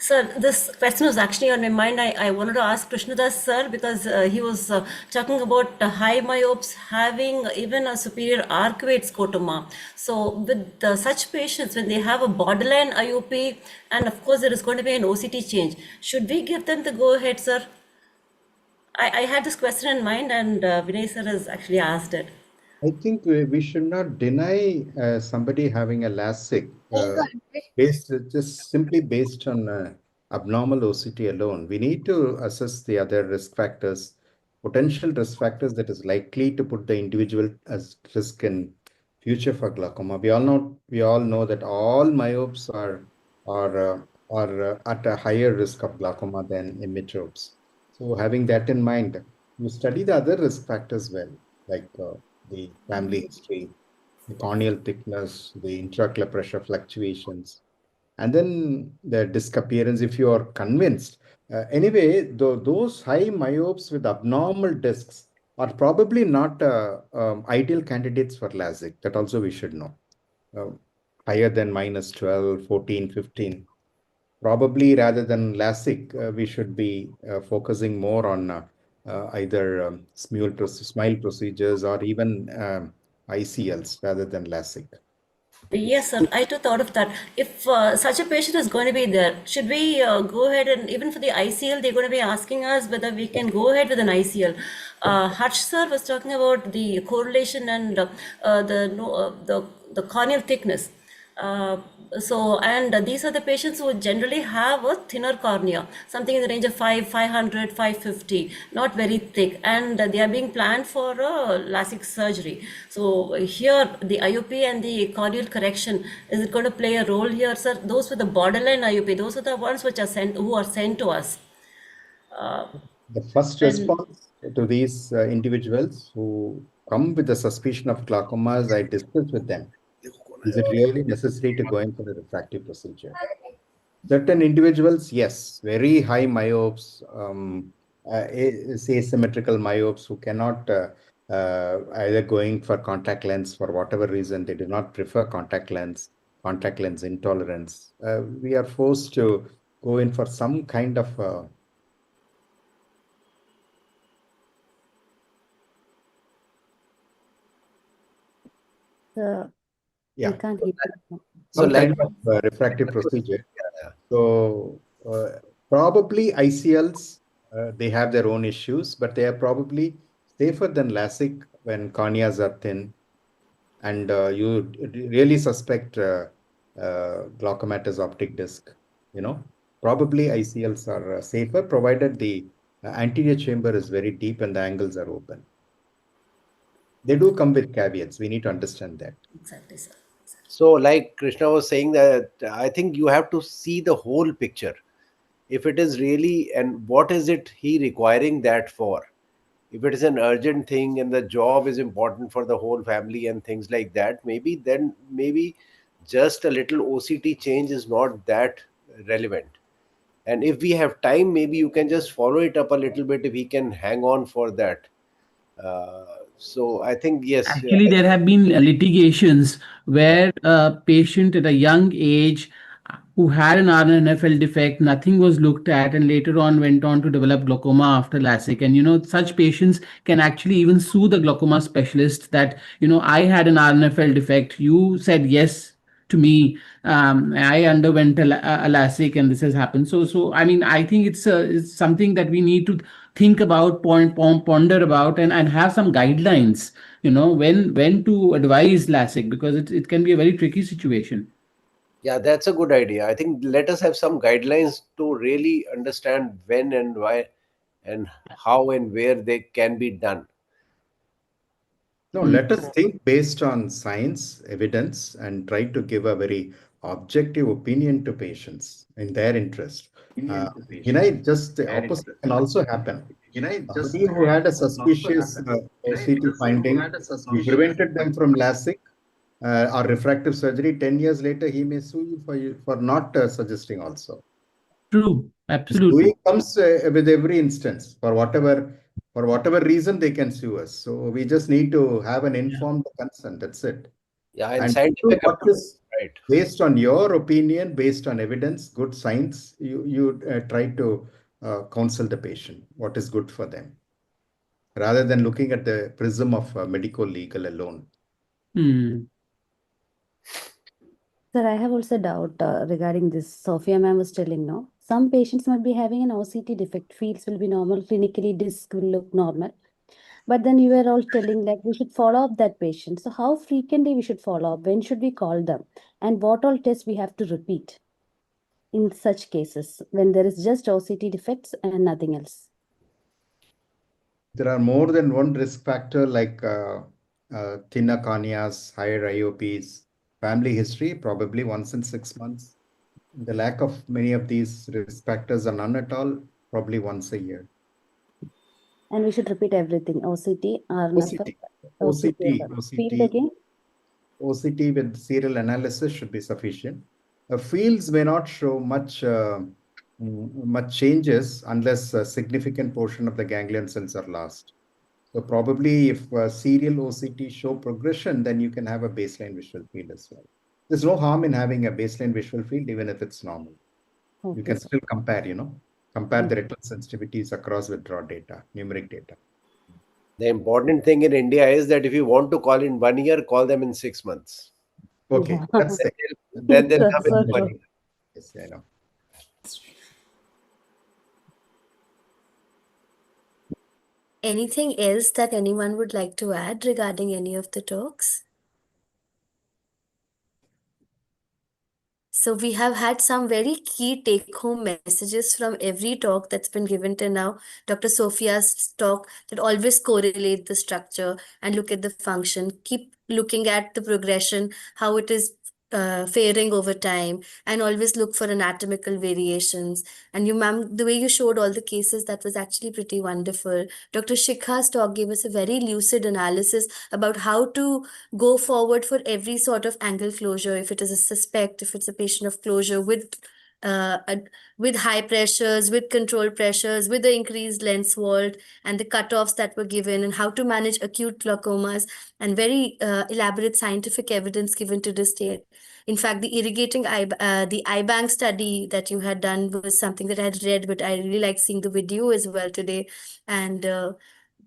Sir, this question was actually on my mind. I wanted to ask Krishnadas sir because he was talking about high myopes having even a superior arcuate scotoma. So with such patients, when they have a borderline IOP, and of course there is going to be an OCT change, should we give them the go ahead, sir? I had this question in mind, and Vinay sir has actually asked it. I think we should not deny somebody having a LASIK just simply based on abnormal OCT alone. We need to assess the other risk factors, potential risk factors that is likely to put the individual as risk in future for glaucoma. We all know that all myopes are at a higher risk of glaucoma than immotropes. So having that in mind, you study the other risk factors well, like the family history, the corneal thickness, the intraocular pressure fluctuations, and then the disc appearance if you are convinced. Anyway, those high myopes with abnormal discs are probably not ideal candidates for LASIK. That also we should know. Higher than minus 12, 14, 15. Probably rather than LASIK, we should be focusing more on either smile procedures or even ICLs rather than LASIK. Yes, sir. I too thought of that. If such a patient is going to be there, should we go ahead and even for the ICL, they're going to be asking us whether we can go ahead with an ICL. Harsh sir was talking about the correlation and the corneal thickness. And these are the patients who generally have a thinner cornea, something in the range of 500, 550, not very thick, and they are being planned for LASIK surgery. So here, the IOP and the corneal correction, is it going to play a role here, sir? Those with the borderline IOP, those are the ones which are sent to us. The first response to these individuals who come with the suspicion of glaucomas, I discuss with them. Is it really necessary to go in for the refractive procedure? Certain individuals, yes, very high myopes, asymmetrical myopes who cannot either going for contact lens for whatever reason, they do not prefer contact lens intolerance. We are forced to go in for some kind of We can't hear you. some kind of refractive procedure. So probably ICLs, they have their own issues, but they are probably safer than LASIK when corneas are thin, and you really suspect glaucomatous optic disc. Probably ICLs are safer, provided the anterior chamber is very deep and the angles are open. They do come with caveats. We need to understand that. Exactly, sir. So, like Krishna was saying, that I think you have to see the whole picture. If it is really, and what is it he requiring that for? If it is an urgent thing and the job is important for the whole family and things like that, maybe just a little OCT change is not that relevant. And if we have time, maybe you can just follow it up a little bit if he can hang on for that. So I think, yes. Actually, there have been litigations where a patient at a young age who had an RNFL defect, nothing was looked at, and later on went on to develop glaucoma after LASIK. And such patients can actually even sue the glaucoma specialist that, I had an RNFL defect. You said yes to me. I underwent a LASIK, and this has happened. So I mean, I think it's something that we need to think about, ponder about, and have some guidelines. When to advise LASIK, because it can be a very tricky situation. Yeah, that's a good idea. I think let us have some guidelines to really understand when and why and how and where they can be done. No, let us think based on science, evidence, and try to give a very objective opinion to patients in their interest. Just the opposite can also happen. Somebody who had a suspicious OCT finding, you prevented them from LASIK or refractive surgery. 10 years later, he may sue you for not suggesting also. True, absolutely. Suing comes with every instance for whatever reason they can sue us. So we just need to have an informed consent. That's it. Yeah, and And scientific what approach, is right? based on your opinion, based on evidence, good science, you try to counsel the patient what is good for them, rather than looking at the prism of medical legal alone. Hmm. Sir, I have also a doubt regarding this. Sophia ma'am was telling no. Some patients might be having an OCT defect. Fields will be normal. Clinically, disc will look normal. But then you were all telling like we should follow up that patient. So how frequently we should follow up? When should we call them? And what all tests we have to repeat in such cases when there is just OCT defects and nothing else? There are more than one risk factor like thinner corneas, higher IOPs, family history, probably once in 6 months. The lack of many of these risk factors are none at all, probably once a year. And we should repeat everything. OCT or nothing. OCT, Field again. OCT with serial analysis should be sufficient. Fields may not show much changes unless a significant portion of the ganglion cells are lost. So probably if serial OCT show progression, then you can have a baseline visual field as well. There's no harm in having a baseline visual field, even if it's normal. Okay, You can sir. still compare, compare the retinal sensitivities across withdrawal data, numeric data. The important thing in India is that if you want to call in 1 year, call them in 6 months. Okay, Yeah. that's it. Then they'll come in So 1 true. year. Yes, I know. Anything else that anyone would like to add regarding any of the talks? So we have had some very key take-home messages from every talk that's been given till now. Dr. Sophia's talk that always correlate the structure and look at the function. Keep looking at the progression, how it is faring over time, and always look for anatomical variations. And you, ma'am, the way you showed all the cases, that was actually pretty wonderful. Dr. Shikha's talk gave us a very lucid analysis about how to go forward for every sort of angle closure, if it is a suspect, if it's a patient of closure uh, a- with high pressures, with controlled pressures, with the increased lens vault and the cutoffs that were given, and how to manage acute glaucomas, and very elaborate scientific evidence given to this state. In fact, the eye bank study that you had done was something that I had read, but I really like seeing the video as well today. And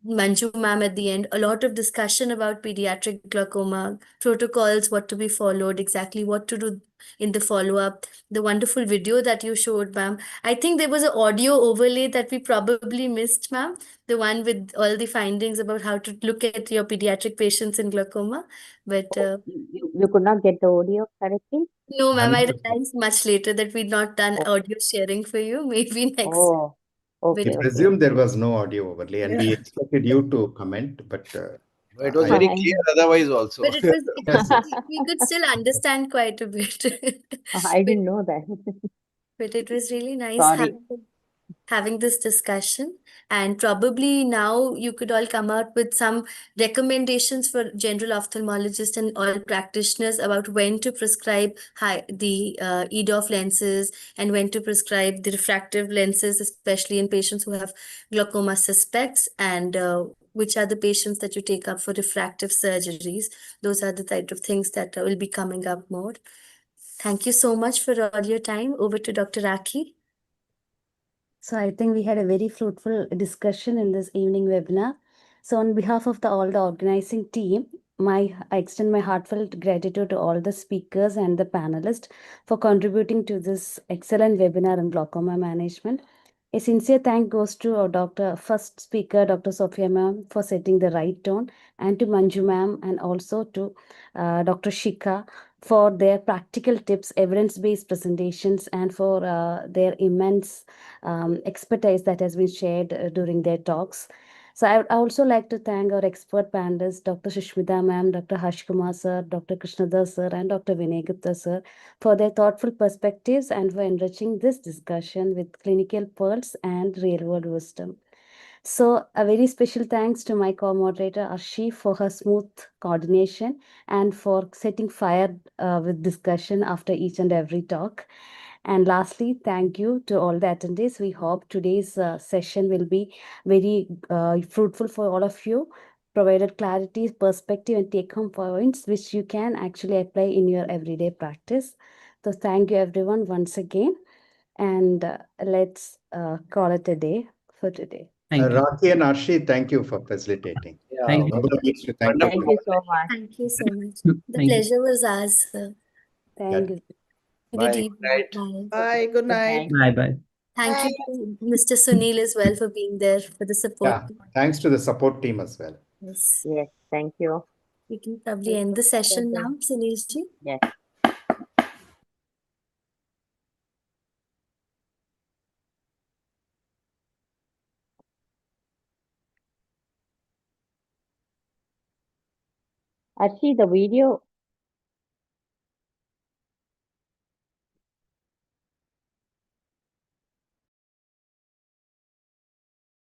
Manju ma'am at the end, a lot of discussion about pediatric glaucoma, protocols, what to be followed, exactly what to do in the follow-up, the wonderful video that you showed, ma'am. I think there was an audio overlay that we probably missed, ma'am, the one with all the findings about how to look at your pediatric patients in glaucoma. But You could not get the audio correctly? no, ma'am, I 100%. realized much later that we'd not done Oh, audio sharing for you. Maybe next. oh, We okay, But okay. presume there was no audio overlay, and we yeah. expected you to comment, but No, it was I very I clear know. otherwise also. But it yes, was yes. we could still understand quite a bit. I But, didn't know that. but it was really nice Sorry. having this discussion. And probably now you could all come out with some recommendations for general ophthalmologists and all practitioners about when to prescribe the EDOF lenses and when to prescribe the refractive lenses, especially in patients who have glaucoma suspects, and which are the patients that you take up for refractive surgeries. Those are the type of things that will be coming up more. Thank you so much for all your time. Over to Dr. Aki. So I think we had a very fruitful discussion in this evening webinar. So on behalf of all the organizing team, I extend my heartfelt gratitude to all the speakers and the panelists for contributing to this excellent webinar on glaucoma management. A sincere thank goes to our first speaker, Dr. Sophia ma'am, for setting the right tone, and to Manju ma'am, and also to Dr. Shika for their practical tips, evidence-based presentations, and for their immense expertise that has been shared during their talks. So I would also like to thank our expert panelists, Dr. Sushmita ma'am, Dr. Harsh Kumar sir, Dr. Krishnadas sir, and Dr. Vinay Gupta sir for their thoughtful perspectives and for enriching this discussion with clinical pearls and real-world wisdom. So a very special thanks to my co-moderator Arshi for her smooth coordination and for setting fire with discussion after each and every talk. And lastly, thank you to all the attendees. We hope today's session will be very fruitful for all of you. provided clarity, perspective, and take-home points, which you can actually apply in your everyday practice. So thank you everyone once again, and let's call it a day for today. Thank you. Raki and Arshi, thank you for facilitating. Yeah, Thank you. Nobody needs to thank wonderful. Thank you so much. Thank you so much. The Thank you. pleasure was ours, sir. Thank you. Good Bye. Good evening. night. Bye. Bye. Good night. Bye bye. Thank you to Mr. Sunil as well for being there for the support. Yeah, thanks to the support team as well. Yes. Yes, thank you. We can probably end the session now, Sunilji. Yes. Archie, the video